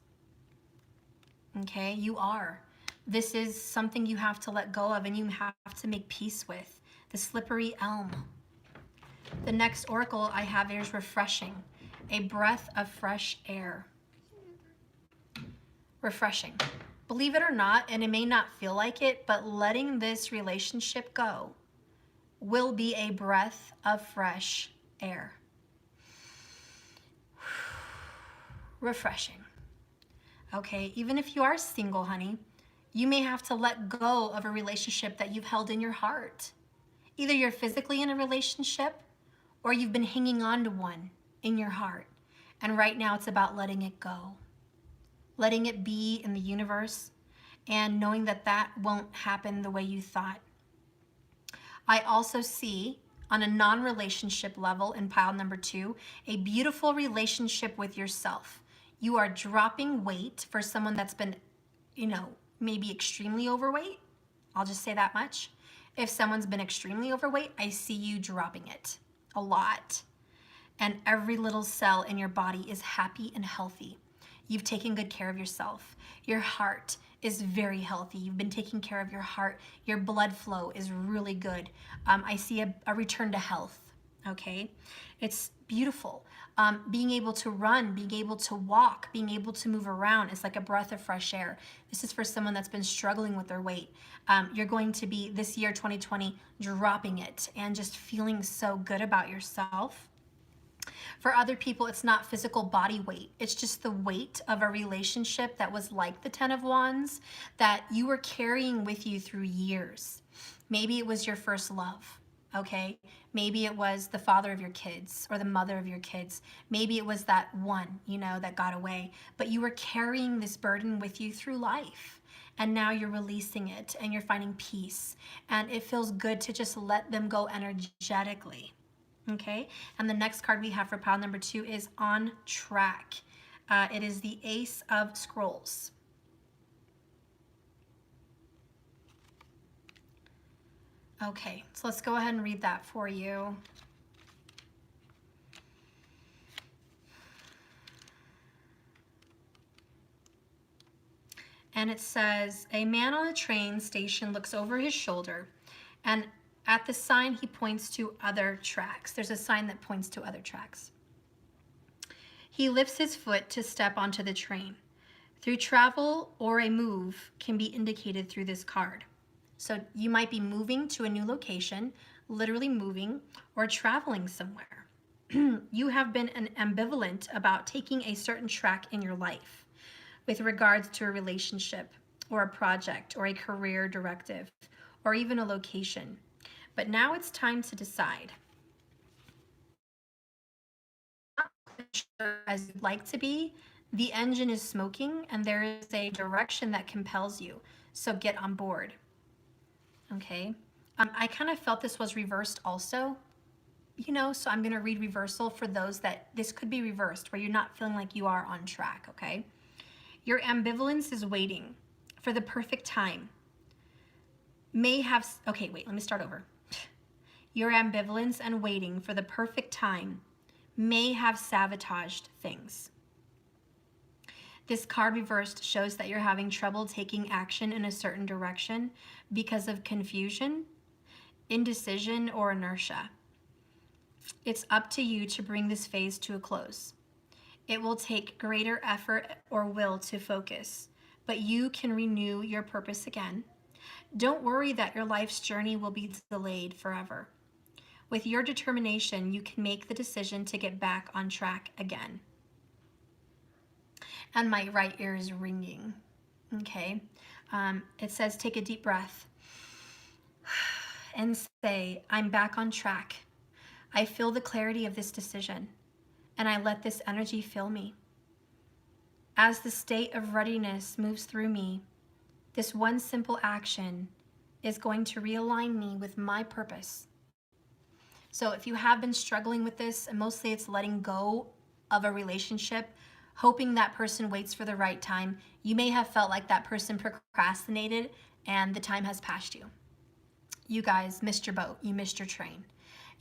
Okay, you are. This is something you have to let go of and you have to make peace with. The slippery elm. The next oracle I have here is refreshing. A breath of fresh air. Refreshing. Believe it or not, and it may not feel like it, but letting this relationship go will be a breath of fresh air. Refreshing. Okay, even if you are single, honey, you may have to let go of a relationship that you've held in your heart. Either you're physically in a relationship or you've been hanging on to one in your heart. And right now it's about letting it go. Letting it be in the universe and knowing that that won't happen the way you thought. I also see on a non-relationship level in pile number 2, a beautiful relationship with yourself. You are dropping weight for someone that's been, maybe extremely overweight. I'll just say that much. If someone's been extremely overweight, I see you dropping it a lot. And every little cell in your body is happy and healthy. You've taken good care of yourself. Your heart is very healthy. You've been taking care of your heart. Your blood flow is really good. I see a return to health, okay? It's beautiful. Being able to run, being able to walk, being able to move around is like a breath of fresh air. This is for someone that's been struggling with their weight. You're going to be, this year, 2020, dropping it and just feeling so good about yourself. For other people, it's not physical body weight. It's just the weight of a relationship that was like the 10 of Wands that you were carrying with you through years. Maybe it was your first love, okay? Maybe it was the father of your kids or the mother of your kids. Maybe it was that one, that got away. But you were carrying this burden with you through life. And now you're releasing it and you're finding peace. And it feels good to just let them go energetically. Okay, and the next card we have for pile number 2 is On Track. It is the Ace of Scrolls. Okay, so let's go ahead and read that for you. And it says, a man on a train station looks over his shoulder and at the sign, he points to other tracks. There's a sign that points to other tracks. He lifts his foot to step onto the train. Through travel or a move can be indicated through this card. So you might be moving to a new location, literally moving, or traveling somewhere. You have been ambivalent about taking a certain track in your life with regards to a relationship or a project or a career directive or even a location. But now it's time to decide. Not sure as you'd like to be, the engine is smoking and there is a direction that compels you. So get on board. Okay. I kind of felt this was reversed also, so I'm going to read reversal for those that this could be reversed where you're not feeling like you are on track. Okay. Your ambivalence is waiting for the perfect time. Okay, wait, let me start over. Your ambivalence and waiting for the perfect time may have sabotaged things. This card reversed shows that you're having trouble taking action in a certain direction because of confusion, indecision, or inertia. It's up to you to bring this phase to a close. It will take greater effort or will to focus, but you can renew your purpose again. Don't worry that your life's journey will be delayed forever. With your determination, you can make the decision to get back on track again. And my right ear is ringing. Okay. It says, take a deep breath and say, I'm back on track. I feel the clarity of this decision, and I let this energy fill me. As the state of readiness moves through me, this one simple action is going to realign me with my purpose. So if you have been struggling with this, and mostly it's letting go of a relationship, hoping that person waits for the right time, you may have felt like that person procrastinated and the time has passed you. You guys missed your boat. You missed your train.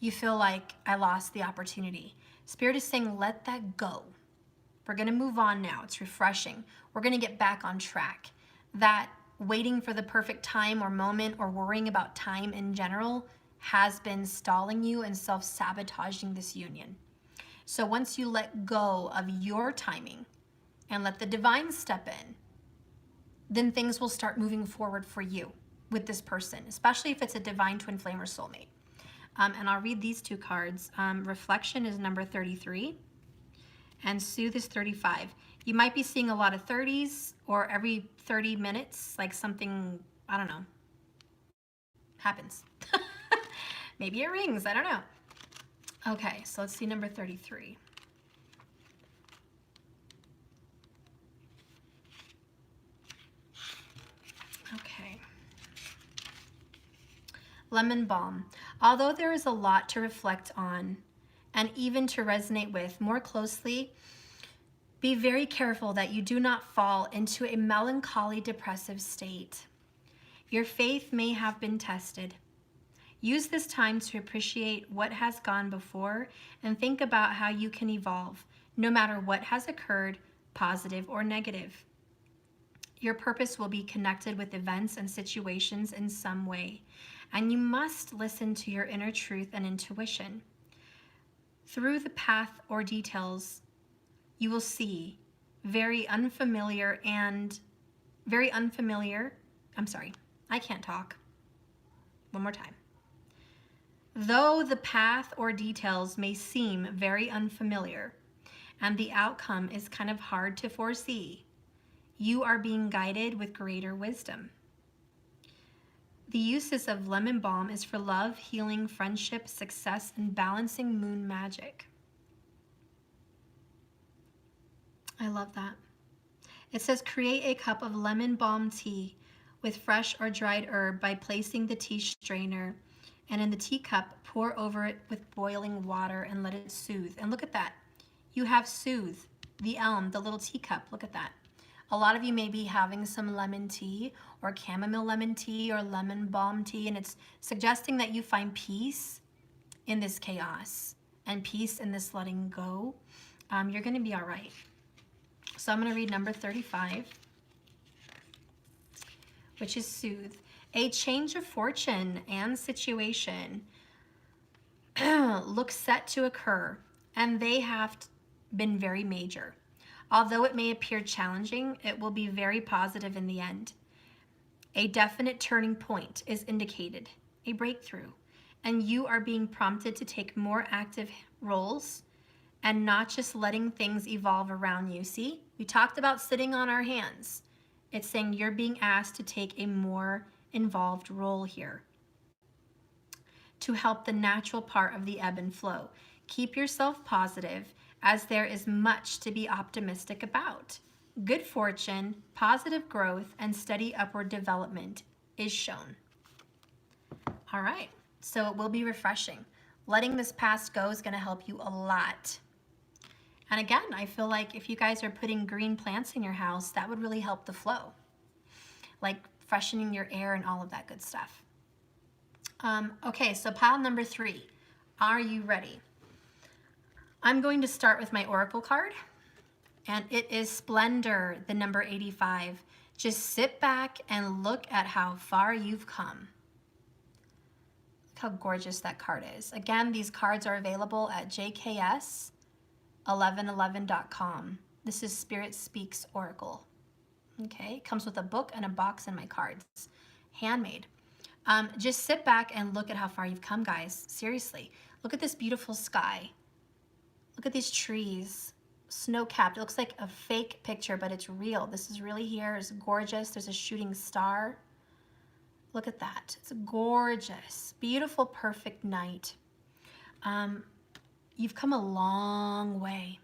You feel like I lost the opportunity. Spirit is saying, let that go. We're going to move on now. It's refreshing. We're going to get back on track. That waiting for the perfect time or moment or worrying about time in general has been stalling you and self-sabotaging this union. So once you let go of your timing and let the divine step in, then things will start moving forward for you with this person, especially if it's a divine twin flame or soulmate. And I'll read these two cards. Reflection is number 33 and Soothe is 35. You might be seeing a lot of 30s, or every 30 minutes, like something, I don't know, happens. Maybe it rings, I don't know. Okay, so let's see number 33. Okay. Lemon balm. Although there is a lot to reflect on and even to resonate with more closely, be very careful that you do not fall into a melancholy, depressive state. Your faith may have been tested. Use this time to appreciate what has gone before and think about how you can evolve, no matter what has occurred, positive or negative. Your purpose will be connected with events and situations in some way, and you must listen to your inner truth and intuition. Through the path or details, you will see very unfamiliar, I'm sorry, I can't talk. One more time. Though the path or details may seem very unfamiliar and the outcome is kind of hard to foresee, you are being guided with greater wisdom. The uses of lemon balm is for love, healing, friendship, success, and balancing moon magic. I love that. It says create a cup of lemon balm tea with fresh or dried herb by placing the tea strainer, and in the teacup, pour over it with boiling water and let it soothe. And look at that. You have soothe, the elm, the little teacup. Look at that. A lot of you may be having some lemon tea or chamomile lemon tea or lemon balm tea, and it's suggesting that you find peace in this chaos and peace in this letting go. You're going to be all right. So I'm going to read number 35, which is soothe. A change of fortune and situation looks set to occur, and they have been very major. Although it may appear challenging, it will be very positive in the end. A definite turning point is indicated, a breakthrough, and you are being prompted to take more active roles and not just letting things evolve around you. See, we talked about sitting on our hands. It's saying you're being asked to take a more involved role here to help the natural part of the ebb and flow. Keep yourself positive, as there is much to be optimistic about. Good fortune, positive growth, and steady upward development is shown. All right, so it will be refreshing. Letting this past go is going to help you a lot. And again, I feel like if you guys are putting green plants in your house, that would really help the flow, like freshening your air and all of that good stuff. Okay, so pile number 3. Are you ready? I'm going to start with my oracle card, and it is Splendor, the number 85. Just sit back and look at how far you've come. Look how gorgeous that card is. Again, these cards are available at jks1111.com. This is Spirit Speaks Oracle. Okay, it comes with a book and a box and my cards. Handmade. Just sit back and look at how far you've come, guys. Seriously. Look at this beautiful sky. Look at these trees. Snow-capped. It looks like a fake picture, but it's real. This is really here. It's gorgeous. There's a shooting star. Look at that. It's gorgeous. Beautiful, perfect night. You've come a long way.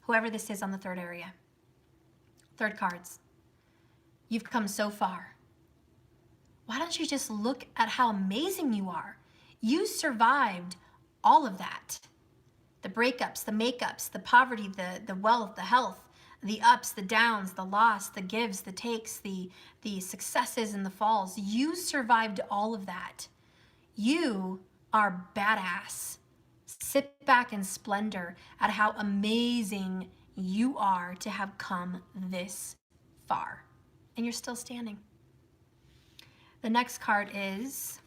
Whoever this is on the third area. Third cards. You've come so far. Why don't you just look at how amazing you are? You survived all of that. The breakups, the makeups, the poverty, the wealth, the health, the ups, the downs, the loss, the gives, the takes, the successes and the falls. You survived all of that. You are badass. Sit back in splendor at how amazing you are to have come this far. And you're still standing. The next card is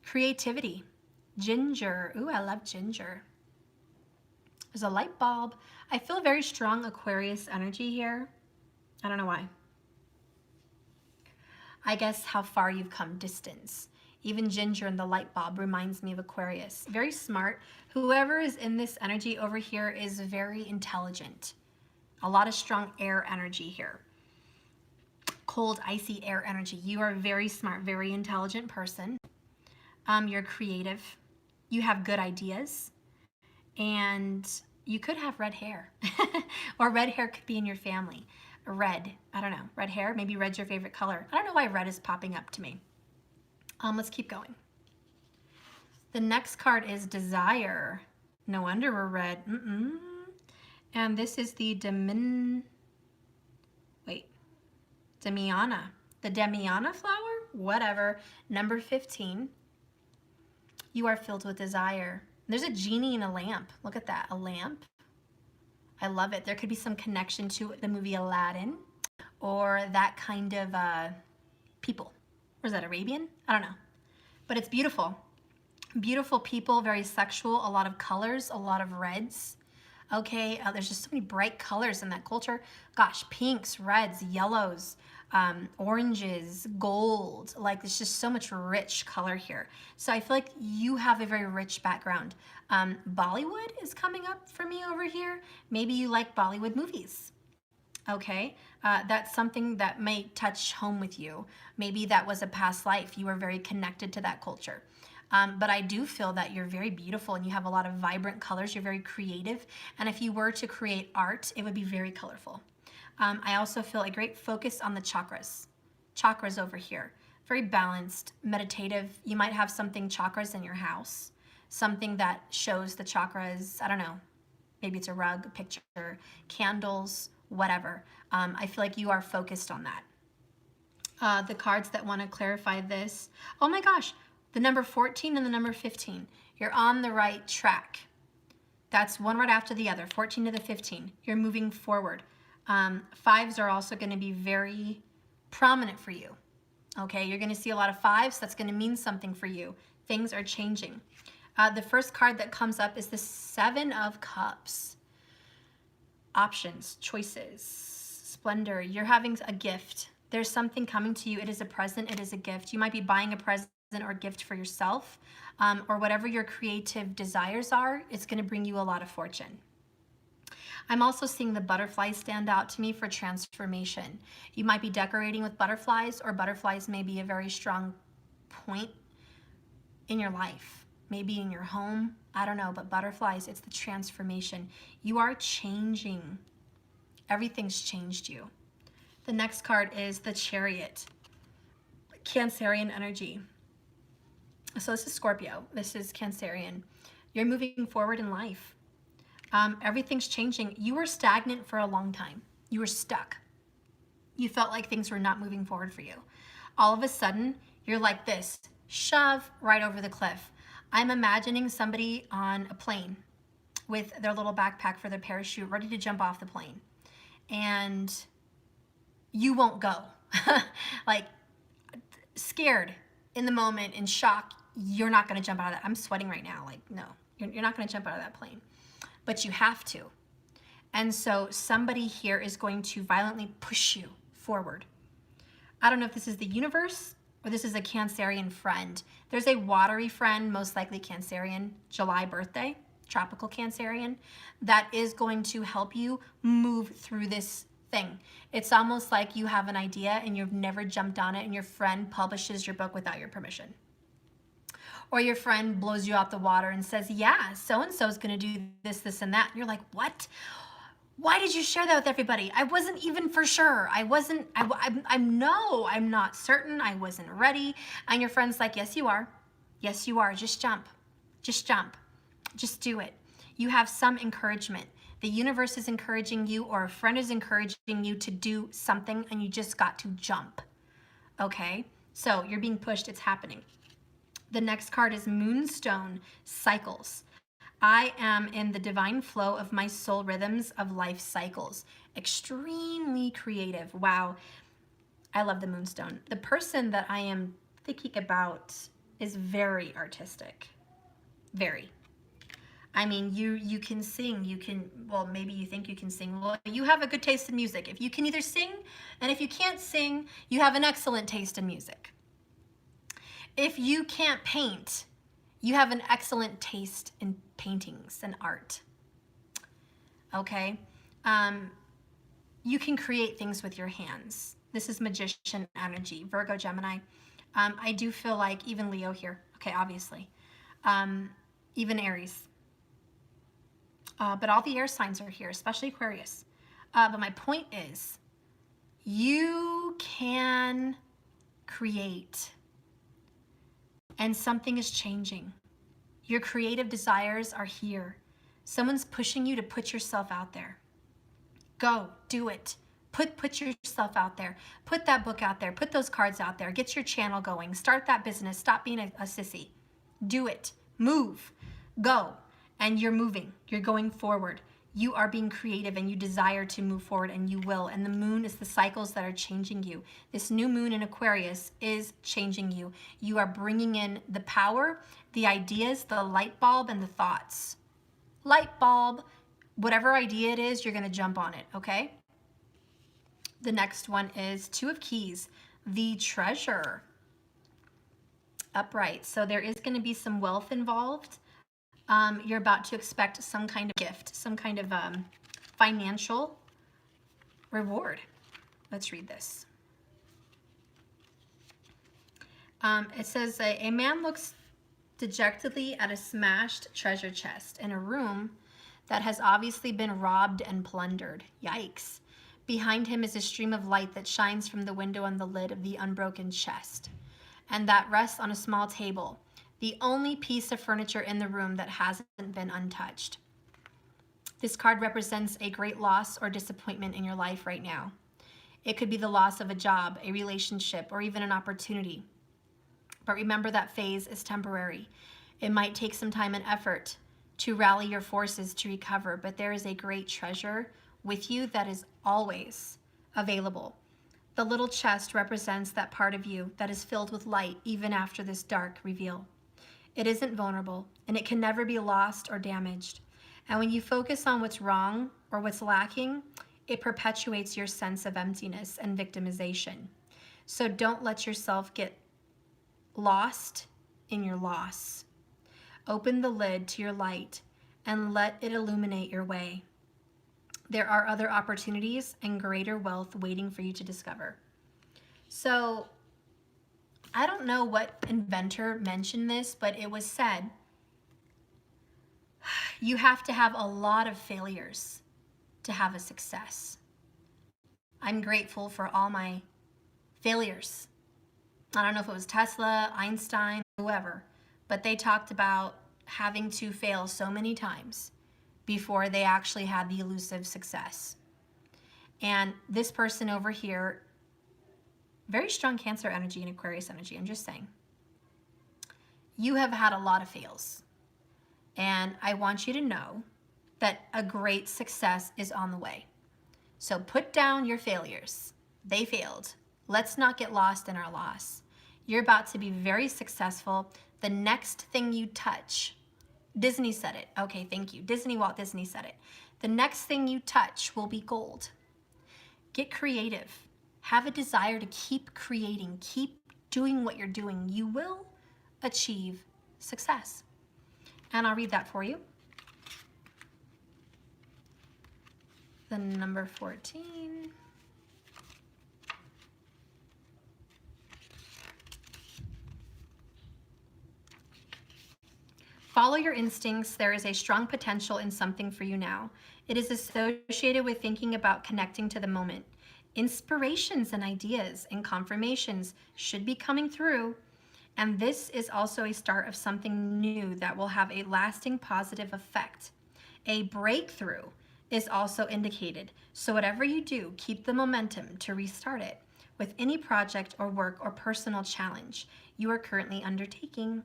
creativity. Ginger. Ooh, I love ginger. There's a light bulb. I feel very strong Aquarius energy here. I don't know why. I guess how far you've come, distance. Even ginger and the light bulb reminds me of Aquarius. Very smart. Whoever is in this energy over here is very intelligent. A lot of strong air energy here. Cold, icy air energy. You are a very smart, very intelligent person. You're creative. You have good ideas. And you could have red hair. Or red hair could be in your family. Red, I don't know. Red hair, maybe red's your favorite color. I don't know why red is popping up to me. Let's keep going. The next card is desire. No wonder we're red. And this is the Damiana. The Damiana flower? Whatever. Number 15. You are filled with desire. There's a genie in a lamp. Look at that, a lamp. I love it. There could be some connection to the movie Aladdin or that kind of people. Or is that Arabian? I don't know. But it's beautiful. Beautiful people, very sexual, a lot of colors, a lot of reds. Okay, there's just so many bright colors in that culture. Gosh, pinks, reds, yellows, oranges, gold. Like there's just so much rich color here. So I feel like you have a very rich background. Bollywood is coming up for me over here. Maybe you like Bollywood movies. Okay, that's something that may touch home with you. Maybe that was a past life. You were very connected to that culture. But I do feel that you're very beautiful and you have a lot of vibrant colors. You're very creative. And if you were to create art, it would be very colorful. I also feel a great focus on the chakras. Chakras over here. Very balanced, meditative. You might have something chakras in your house. Something that shows the chakras. I don't know. Maybe it's a rug, a picture, candles, whatever. I feel like you are focused on that. The cards that want to clarify this. Oh my gosh. The number 14 and the number 15. You're on the right track. That's one right after the other, 14 to the 15. You're moving forward. Fives are also going to be very prominent for you. Okay, you're going to see a lot of fives. That's going to mean something for you. Things are changing. The first card that comes up is the Seven of Cups. Options, choices, splendor. You're having a gift. There's something coming to you. It is a present. It is a gift. You might be buying a present or gift for yourself, or whatever your creative desires are. It's going to bring you a lot of fortune. I'm also seeing the butterflies stand out to me for transformation. You might be decorating with butterflies, or butterflies may be a very strong point in your life, maybe in your home. I don't know, but butterflies, it's the transformation. You are changing. Everything's changed you. The next card is the Chariot. Cancerian energy. So this is Scorpio. This is Cancerian. You're moving forward in life. Everything's changing. You were stagnant for a long time. You were stuck. You felt like things were not moving forward for you. All of a sudden, you're like this, shove right over the cliff. I'm imagining somebody on a plane with their little backpack for their parachute, ready to jump off the plane. And you won't go. Like, scared. in the moment, in shock, you're not going to jump out of that. I'm sweating right now. Like, no, you're not going to jump out of that plane. But you have to. And so somebody here is going to violently push you forward. I don't know if this is the universe or this is a Cancerian friend. There's a watery friend, most likely Cancerian, July birthday, tropical Cancerian, that is going to help you move through this thing. It's almost like you have an idea and you've never jumped on it, and your friend publishes your book without your permission. Or your friend blows you out the water and says, yeah, so-and-so is going to do this, this, and that. And you're like, what? Why did you share that with everybody? I wasn't even for sure. I'm not certain. I wasn't ready. And your friend's like, yes, you are. Yes, you are. Just jump. Just jump. Just do it. You have some encouragement. The universe is encouraging you, or a friend is encouraging you to do something, and you just got to jump. Okay? So you're being pushed. It's happening. The next card is Moonstone Cycles. I am in the divine flow of my soul rhythms of life cycles. Extremely creative. Wow. I love the Moonstone. The person that I am thinking about is very artistic. Very. I mean, you can sing, you can, well, maybe you think you can sing. Well, you have a good taste in music. If you can either sing, and if you can't sing, you have an excellent taste in music. If you can't paint, you have an excellent taste in paintings and art. Okay? You can create things with your hands. This is magician energy, Virgo, Gemini. I do feel like even Leo here. Okay, obviously. Even Aries. But all the air signs are here, especially Aquarius. But my point is, you can create. And something is changing. Your creative desires are here. Someone's pushing you to put yourself out there. Go, do it. Put yourself out there. Put that book out there. Put those cards out there. Get your channel going. Start that business. Stop being a sissy. Do it. Move. Go. And you're moving. You're going forward. You are being creative and you desire to move forward, and you will. And the moon is the cycles that are changing you. This new moon in Aquarius is changing you. You are bringing in the power, the ideas, the light bulb, and the thoughts. Light bulb, whatever idea it is, you're going to jump on it, okay? The next one is Two of Keys, the Treasure. Upright. So there is going to be some wealth involved. You're about to expect some kind of gift, some kind of financial reward. Let's read this. It says, a man looks dejectedly at a smashed treasure chest in a room that has obviously been robbed and plundered. Yikes. Behind him is a stream of light that shines from the window on the lid of the unbroken chest, and that rests on a small table, the only piece of furniture in the room that hasn't been untouched. This card represents a great loss or disappointment in your life right now. It could be the loss of a job, a relationship, or even an opportunity. But remember that phase is temporary. It might take some time and effort to rally your forces to recover, but there is a great treasure with you that is always available. The little chest represents that part of you that is filled with light even after this dark reveal. It isn't vulnerable, and it can never be lost or damaged. And when you focus on what's wrong or what's lacking, it perpetuates your sense of emptiness and victimization. So don't let yourself get lost in your loss. Open the lid to your light and let it illuminate your way. There are other opportunities and greater wealth waiting for you to discover. So I don't know what inventor mentioned this, but it was said, you have to have a lot of failures to have a success. I'm grateful for all my failures. I don't know if it was Tesla, Einstein, whoever, but they talked about having to fail so many times before they actually had the elusive success. And this person over here, very strong Cancer energy and Aquarius energy, I'm just saying. You have had a lot of fails. And I want you to know that a great success is on the way. So put down your failures. They failed. Let's not get lost in our loss. You're about to be very successful. The next thing you touch, Disney said it. Okay, thank you. Walt Disney said it. The next thing you touch will be gold. Get creative. Have a desire to keep creating, keep doing what you're doing. You will achieve success. And I'll read that for you. The number 14. Follow your instincts. There is a strong potential in something for you now. It is associated with thinking about connecting to the moment. Inspirations and ideas and confirmations should be coming through. And this is also a start of something new that will have a lasting positive effect. A breakthrough is also indicated. So whatever you do, keep the momentum to restart it with any project or work or personal challenge you are currently undertaking.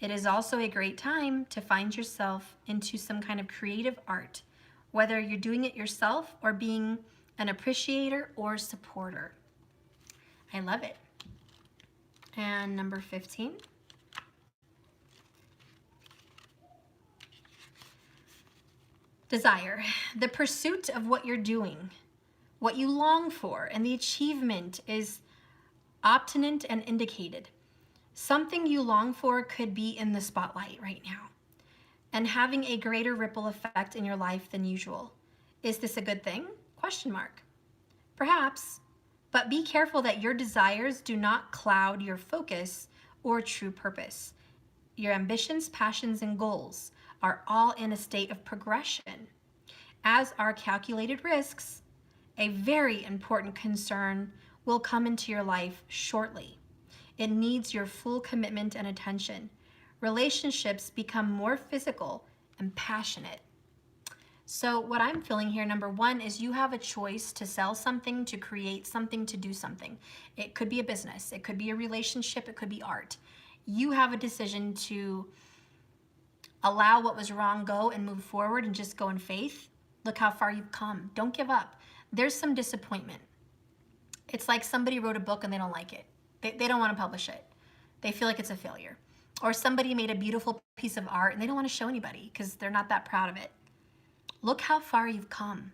It is also a great time to find yourself into some kind of creative art, whether you're doing it yourself or being an appreciator or supporter. I love it. And number 15. Desire. The pursuit of what you're doing, what you long for, and the achievement is obstinate and indicated. Something you long for could be in the spotlight right now and having a greater ripple effect in your life than usual. Is this a good thing? Question mark. Perhaps, but be careful that your desires do not cloud your focus or true purpose. Your ambitions, passions, and goals are all in a state of progression, as are calculated risks. A very important concern will come into your life shortly. It needs your full commitment and attention. Relationships become more physical and passionate. So what I'm feeling here, number 1, is you have a choice to sell something, to create something, to do something. It could be a business, it could be a relationship, it could be art. You have a decision to allow what was wrong go and move forward and just go in faith. Look how far you've come. Don't give up. There's some disappointment. It's like somebody wrote a book and they don't like it. They don't want to publish it. They feel like it's a failure. Or somebody made a beautiful piece of art and they don't want to show anybody because they're not that proud of it. Look how far you've come.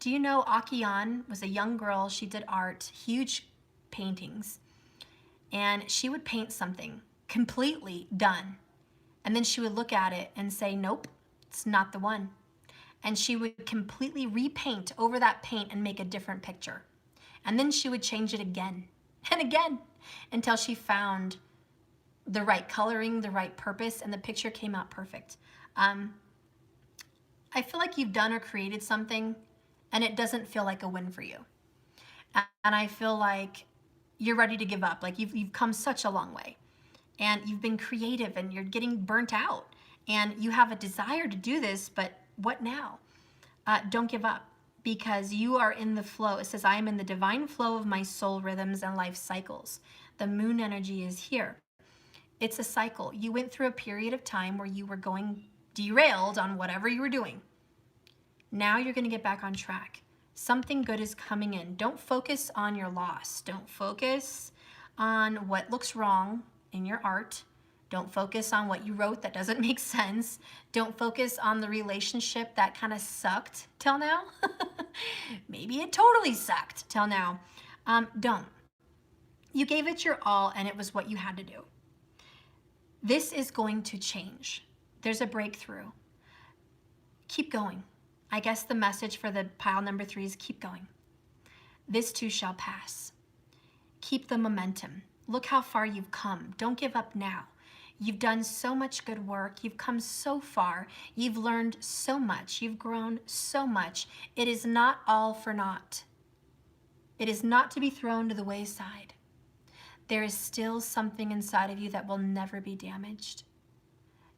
Do you know Attn was a young girl? She did art, huge paintings, and she would paint something completely done. And then she would look at it and say, nope, it's not the one. And she would completely repaint over that paint and make a different picture. And then she would change it again and again until she found the right coloring, the right purpose, and the picture came out perfect. I feel like you've done or created something and it doesn't feel like a win for you. And I feel like you're ready to give up. Like you've come such a long way and you've been creative and you're getting burnt out and you have a desire to do this, but what now? Don't give up because you are in the flow. It says, I am in the divine flow of my soul rhythms and life cycles. The moon energy is here. It's a cycle. You went through a period of time where you were going derailed on whatever you were doing. Now you're going to get back on track. Something good is coming in. Don't focus on your loss. Don't focus on what looks wrong in your art. Don't focus on what you wrote that doesn't make sense. Don't focus on the relationship that kind of sucked till now. Maybe it totally sucked till now. Don't. You gave it your all and it was what you had to do. This is going to change. There's a breakthrough. Keep going. I guess the message for the pile number 3 is keep going. This too shall pass. Keep the momentum. Look how far you've come. Don't give up now. You've done so much good work. You've come so far. You've learned so much. You've grown so much. It is not all for naught. It is not to be thrown to the wayside. There is still something inside of you that will never be damaged.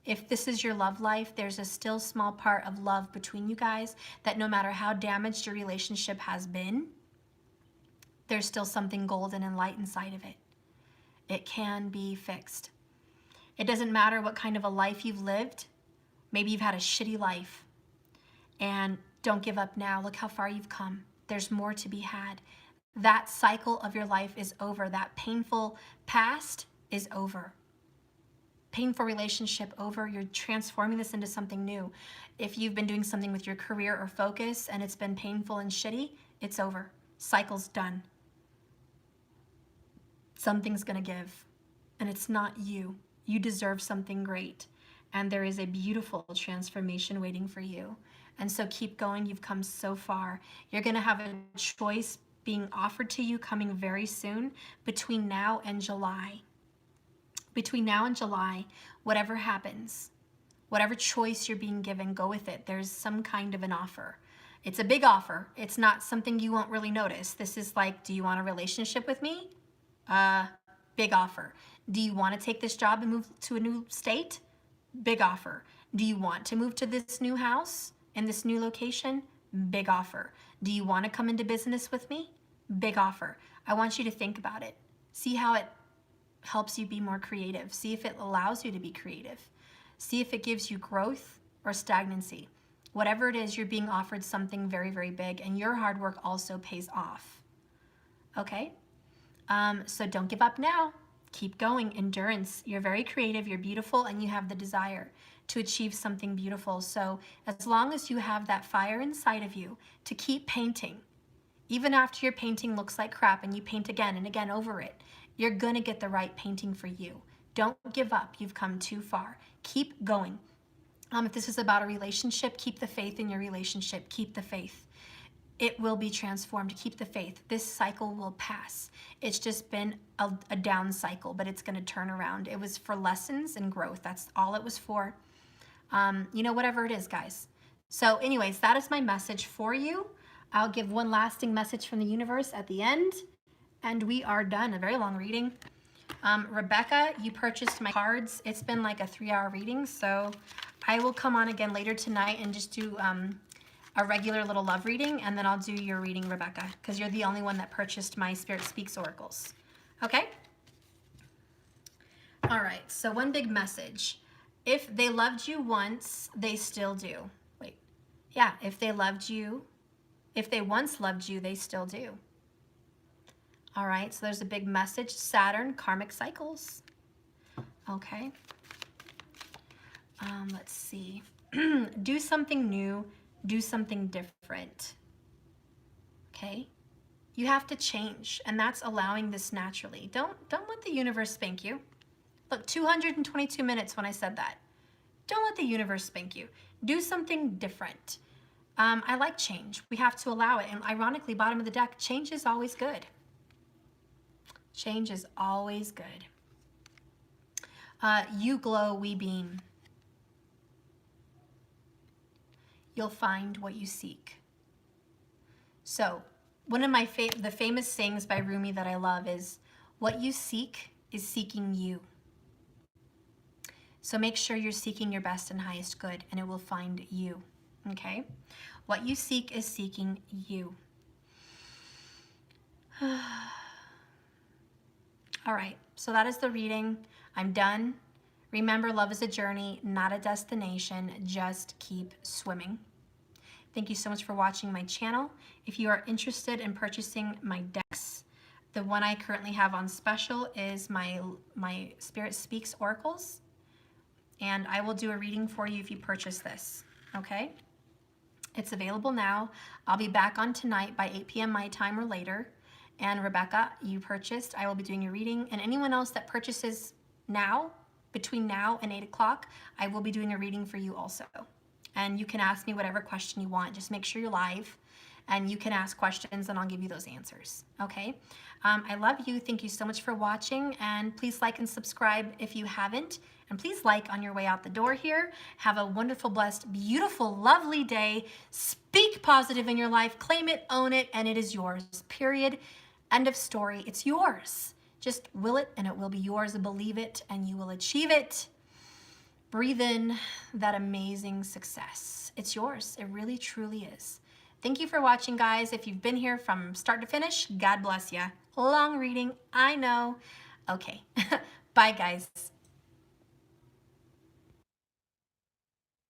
If this is your love life, there's a still small part of love between you guys that no matter how damaged your relationship has been, there's still something golden and light inside of it. It can be fixed. It doesn't matter what kind of a life you've lived. Maybe you've had a shitty life. And don't give up now. Look how far you've come. There's more to be had. That cycle of your life is over. That painful past is over. Painful relationship over. You're transforming this into something new. If you've been doing something with your career or focus and it's been painful and shitty, it's over. Cycle's done. Something's gonna give, and it's not you. You deserve something great, and there is a beautiful transformation waiting for you. And so keep going. You've come so far. You're gonna have a choice being offered to you coming very soon between now and July. Between now and July, whatever happens, whatever choice you're being given, go with it. There's some kind of an offer. It's a big offer. It's not something you won't really notice. This is like, do you want a relationship with me? Big offer. Do you want to take this job and move to a new state? Big offer. Do you want to move to this new house in this new location? Big offer. Do you want to come into business with me? Big offer. I want you to think about it. See how it helps you be more creative. See if it allows you to be creative. See if it gives you growth or stagnancy. Whatever it is, you're being offered something very, very big, and your hard work also pays off. Okay? So don't give up now. Keep going. Endurance. You're very creative, you're beautiful, and you have the desire to achieve something beautiful. So as long as you have that fire inside of you to keep painting, even after your painting looks like crap and you paint again and again over it, you're going to get the right painting for you. Don't give up. You've come too far. Keep going. If this is about a relationship, keep the faith in your relationship. Keep the faith. It will be transformed. Keep the faith. This cycle will pass. It's just been a down cycle, but it's going to turn around. It was for lessons and growth. That's all it was for. Whatever it is, guys. So anyways, that is my message for you. I'll give one lasting message from the universe at the end, and we are done. A very long reading. Rebecca, you purchased my cards. It's been like a 3-hour reading, so I will come on again later tonight and just do a regular little love reading, and then I'll do your reading, Rebecca, because you're the only one that purchased my Spirit Speaks oracles. Okay? All right, so one big message. If they loved you once, they still do. Wait. Yeah, if they once loved you, they still do. All right, so there's a big message. Saturn, karmic cycles. Okay. Let's see. Do something new. Do something different. Okay? You have to change, and that's allowing this naturally. Don't let the universe spank you. Look, 222 minutes when I said that. Don't let the universe spank you. Do something different. I like change. We have to allow it. And ironically, bottom of the deck, change is always good. Change is always good. You glow, we beam. You'll find what you seek. So, one of the famous sayings by Rumi that I love is, what you seek is seeking you. So make sure you're seeking your best and highest good, and it will find you, okay? What you seek is seeking you. All right, so that is the reading. I'm done. Remember, love is a journey, not a destination. Just keep swimming. Thank you so much for watching my channel. If you are interested in purchasing my decks, the one I currently have on special is my Spirit Speaks oracles, and I will do a reading for you if you purchase this, okay? It's available now. I'll be back on tonight by 8 p.m. my time or later. And Rebecca, you purchased. I will be doing your reading. And anyone else that purchases now, between now and 8 o'clock, I will be doing a reading for you also. And you can ask me whatever question you want. Just make sure you're live. And you can ask questions and I'll give you those answers, okay? I love you. Thank you so much for watching. And please like and subscribe if you haven't. And please like on your way out the door here. Have a wonderful, blessed, beautiful, lovely day. Speak positive in your life. Claim it, own it, and it is yours, period. End of story. It's yours. Just will it and it will be yours. Believe it and you will achieve it. Breathe in that amazing success. It's yours. It really, truly is. Thank you for watching, guys. If you've been here from start to finish, God bless you. Long reading, I know. Okay. Bye, guys.